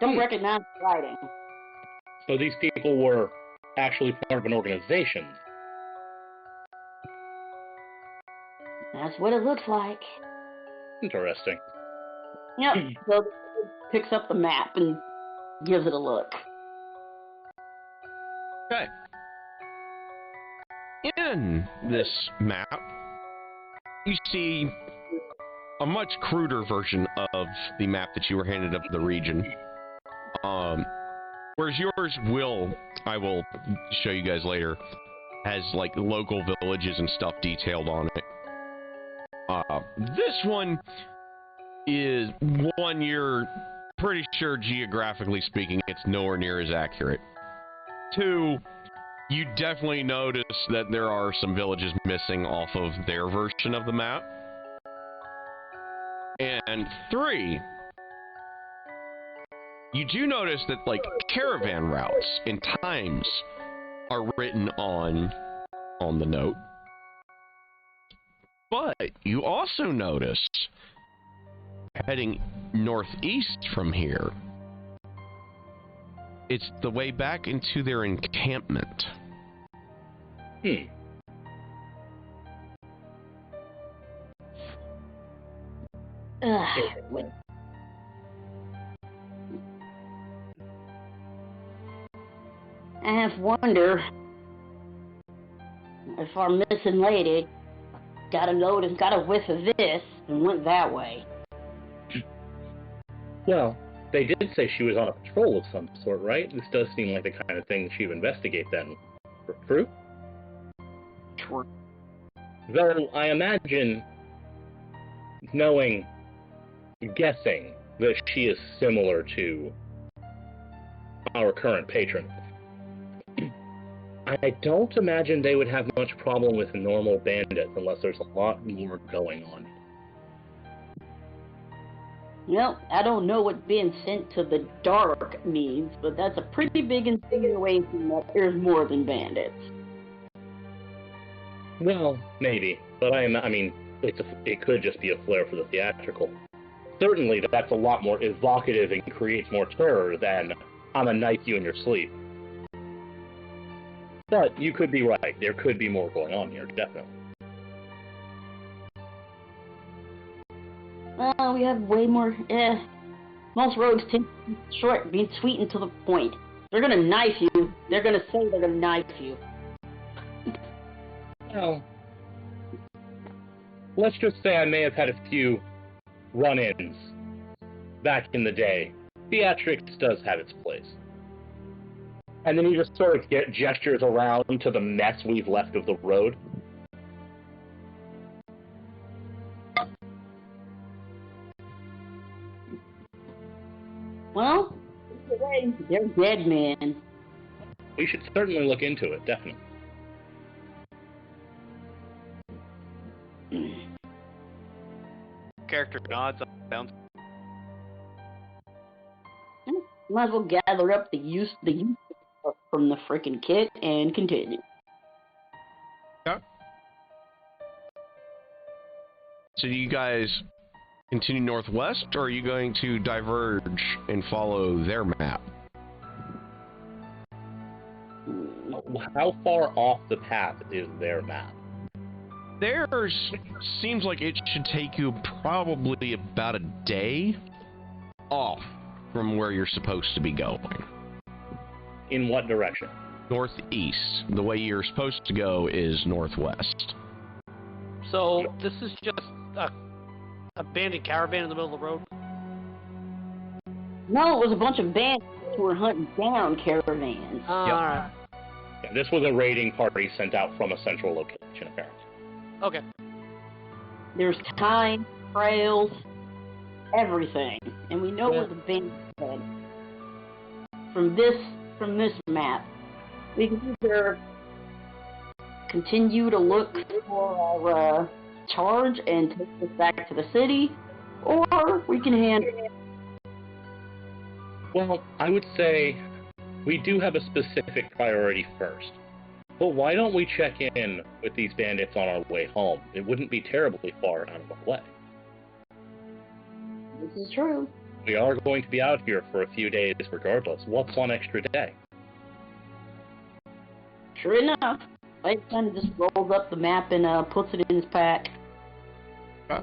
Don't recognize the writing. So these people were actually part of an organization. That's what it looks like. Interesting. Yep, so picks up the map and gives it a look. Okay. In this map, you see a much cruder version of the map that you were handed of the region. Whereas yours I will show you guys later, has like local villages and stuff detailed on it. This one is one you're pretty sure, geographically speaking, it's nowhere near as accurate. 2, you definitely notice that there are some villages missing off of their version of the map. And 3, you do notice that, like, caravan routes and times are written on the note. But you also notice, heading northeast from here, it's the way back into their encampment. Wait. I have to wonder if our missing lady got a note and got a whiff of this and went that way. Well, they did say she was on a patrol of some sort, right? This does seem like the kind of thing she would investigate then. True? True. Though I imagine, guessing that she is similar to our current patron. I don't imagine they would have much problem with normal bandits unless there's a lot more going on. Well, I don't know what being sent to the dark means, but that's a pretty big insinuation that there's more than bandits. Well, maybe, but I mean, it could just be a flair for the theatrical. Certainly, that's a lot more evocative and creates more terror than "I'm gonna knife you in your sleep." But you could be right. There could be more going on here, definitely. Well, we have way more. Most rogues tend to be short, being sweet and to the point. They're gonna knife you. They're gonna say they're gonna knife you. Well, let's just say I may have had a few run-ins back in the day. Theatrics does have its place. And then you just sort of get gestures around to the mess we've left of the road. Well, they're dead men. We should certainly look into it, definitely. Character nods down. Might as well gather up the use from the frickin' kit and continue. Okay. So do you guys continue northwest, or are you going to diverge and follow their map? How far off the path is their map? Theirs seems like it should take you probably about a day off from where you're supposed to be going. In what direction? Northeast. The way you're supposed to go is northwest. So this is just a abandoned caravan in the middle of the road. No, it was a bunch of bandits who were hunting down caravans. Alright. Yeah, this was a raiding party sent out from a central location, apparently. Okay. There's time, trails, everything, and we know where the bandits are. From this map, we can either continue to look for our charge and take this back to the city, or we can handle it. Well, I would say we do have a specific priority first. But why don't we check in with these bandits on our way home? It wouldn't be terribly far out of the way. This is true. We are going to be out here for a few days regardless. What's one extra day? Sure enough, Blake kind of just rolls up the map and puts it in his pack. Huh.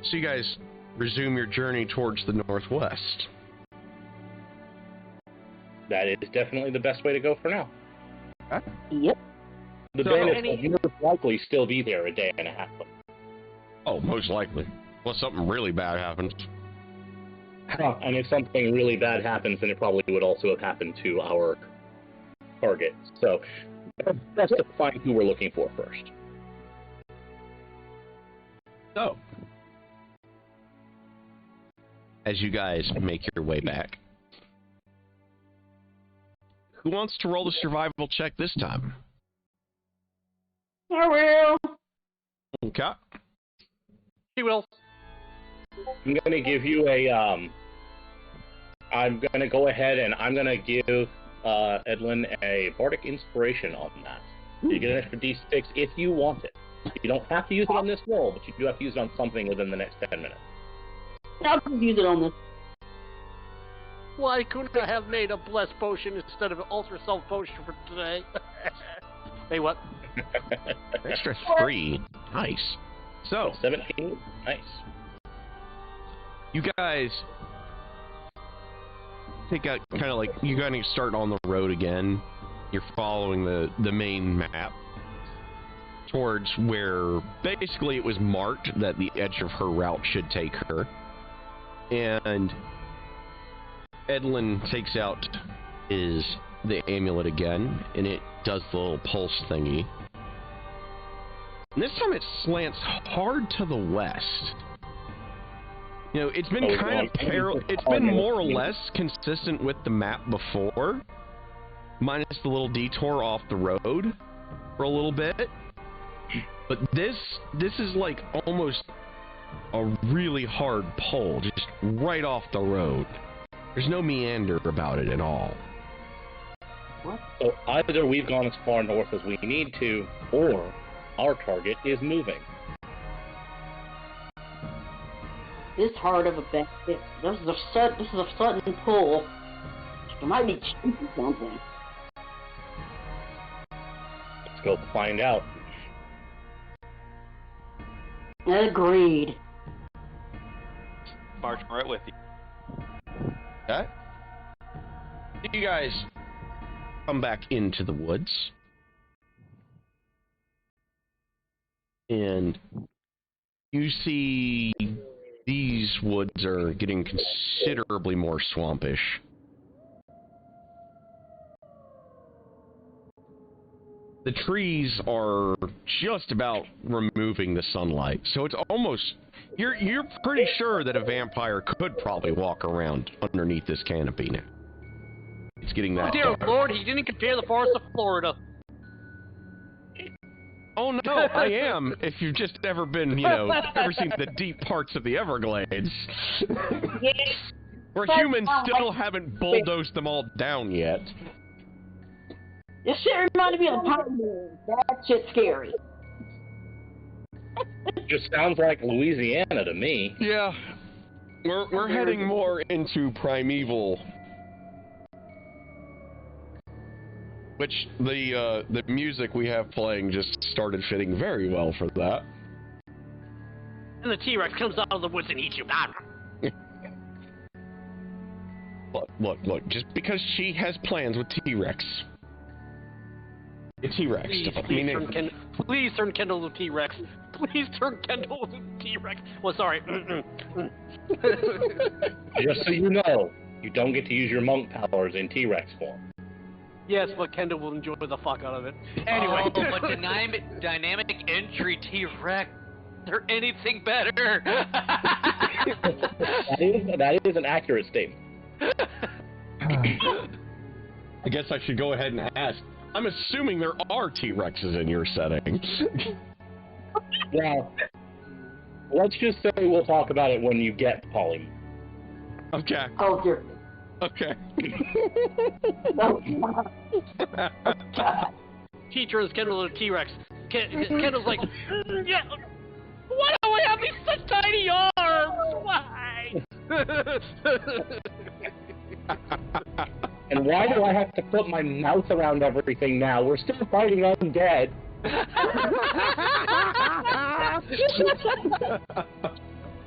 So you guys resume your journey towards the northwest. That is definitely the best way to go for now. Huh? Yep. The So bandits will most likely still be there a day and a half later. Oh, most likely. Unless something really bad happens. And if something really bad happens, then it probably would also have happened to our target. So, best to find who we're looking for first. So, as you guys make your way back, who wants to roll the survival check this time? I will. Okay. She will. I'm going to give you a, I'm going to go ahead and I'm going to give Edlin a bardic inspiration on that. You get an extra d6 if you want it. You don't have to use it on this roll, but you do have to use it on something within the next 10 minutes. I'll just use it on this. Why couldn't I have made a blessed potion instead of an ultra self potion for today? Hey, what? Extra 3. Nice. So, 17. Nice. you guys take out kind of like, you kind of start on the road again. You're following the main map towards where basically it was marked that the edge of her route should take her. And Edlin takes out the amulet again, and it does the little pulse thingy. And this time it slants hard to the west. You know, it's been it's been more or less consistent with the map before, minus the little detour off the road for a little bit. But this is like almost a really hard pull, just right off the road. There's no meander about it at all. What? So either we've gone as far north as we need to, or our target is moving. This hard of a bet. This is a sudden pull. It might be cheap or something. Let's go find out. Agreed. Marching right with you. Okay. You guys come back into the woods. And you see these woods are getting considerably more swampish. the trees are just about removing the sunlight, so it's almost you're pretty sure that a vampire could probably walk around underneath this canopy now. It's getting that Dear dark. Lord, he didn't compare the forest of Florida. Oh no, I am. If you've just ever been, ever seen the deep parts of the Everglades, where humans still haven't bulldozed them all down yet. This shit reminded me of Pine Moon. That shit's scary. Just sounds like Louisiana to me. Yeah, we're heading more into primeval, which the music we have playing just started fitting very well for that. And the T-Rex comes out of the woods and eats you. Look, just because she has plans with T-Rex. The T-Rex. Please turn Kendall to T-Rex. Please turn Kendall to T-Rex. Well, sorry. Just so you know, you don't get to use your monk powers in T-Rex form. Yes, but Kendall will enjoy the fuck out of it. Anyway. Oh, but dynamic entry T-Rex. Is there anything better? that is an accurate statement. I guess I should go ahead and ask. I'm assuming there are T-Rexes in your setting. Well, let's just say we'll talk about it when you get polymorph. Okay. Oh, dear. Okay. Oh, God. He turns Kendall to T-Rex. Kendall's like, yeah, why do I have these such tiny arms? Why? And why do I have to put my mouth around everything now? We're still fighting undead.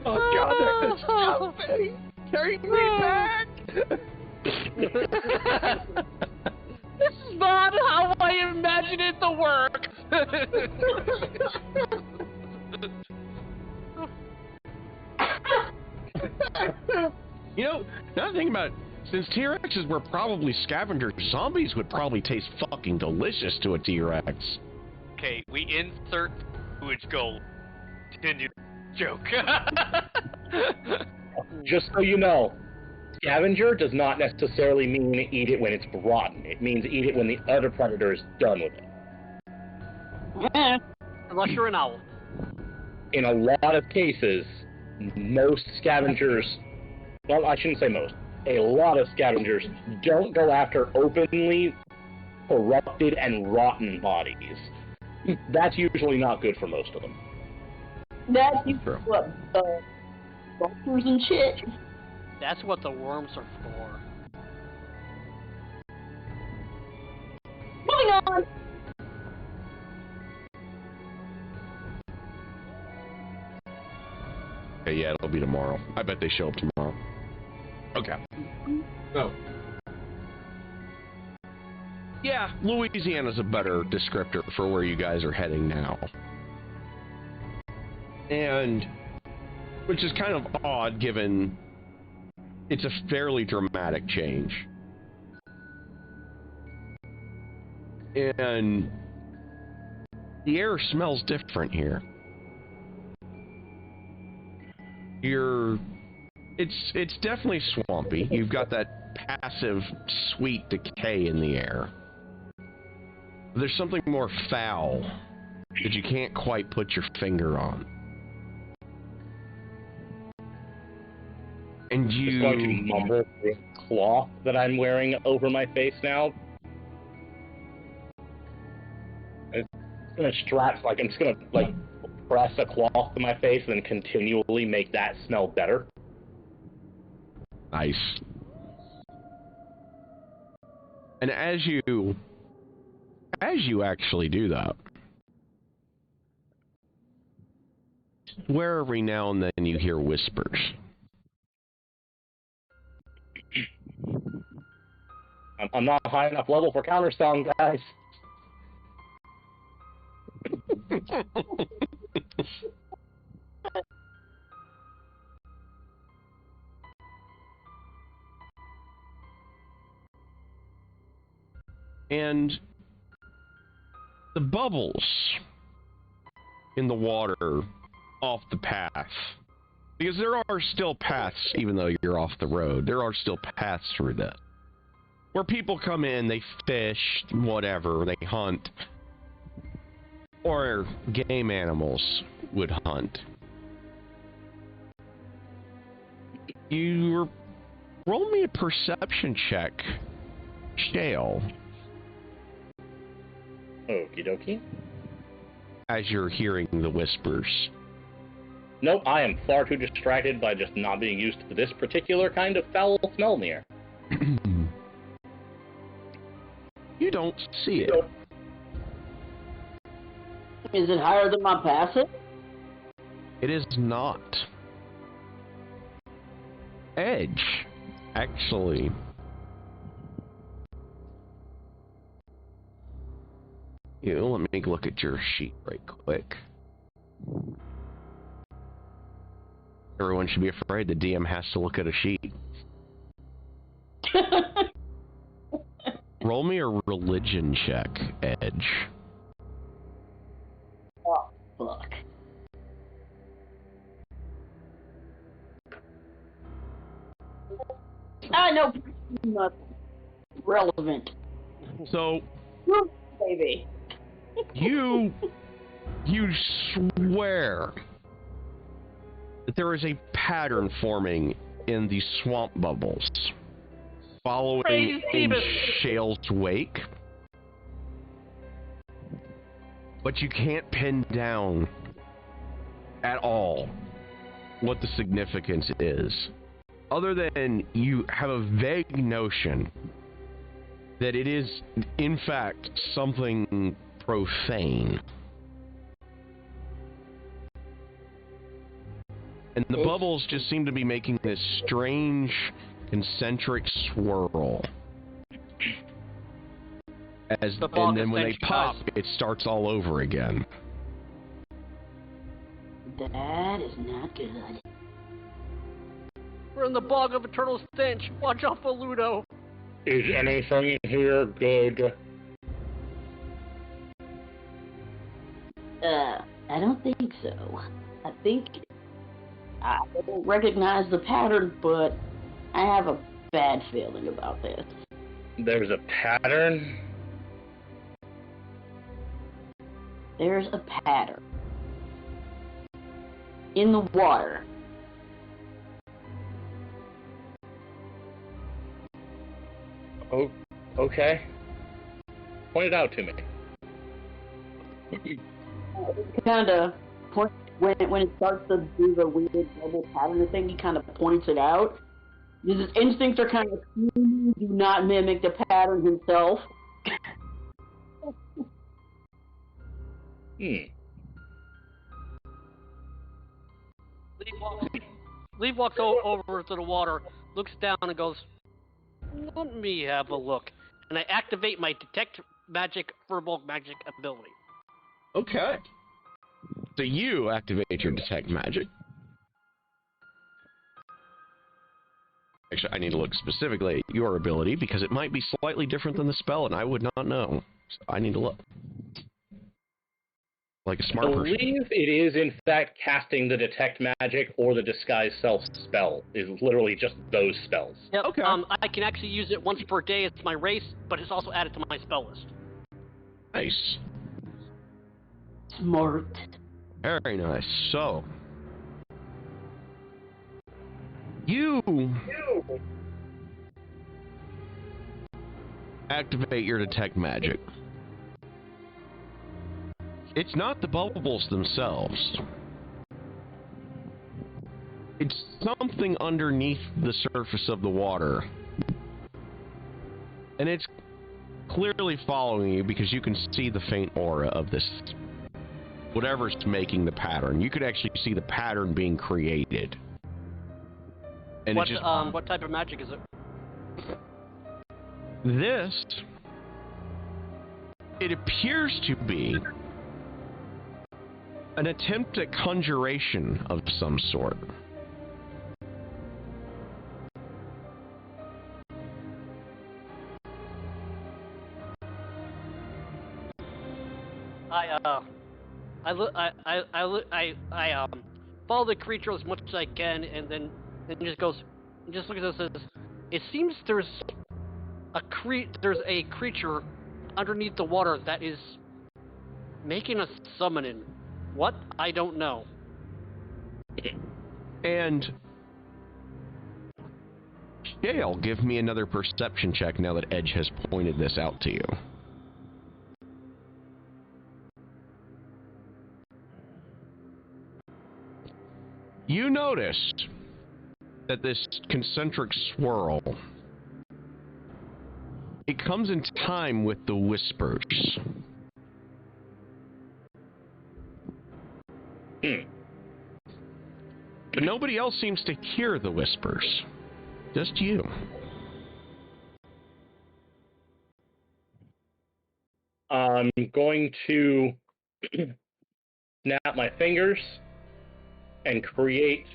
Oh God, that's so funny. Carry me back. This is not how I imagined it to work. Now thinking about it, since T-Rexes were probably scavengers, zombies would probably taste fucking delicious to a T-Rex. Okay, we insert sewage goal. Continue joke. Just so you know, scavenger does not necessarily mean eat it when it's rotten. It means eat it when the other predator is done with it. Unless you're an owl. In a lot of cases, most scavengers, well, I shouldn't say most, a lot of scavengers don't go after openly corrupted and rotten bodies. That's usually not good for most of them. That's what, vultures and shit. That's what the worms are for. Moving on. Okay, yeah, it'll be tomorrow. I bet they show up tomorrow. Okay. So. Yeah, Louisiana's a better descriptor for where you guys are heading now. And, which is kind of odd given it's a fairly dramatic change. And the air smells different here. It's definitely swampy. You've got that passive sweet decay in the air. There's something more foul that you can't quite put your finger on. And you... Just going to mumble the cloth that I'm wearing over my face now. It's gonna strap, I'm just gonna, press a cloth to my face and then continually make that smell better. Nice. And as you actually do that, where every now and then you hear whispers. I'm not high enough level for countersound, guys. And bubbles in the water off the path. Because there are still paths, even though you're off the road. There are still paths through that. Where people come in, they fish, whatever, they hunt. Or game animals would hunt. You roll me a perception check, Shale. Okie dokie. As you're hearing the whispers. Nope, I am far too distracted by just not being used to this particular kind of foul smell near. You don't see it. Is it higher than my passive? It is not. Edge, actually. Let me look at your sheet right quick. Everyone should be afraid the DM has to look at a sheet. Roll me a religion check, Edge. Oh, fuck. I know nothing relevant. So, Baby. you swear that there is a pattern forming in the swamp bubbles following in Shale's wake, but you can't pin down at all what the significance is, other than you have a vague notion that it is in fact something profane. And the bubbles just seem to be making this strange, concentric swirl. And then when they pop, it starts all over again. That is not good. We're in the bog of eternal stench. Watch out for Ludo. Is anything here good? I don't think so. I think I don't recognize the pattern, but I have a bad feeling about this. There's a pattern? There's a pattern in the water. Oh, okay. Point it out to me. Kind of point when it starts to do the weird double pattern thing. He kind of points it out. His instincts are kind of do not mimic the pattern himself. Lee walks over to the water, looks down, and goes, "Let me have a look." And I activate my detect magic furball magic ability. Okay. So you activate your detect magic. Actually, I need to look specifically at your ability because it might be slightly different than the spell, and I would not know. So I need to look. Like a smart person. I believe it is, in fact, casting the detect magic or the disguise self spell. Is literally just those spells. Yep. Okay. I can actually use it once per day. It's my race, but it's also added to my spell list. Nice. Smart. Very nice. So, you activate your detect magic. It's not the bubbles themselves. It's something underneath the surface of the water. And it's clearly following you because you can see the faint aura of this. Whatever's making the pattern. You could actually see the pattern being created. And What type of magic is it? This, it appears to be an attempt at conjuration of some sort. follow the creature as much as I can, and then just looks at us and says, "It seems there's a creature underneath the water that is making a summoning. What? I don't know." And Shale, give me another perception check now that Edge has pointed this out to you. You notice that this concentric swirl, it comes in time with the whispers. But nobody else seems to hear the whispers. Just you. I'm going to snap my fingers and create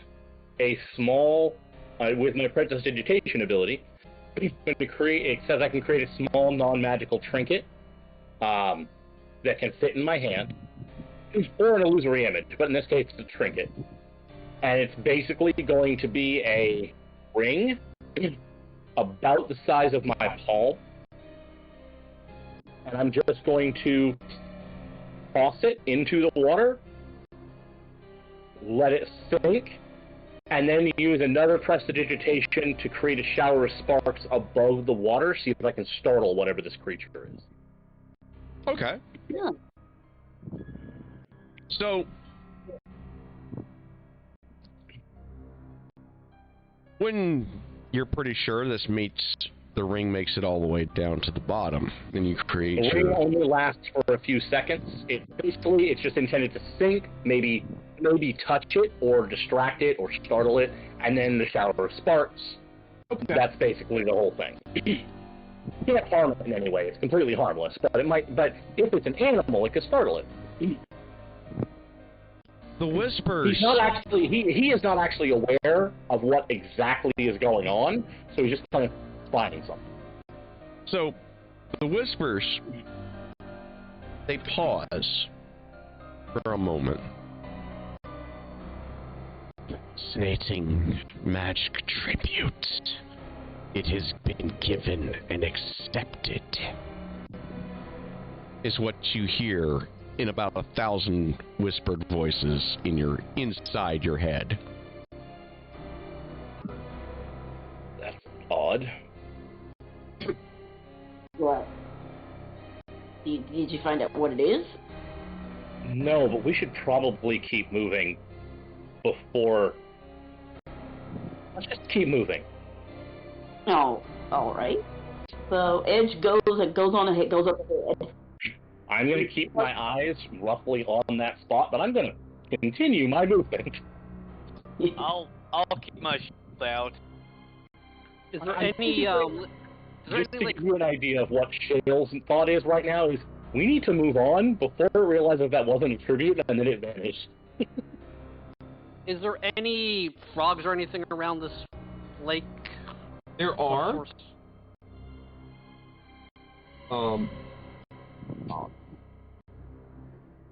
a small, with my prestidigitation ability, I'm going to create, it says I can create a small non-magical trinket that can fit in my hand, or an illusory image, but in this case it's a trinket. And it's basically going to be a ring about the size of my palm, and I'm just going to toss it into the water, let it sink, and then use another prestidigitation to create a shower of sparks above the water, see if I can startle whatever this creature is. Okay. Yeah. So, when you're pretty sure this meets, the ring makes it all the way down to the bottom, then you create The your... ring only lasts for a few seconds. It's just intended to sink, maybe touch it, or distract it, or startle it, and then the shower of sparks. Okay. That's basically the whole thing. You can't harm it in any way. It's completely harmless, but it might. But if it's an animal, it could startle it. The whispers... He's not actually. He is not actually aware of what exactly is going on, so he's just kind of finding something. So, the whispers, they pause for a moment. Fascinating magic tribute. It has been given and accepted, is what you hear in about 1,000 whispered voices inside your head. That's odd. What? Did you find out what it is? No, but we should probably keep moving before. Let's just keep moving. Oh, all right. So Edge goes on ahead, goes up ahead. I'm going to keep my eyes roughly on that spot, but I'm going to continue my movement. I'll keep my shield out. Is there any Just to give you an idea of what Shale's thought is right now is we need to move on before it realizes that wasn't a tribute and then it vanished. Is there any frogs or anything around this lake? There are. Source?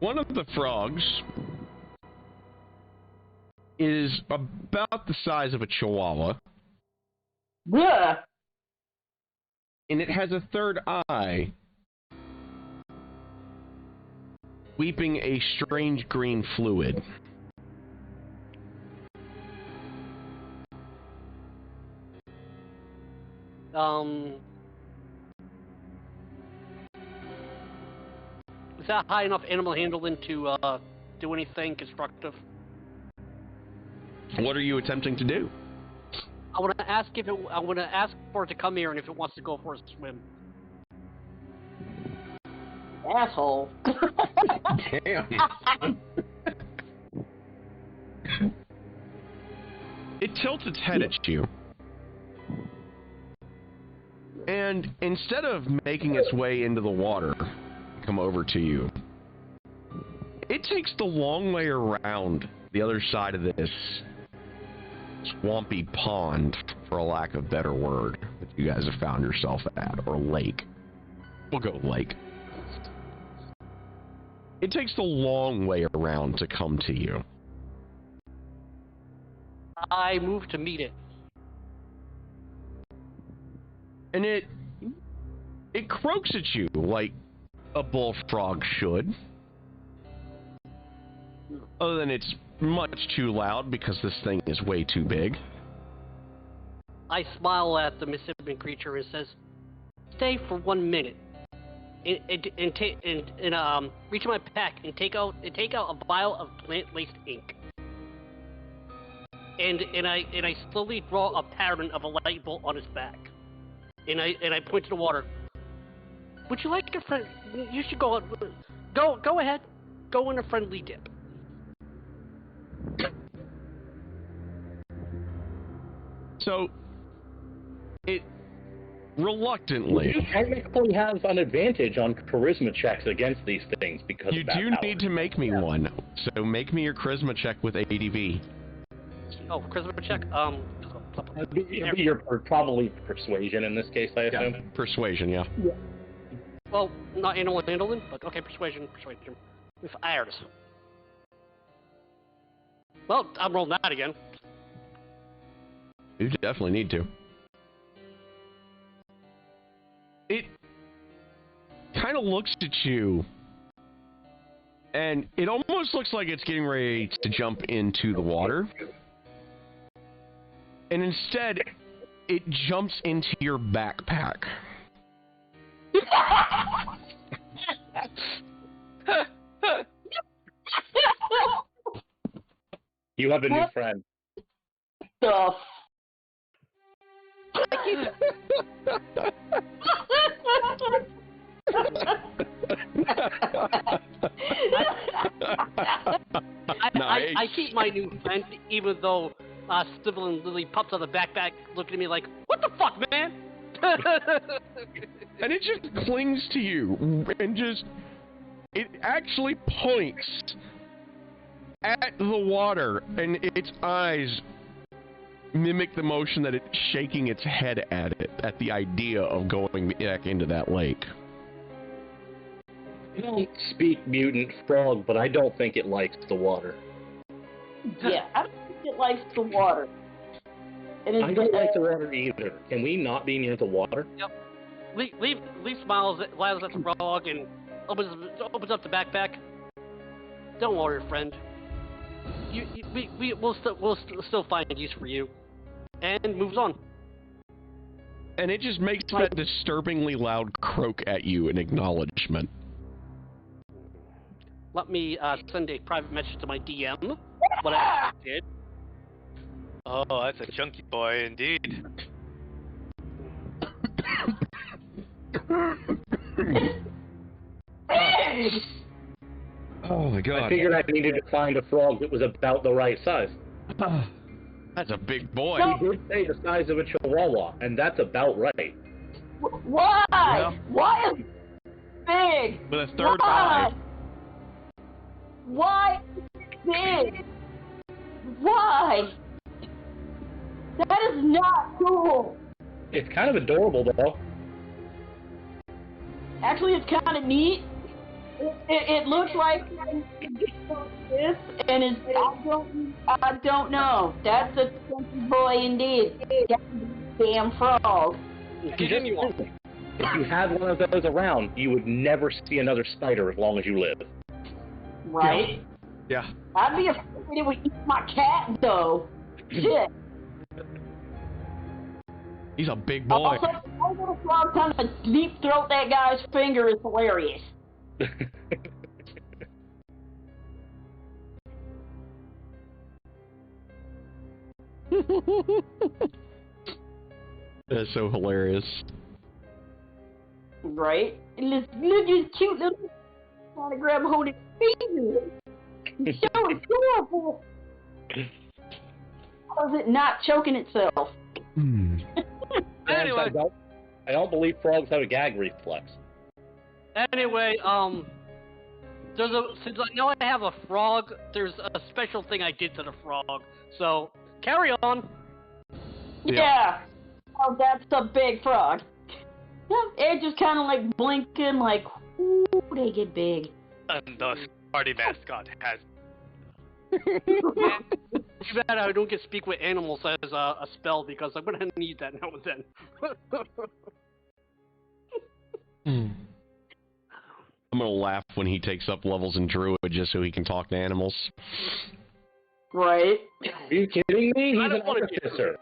One of the frogs is about the size of a chihuahua, Yeah. and it has a third eye, weeping a strange green fluid. Is that high enough animal handling to do anything constructive? What are you attempting to do? I want to ask for it to come here and if it wants to go for a swim. Asshole. Damn. It tilts its head at you. And instead of making its way into the water, come over to you, it takes the long way around the other side of this swampy pond, for a lack of a better word, that you guys have found yourself at, or lake. We'll go lake. it takes the long way around to come to you. I move to meet it. And it croaks at you like a bullfrog should. Other than it's much too loud because this thing is way too big. I smile at the Mississippian creature and says, "Stay for 1 minute, and reach in my pack and take out a vial of plant-laced ink." And I slowly draw a pattern of a light bolt on his back, and I point to the water. Would you like a friend? You should go ahead, go in a friendly dip. So, it reluctantly. You technically have an advantage on charisma checks against these things because You of that do power. need to make me one. So make me your charisma check with ADV. Oh, charisma check. You're probably persuasion in this case, I assume. Yeah. Persuasion, yeah. Well, not handling, but okay, persuasion. With irons. Well, I'm rolling that again. You definitely need to. It kind of looks at you, and it almost looks like it's getting ready to jump into the water. And instead, it jumps into your backpack. You have a new friend. Stuff. Nice. I keep my new friend, even though Sybil and Lily pops out of the backpack, looking at me like, "What the fuck, man?" And it just clings to you, and it actually points at the water, and its eyes mimic the motion that it's shaking its head at it, at the idea of going back into that lake. I don't speak mutant frog, but I don't think it likes the water. Yeah, I don't think it likes the water. And I don't like the water either. Can we not be near the water? Yep. Lee smiles at the frog and opens up the backpack. Don't worry, friend. We'll still find use for you. And moves on. And it just makes that disturbingly loud croak at you in acknowledgement. Let me send a private message to my DM. What I did. Oh, that's a chunky boy indeed. Oh my god. I figured I needed to find a frog that was about the right size. That's a big boy. He did say the size of a chihuahua, and that's about right. Why? Yeah. Why is it big? With a third Why? eye. Why is it big? Why? That is not cool. It's kind of adorable, though. Actually, it's kind of neat. It looks like this, and I don't know. That's a chunky boy indeed. That's a damn frog. Continue on. If you had one of those around, you would never see another spider as long as you live. Right? Yeah. I'd be afraid it would eat my cat, though. Shit. He's a big boy. Also, my little frog trying to deep throat that guy's finger is hilarious. That's so hilarious. Right? And this cute little trying to grab hold of his finger. It's so adorable. How is it not choking itself? Anyway. I don't believe frogs have a gag reflex. Anyway, since I know I have a frog, there's a special thing I did to the frog. So, carry on. Yeah. Oh, that's a big frog. Yeah, it just kind of like blinking, like, ooh, they get big. And thus, party mascot has. Too bad I don't get speak with animals as a spell because I'm gonna need that now and then. I'm gonna laugh when he takes up levels in Druid just so he can talk to animals. Right. Are you kidding me? He's an artificer.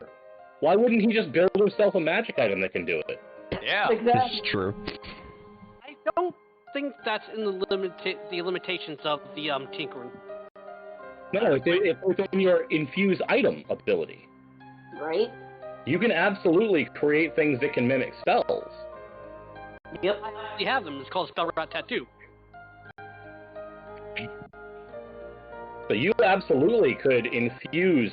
Why wouldn't he just build himself a magic item that can do it? Yeah. Exactly. It's true. I don't think that's in the limitations of the tinkering. No, it's within your infuse item ability. Right. You can absolutely create things that can mimic spells. Yep. You have them. It's called Spell Rat Tattoo. So you absolutely could infuse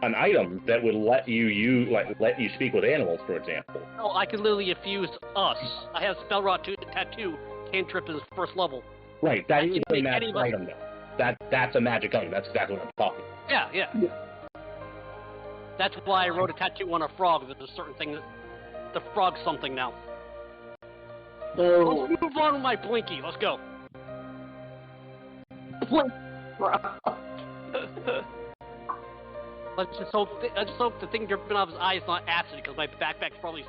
an item that would let you let you speak with animals, for example. No, I could literally infuse us. I have Spell Rat Tattoo cantrip is first level. Right, that I is can a make magic anybody- item, though. That's a magic item. That's exactly what I'm talking about. Yeah. That's why I wrote a tattoo on a frog. There's a certain thing that the frog's something now. So, Let's move on with my Blinky. Let's go. Let's just hope the thing dripping out of his eye is not acid because my backpack's probably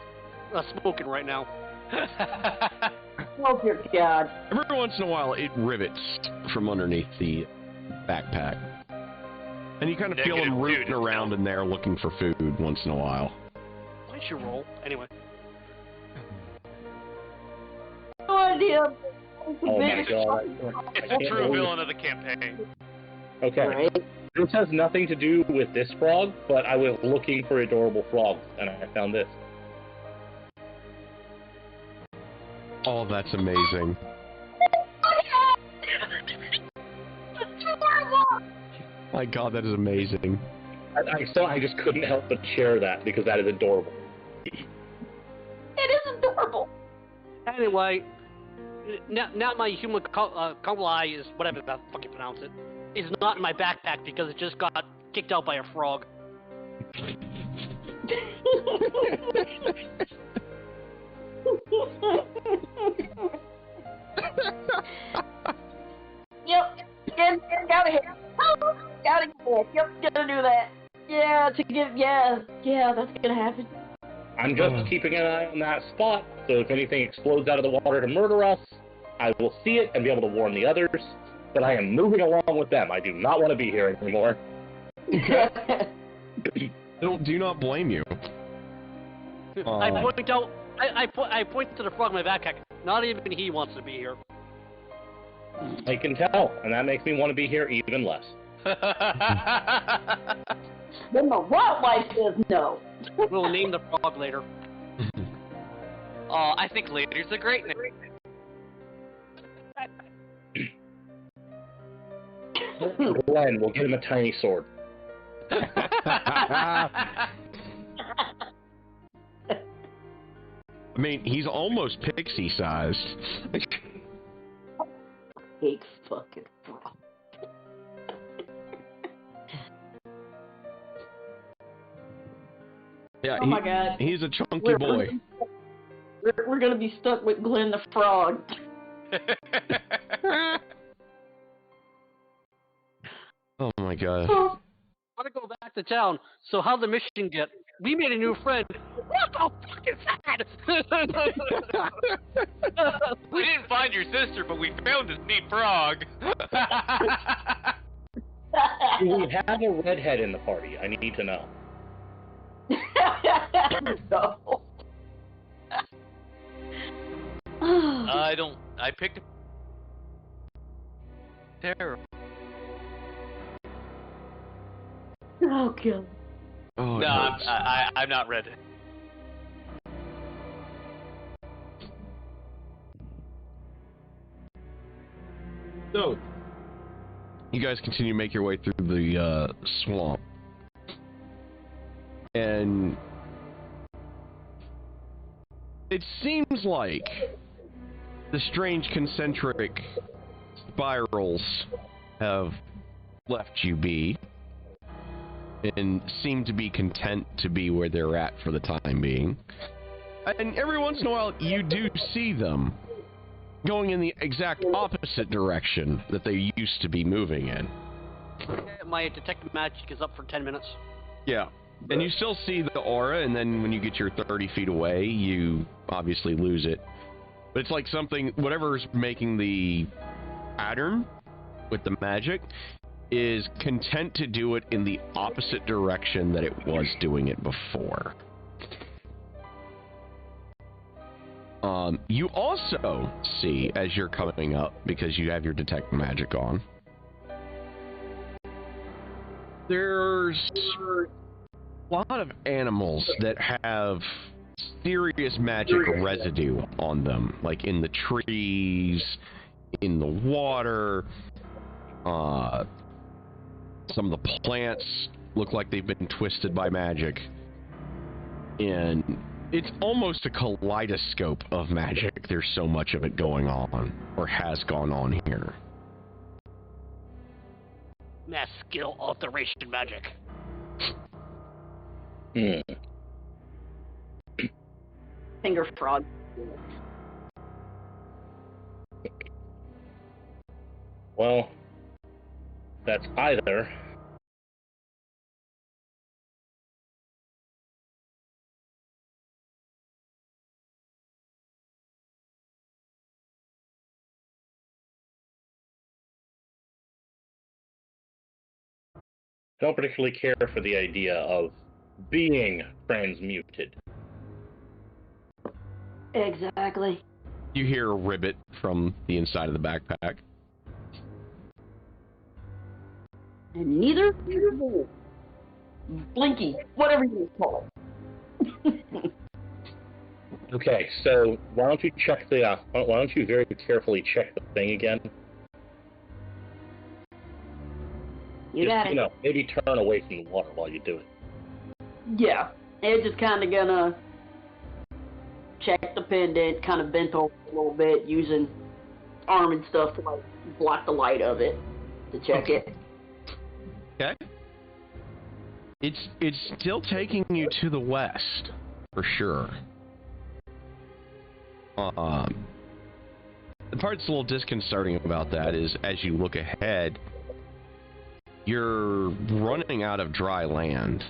smoking right now. oh dear God. Every once in a while, it rivets from underneath the backpack. And you kind of feel him Negative rooting dude. around in there looking for food once in a while. I should roll. Anyway. No idea. Oh my god. It's a true villain of the campaign. Okay. Right. This has nothing to do with this frog, but I was looking for adorable frogs, and I found this. Oh, that's amazing. My god, that is amazing. I just couldn't help but share that because that is adorable. It is adorable. Anyway, now my human eye is whatever the fuck you pronounce it. Is not in my backpack because it just got kicked out by a frog. Yep. And gotta hit. Gotta get that. Yep, gotta do that. Yeah, that's gonna happen. I'm just keeping an eye on that spot, so if anything explodes out of the water to murder us, I will see it and be able to warn the others. But I am moving along with them. I do not want to be here anymore. Do not blame you. I point out. I point to the frog in my backpack. Not even he wants to be here. I can tell, and that makes me want to be here even less. Then the wildlife says no. We'll name the frog later. I think later's a great name. Glenn, we'll get him a tiny sword. I mean, he's almost pixie-sized. Big fucking frog. Yeah, Oh my god. He's a chunky boy. We're gonna be stuck with Glenn the Frog. Oh my god. I want to go back to town. So how'd the mission get? We made a new friend. What the fuck is that? We didn't find your sister, but we found this neat frog. Do we have a redhead in the party? I need to know. No. I picked a terror. Oh god. Oh, it No, hurts. I'm not ready. So, you guys continue to make your way through the swamp. And it seems like the strange concentric spirals have left you be and seem to be content to be where they're at for the time being. And every once in a while, you do see them going in the exact opposite direction that they used to be moving in. My detective magic is up for 10 minutes. Yeah. And you still see the aura, and then when you get your 30 feet away, you obviously lose it. But it's like something, whatever's making the pattern with the magic is content to do it in the opposite direction that it was doing it before. You also see, as you're coming up, because you have your detect magic on, there's a lot of animals that have serious magic residue on them, like in the trees, in the water. Some of the plants look like they've been twisted by magic. And it's almost a kaleidoscope of magic. There's so much of it going on, or has gone on here. Mass skill alteration magic. Finger frog. Well, that's either. I don't particularly care for the idea of being transmuted. Exactly. You hear a ribbit from the inside of the backpack. And neither Blinky, whatever you call it. Okay, so why don't you check the? Why don't you very carefully check the thing again? You got it. You know, maybe turn away from the water while you do it. Yeah, it's just kind of gonna check the pendant, kind of bent over a little bit, using arm and stuff to like block the light of it to check it. Okay. It's still taking you to the west, for sure. The part that's a little disconcerting about that is, as you look ahead, you're running out of dry land.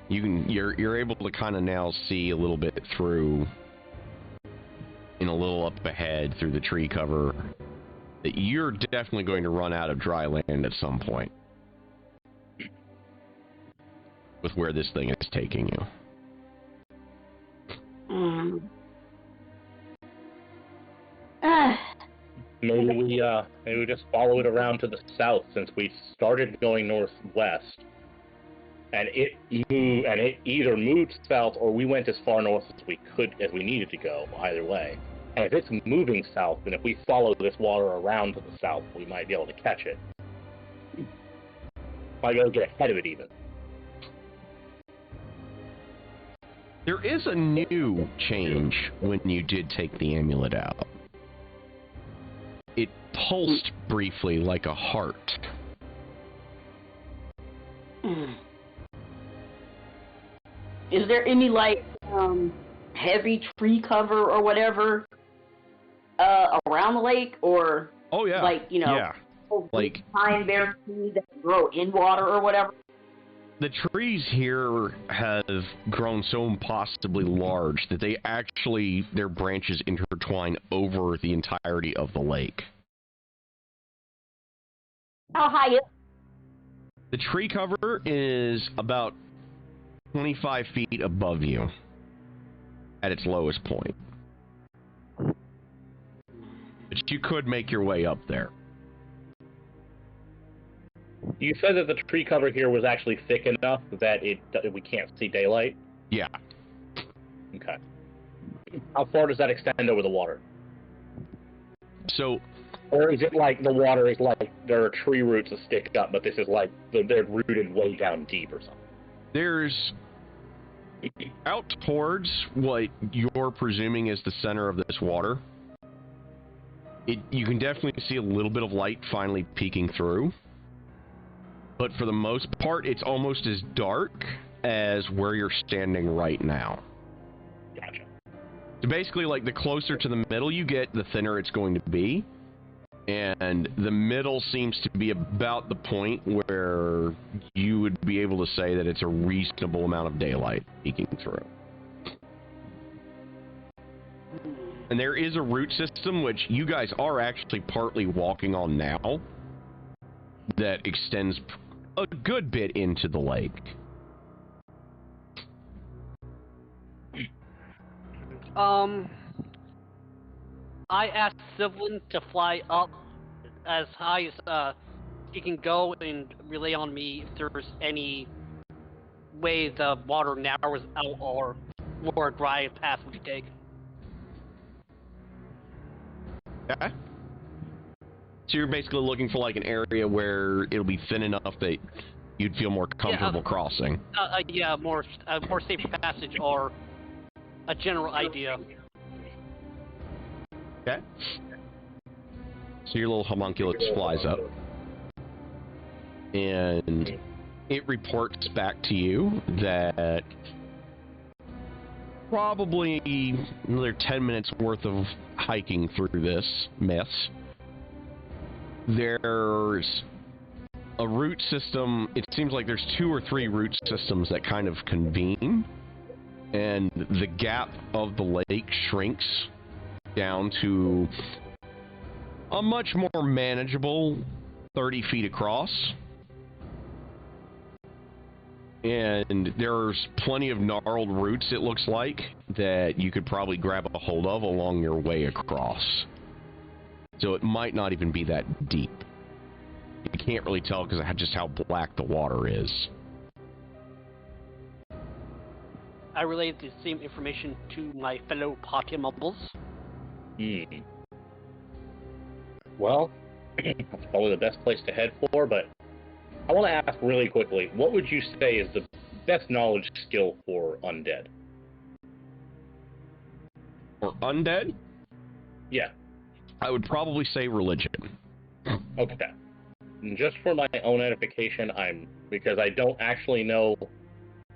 You're able to kind of now see a little bit through, in a little up ahead through the tree cover, that you're definitely going to run out of dry land at some point with where this thing is taking you. Maybe we just follow it around to the south, since we started going northwest, and it either moved south or we went as far north as we needed to go. Either way, and if it's moving south, then if we follow this water around to the south, we might be able to catch it. Might be able to get ahead of it even. There is a new change when you did take the amulet out. It pulsed briefly like a heart. Is there any like heavy tree cover or whatever around the lake, or oh yeah, like yeah, like pine bear trees that grow in water or whatever? The trees here have grown so impossibly large that they actually, their branches intertwine over the entirety of the lake. How high is The tree cover is about 25 feet above you at its lowest point. But you could make your way up there. You said that the tree cover here was actually thick enough that we can't see daylight? Yeah. Okay. How far does that extend over the water? So... Or is it like the water is like there are tree roots that stick up, but this is like they're rooted way down deep or something? There's... out towards what you're presuming is the center of this water, you can definitely see a little bit of light finally peeking through. But for the most part, it's almost as dark as where you're standing right now. Gotcha. So basically, like, the closer to the middle you get, the thinner it's going to be. And the middle seems to be about the point where you would be able to say that it's a reasonable amount of daylight peeking through. And there is a root system, which you guys are actually partly walking on now, that extends a good bit into the lake. I asked Sivlin to fly up as high as he can go and relay on me if there's any way the water narrows out or more dry path we could take. Okay. So you're basically looking for like an area where it'll be thin enough that you'd feel more comfortable crossing. Yeah, more safer passage or a general idea. Okay. So your little homunculus flies up, and it reports back to you that probably another 10 minutes worth of hiking through this mess. There's a root system. It seems like there's 2 or 3 root systems that kind of convene, and the gap of the lake shrinks down to a much more manageable 30 feet across. And there's plenty of gnarled roots, it looks like, that you could probably grab a hold of along your way across. So it might not even be that deep. You can't really tell because of just how black the water is. I relayed the same information to my fellow Pokémobbles. Well, that's probably the best place to head for, but I want to ask really quickly, what would you say is the best knowledge skill for undead? For undead? Yeah. I would probably say religion. Okay. And just for my own edification, because I don't actually know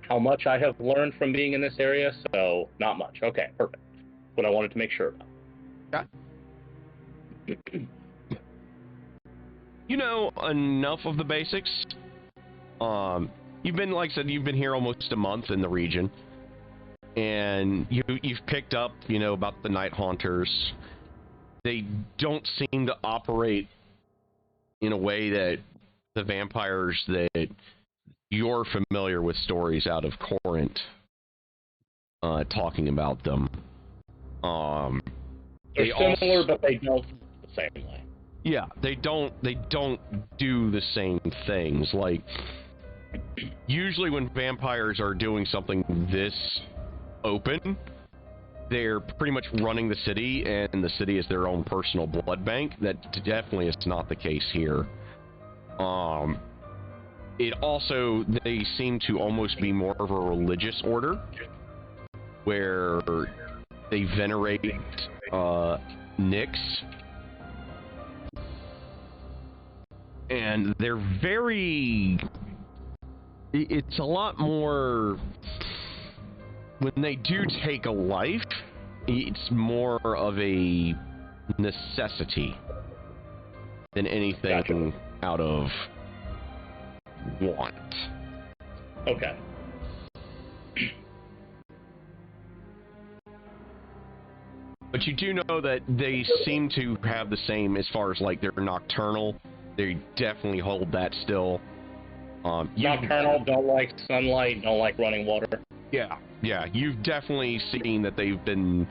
how much I have learned from being in this area, so not much. Okay, perfect. What I wanted to make sure about. You know enough of the basics. You've been, like I said, you've been here almost a month in the region, and you've picked up, about the Night Haunters. They don't seem to operate in a way that the vampires that you're familiar with stories out of Corinth talking about them. They're similar, but they don't the same way. Yeah, they don't do the same things. Like, usually when vampires are doing something this open, they're pretty much running the city, and the city is their own personal blood bank. That definitely is not the case here. It also, they seem to almost be more of a religious order, where they venerate Nyx. And they're it's a lot more, when they do take a life, it's more of a necessity than anything out of want. Okay. But you do know that they seem to have the same as far as, like, they're nocturnal. They definitely hold that still. Nocturnal, don't like sunlight, don't like running water. Yeah. You've definitely seen that they've been...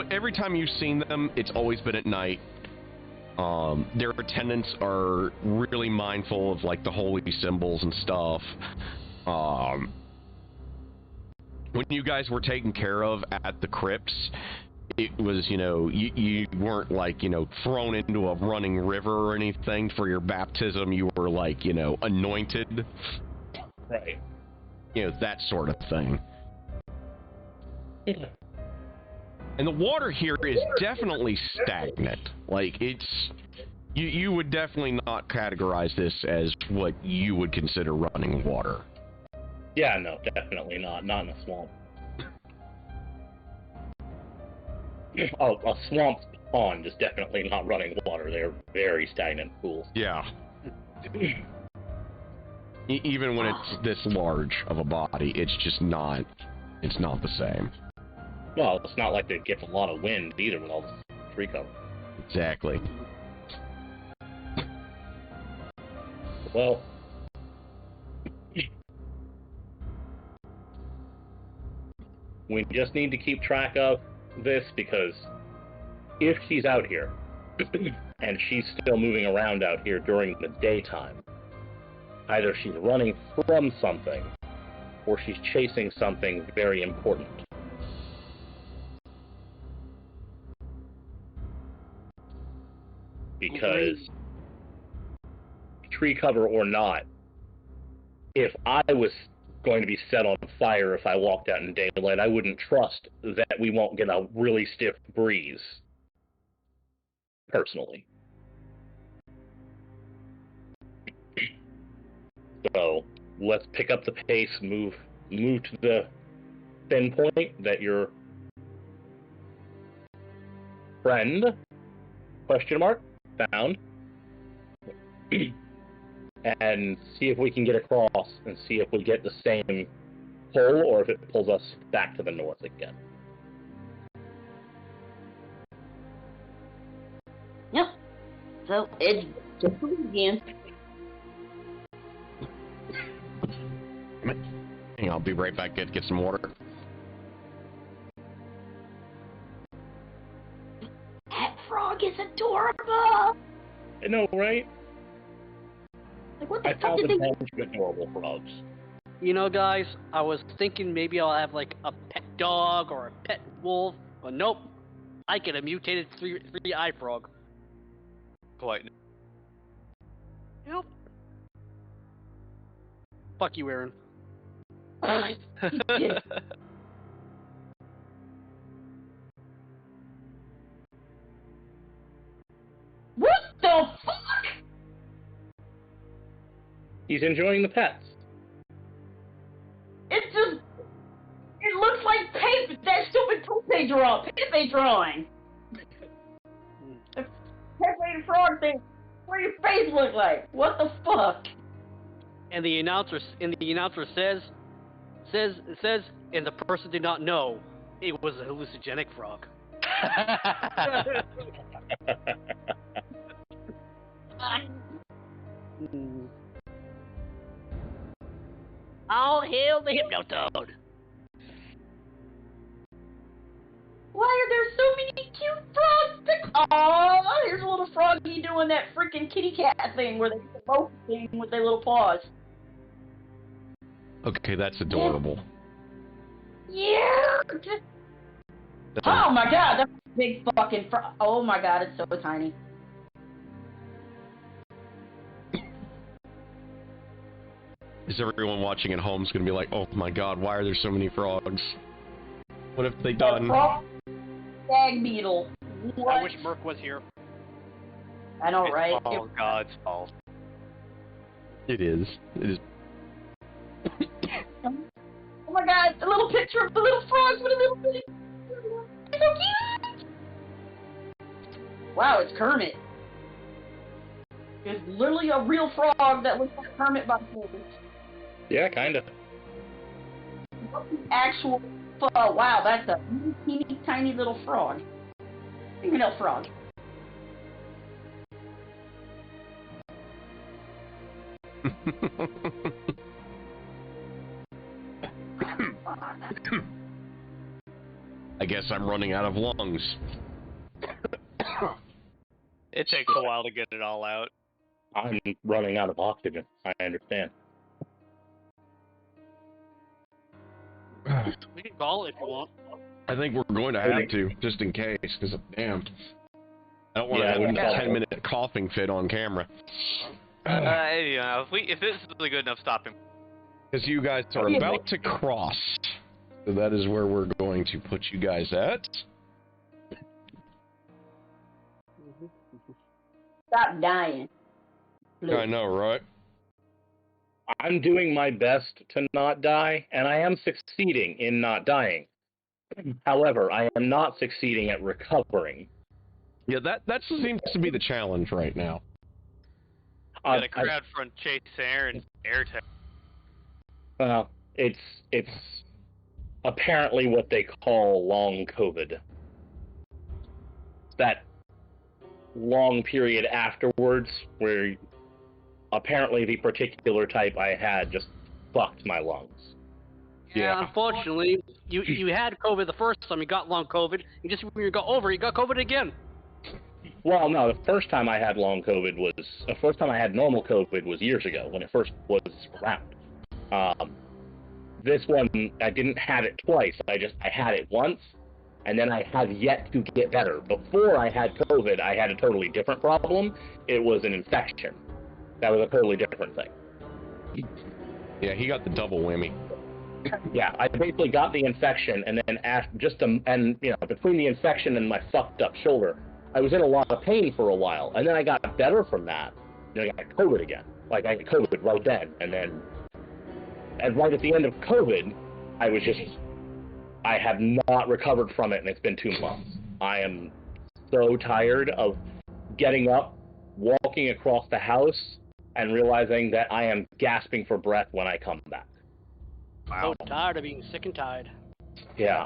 every time you've seen them, it's always been at night. Their attendants are really mindful of, like, the holy symbols and stuff. When you guys were taken care of at the crypts, it was, you weren't, like, thrown into a running river or anything for your baptism. You were, like, anointed. Right. That sort of thing. Yeah. And the water here is definitely stagnant. Like, it's... You would definitely not categorize this as what you would consider running water. Yeah, no, definitely not. Not in a swamp. A swamp pond is definitely not running water. They're very stagnant pools. Yeah. Even when it's this large of a body, it's just not. It's not the same. Well, it's not like it gets a lot of wind either with all this tree cover. Exactly. Well, we just need to keep track of this because if she's out here and she's still moving around out here during the daytime, either she's running from something or she's chasing something very important. Because tree cover or not, if I was going to be set on fire if I walked out in daylight, I wouldn't trust that we won't get a really stiff breeze. Personally. So let's pick up the pace, move to the thin point that your friend found, and see if we can get across and see if we get the same pull or if it pulls us back to the north again. Yep. So it's just again. I'll be right back. Get some water. That frog is adorable. I know, right? Like, what the I fuck found did a they? bunch of adorable frogs. You know, guys, I was thinking maybe I'll have like a pet dog or a pet wolf, but nope. I get a mutated three-eye frog. Quite. Yep. Fuck you, Aaron. What the fuck? He's enjoying the pets. It's just. It looks like paper. That stupid Pepe drawing. The Pepe frog thing. What does your face look like? What the fuck? And the announcer says, and the person did not know it was a hallucinogenic frog. All hail the Hypnotoad. Why are there so many cute frogs? Oh, here's a little froggy doing that freaking kitty cat thing where they do the boat thing with their little paws. Okay, that's adorable. Yeah. Oh my god, that's a big fucking frog. Oh my god, it's so tiny. Is everyone watching at home is going to be like, oh my god, why are there so many frogs? What have they done? Stag beetle. What? I wish Merc was here. I know, It's right? all God's fault. It is. It is. Oh my god, a little picture of the little frogs with a little bitty. It's so cute! Wow, it's Kermit. It's literally a real frog that looks like Kermit by the Yeah, kind of. actual. Oh wow, that's a teeny tiny little frog. Fingernail frog. I guess I'm running out of lungs. It takes a while to get it all out. I'm running out of oxygen. I understand. We can call if you want. I think we're going to have to, just in case, because damn. I don't want to have a Yeah. 10-minute coughing fit on camera. You know, if this is a good enough stopping. Because you guys are about to cross. So that is where we're going to put you guys at. Stop dying. I know, right? I'm doing my best to not die, and I am succeeding in not dying. However, I am not succeeding at recovering. Yeah, that seems to be the challenge right now. Got a crowd front chase and air tag. Well, it's apparently what they call long COVID. That long period afterwards where apparently the particular type I had just fucked my lungs. Yeah, unfortunately, you had COVID the first time, you got long COVID, and just when you got over it, you got COVID again. Well, no, the first time I had long COVID was... The first time I had normal COVID was years ago, when it first was around. This one, I didn't have it twice. I had it once, and then I have yet to get better. Before I had COVID, I had a totally different problem. It was an infection. That was a totally different thing. Yeah, he got the double whammy. Yeah, I basically got the infection, and then between the infection and my fucked up shoulder, I was in a lot of pain for a while, and then I got better from that. Then I got COVID again. Like, I got COVID right then, and right at the end of COVID, I have not recovered from it, and it's been 2 months. I am so tired of getting up, walking across the house, and realizing that I am gasping for breath when I come back. Wow. So tired of being sick and tired. Yeah,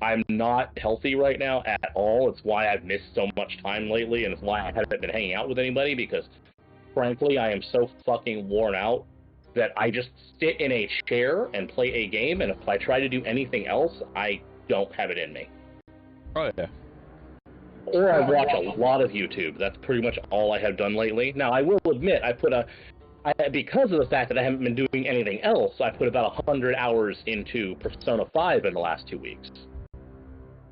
I'm not healthy right now at all. It's why I've missed so much time lately, and it's why I haven't been hanging out with anybody, because frankly, I am so fucking worn out that I just sit in a chair and play a game, and if I try to do anything else, I don't have it in me. Oh, yeah. Or I watch a lot of YouTube. That's pretty much all I have done lately. Now, I will admit, because of the fact that I haven't been doing anything else, I put about 100 hours into Persona 5 in the last 2 weeks.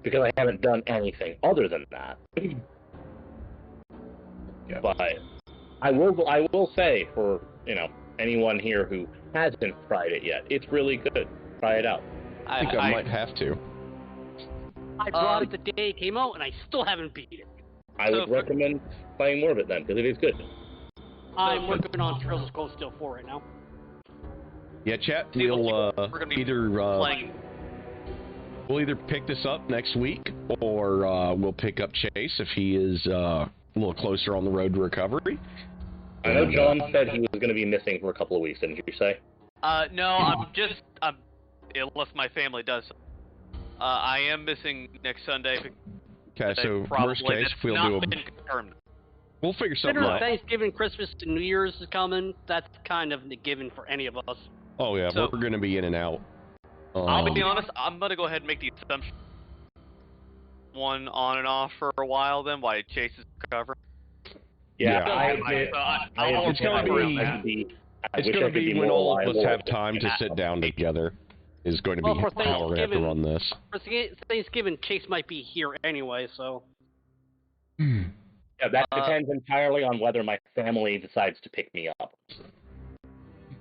Because I haven't done anything other than that. Yeah. But I will say, for, anyone here who hasn't tried it yet, it's really good. Try it out. I think I might have to. I brought it the day it came out, and I still haven't beat it. I would recommend playing more of it then, because it is good. I'm working on Trails of Cold Steel 4 right now. Yeah, chat. We'll either pick this up next week, or we'll pick up Chase if he is a little closer on the road to recovery. I know John said he was going to be missing for a couple of weeks, didn't you say? No, I'm unless my family does. I am missing next Sunday. Okay, so worst case, we'll figure something out. Thanksgiving, Christmas, and New Year's is coming. That's kind of a given for any of us. Oh yeah, so, we're going to be in and out. I'll be honest, I'm going to go ahead and make the assumption one on and off for a while then, while Chase is recovering. Yeah, it's going to be when all of us have time to sit down together. Is going to be how we're going to have to run this. For Thanksgiving, Chase might be here anyway, so... Yeah, that depends entirely on whether my family decides to pick me up.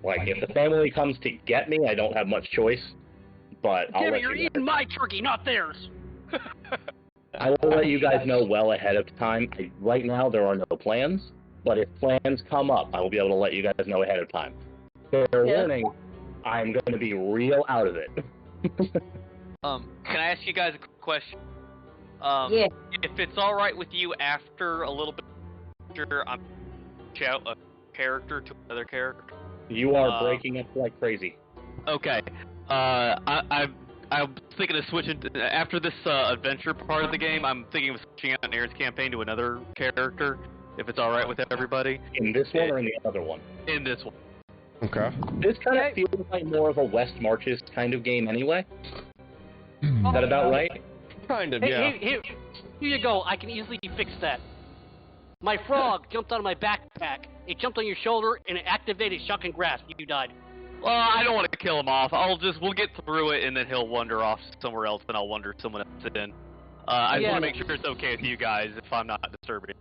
Like, if the family comes to get me, I don't have much choice, but I'll let you're eating my turkey, not theirs! I will let you guys know well ahead of time. Right now, there are no plans, but if plans come up, I will be able to let you guys know ahead of time. Fair warning, I'm going to be real out of it. Can I ask you guys a quick question? Yeah. If it's alright with you after a little bit, I'm shout a character to another character. You are breaking up like crazy. Okay. I'm thinking of switching after this adventure part of the game. I'm thinking of switching out Aaron's campaign to another character, if it's alright with everybody. In this one or in the other one? In this one. Okay. This kind of feels like more of a West Marches kind of game anyway. Is that about right? Kind of, yeah. Here you go. I can easily fix that. My frog jumped out of my backpack. It jumped on your shoulder, and it activated Shock and Grasp. You died. Well, I don't want to kill him off. We'll get through it, and then he'll wander off somewhere else, and I'll wander someone else in. I just want to make sure it's okay with you guys if I'm not disturbing.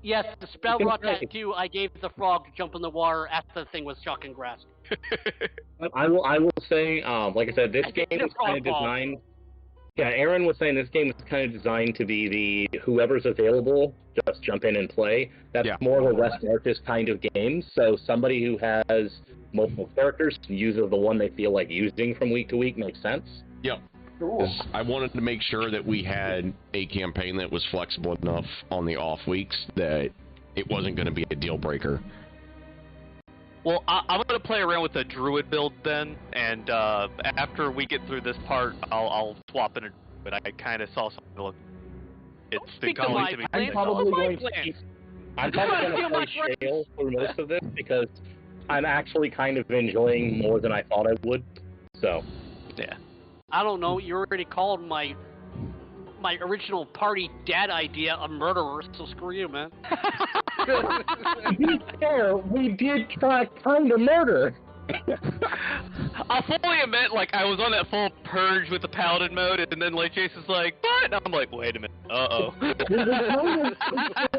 Yes, the spell rock tattoo I gave the frog to jump in the water after the thing was Shock and Grasp. I will say, like I said, this game is kind of designed... Yeah, Aaron was saying this game is kind of designed to be the whoever's available, just jump in and play. That's more of a West Marches kind of game, so somebody who has multiple characters uses the one they feel like using from week to week makes sense. Yep. Cool. I wanted to make sure that we had a campaign that was flexible enough on the off weeks that it wasn't going to be a deal breaker. Well, I'm going to play around with a druid build then, and after we get through this part, I'll swap in a but I kind of saw something look. It's been Speak to calling my to me. I'm plans. probably My going to plans. keep. I'm probably going to play Shale for most of this because I'm actually kind of enjoying more than I thought I would. So, Yeah. I don't know. You already called my original party dad idea a murderer, so screw you, man. to be fair, we did try kind of murder. I'll fully admit, like, I was on that full purge with the paladin mode, and then, like, Jason's like, what? And I'm like, wait a minute. Uh-oh. We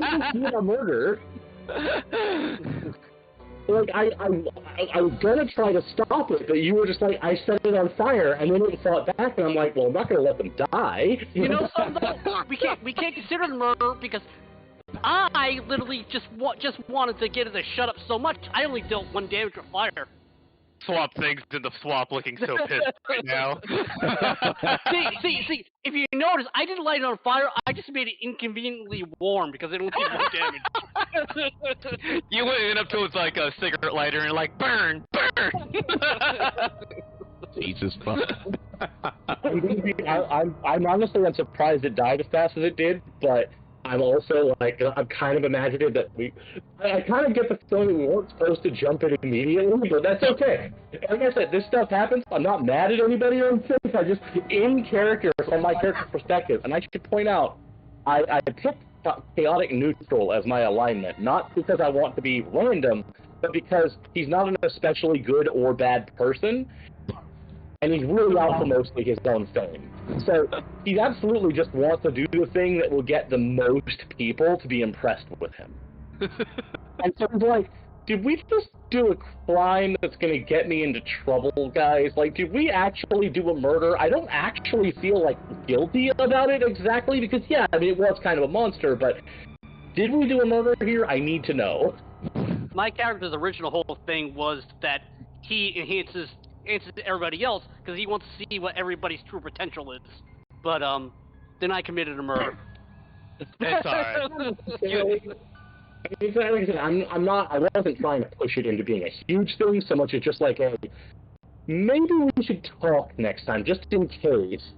kind of did a murder. Like, I was gonna try to stop it, but you were just like, I set it on fire, and then it fought back, and I'm like, well, I'm not gonna let them die. You know something? We can't consider the murder because I literally just wanted to get it to shut up so much. I only dealt 1 damage with fire. Swamp Thing's in the swamp looking so pissed right now. see, if you notice, I didn't light it on fire, I just made it inconveniently warm because it only did 1 damage. You went up to it with, like, a cigarette lighter and, like, burn, burn! Jesus. I'm honestly surprised it died as fast as it did, but I'm also, like, I'm kind of imaginative that I kind of get the feeling that we weren't supposed to jump in immediately, but that's okay. Like I said, this stuff happens. I'm not mad at anybody or anything. I just, in character, from my character's perspective, and I should point out, I picked chaotic neutral as my alignment, not because I want to be random, but because he's not an especially good or bad person, and he's really out for mostly his own fame. So he absolutely just wants to do the thing that will get the most people to be impressed with him. And so he's like, did we just do a crime that's going to get me into trouble, guys? Like, did we actually do a murder? I don't actually feel, like, guilty about it exactly, because, yeah, I mean, it was kind of a monster, but did we do a murder here? I need to know. My character's original whole thing was that he enhances everybody else because he wants to see what everybody's true potential is. But then I committed a murder. It's alright. Like I said, I wasn't trying to push it into being a huge thing so much as just like a, maybe we should talk next time, just in case.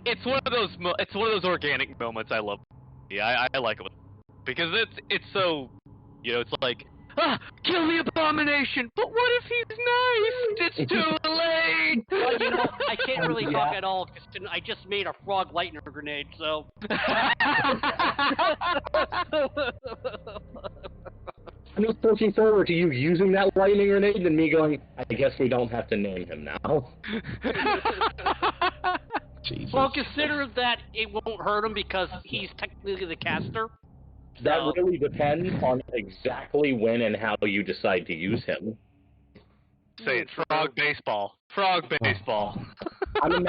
It's one of those organic moments I love. Yeah, I like it because it's so, you know, it's like, kill the abomination, but what if he's nice? It's too late. Well, you know, I can't really talk at all because I just made a frog lightning grenade, so. I'm just looking forward to you using that lightning grenade and me going, I guess we don't have to name him now. Jesus. Well, consider that it won't hurt him because he's technically the caster. That really depends on exactly when and how you decide to use him. Say it, frog baseball. Frog baseball. What I'm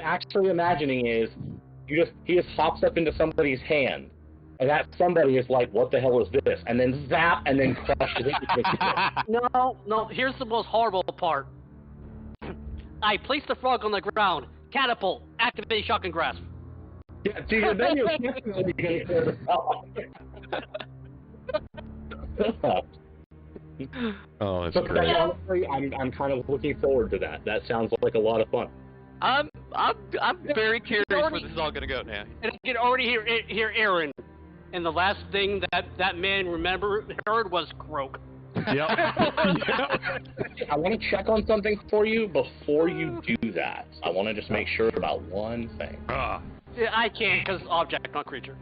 actually imagining is he just hops up into somebody's hand, and that somebody is like, what the hell is this? And then zap, and then crushes it. No, here's the most horrible part. I place the frog on the ground, catapult, activate shotgun grasp. Yeah, see, then you're definitely going to kill the frog. Oh, that's But great. honestly, I'm kind of looking forward to that. That sounds like a lot of fun. I'm very curious where this is all gonna go now. And I can already hear Aaron. And the last thing that man heard was croak. Yep. I want to check on something for you before you do that. I want to just make sure about one thing. Yeah, I can't because object, not creature.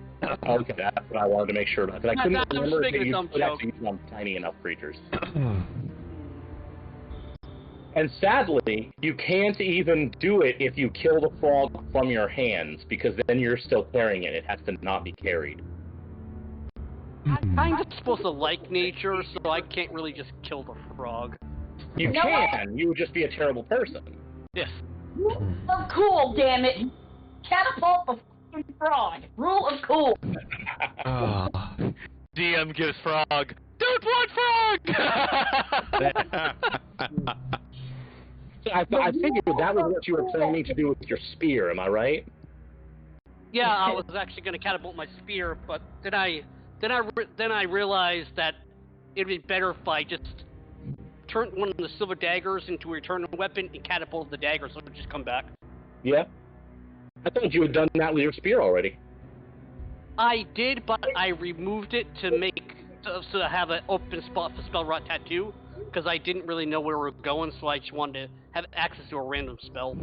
Okay, that's what I wanted to make sure about. Because I couldn't That was remember making that a you dumb could actually use on tiny enough creatures. And sadly, you can't even do it if you kill the frog from your hands, because then you're still carrying it. It has to not be carried. I'm kind of supposed to like nature, so I can't really just kill the frog. You can. You would just be a terrible person. Yes. Rule of cool, damn it! Catapult the fucking frog. Rule of cool. DM gives frog. Don't want frog. I figured that was what you were planning to do with your spear. Am I right? Yeah, I was actually going to catapult my spear, but then I realized that it'd be better if I just turned one of the silver daggers into a return weapon and catapulted the dagger so it would just come back. Yeah. I thought you had done that with your spear already. I did, but I removed it so to have an open spot for spell rot tattoo, because I didn't really know where we were going, so I just wanted to have access to a random spell.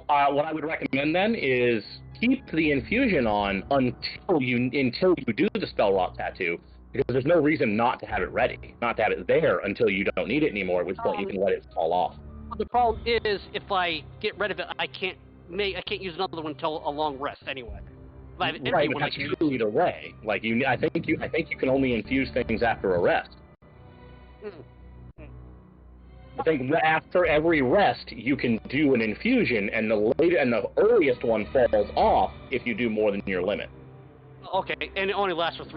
What I would recommend then is keep the infusion on until you do the spell rot tattoo, because there's no reason not to have it ready, not to have it there until you don't need it anymore, at which point you can let it fall off. But the problem is, if I get rid of it, I can't use another one until a long rest anyway. Right, but that's true either way. Like I think you can only infuse things after a rest. I think after every rest you can do an infusion, and the earliest one falls off if you do more than your limit. Okay, and it only lasts for 3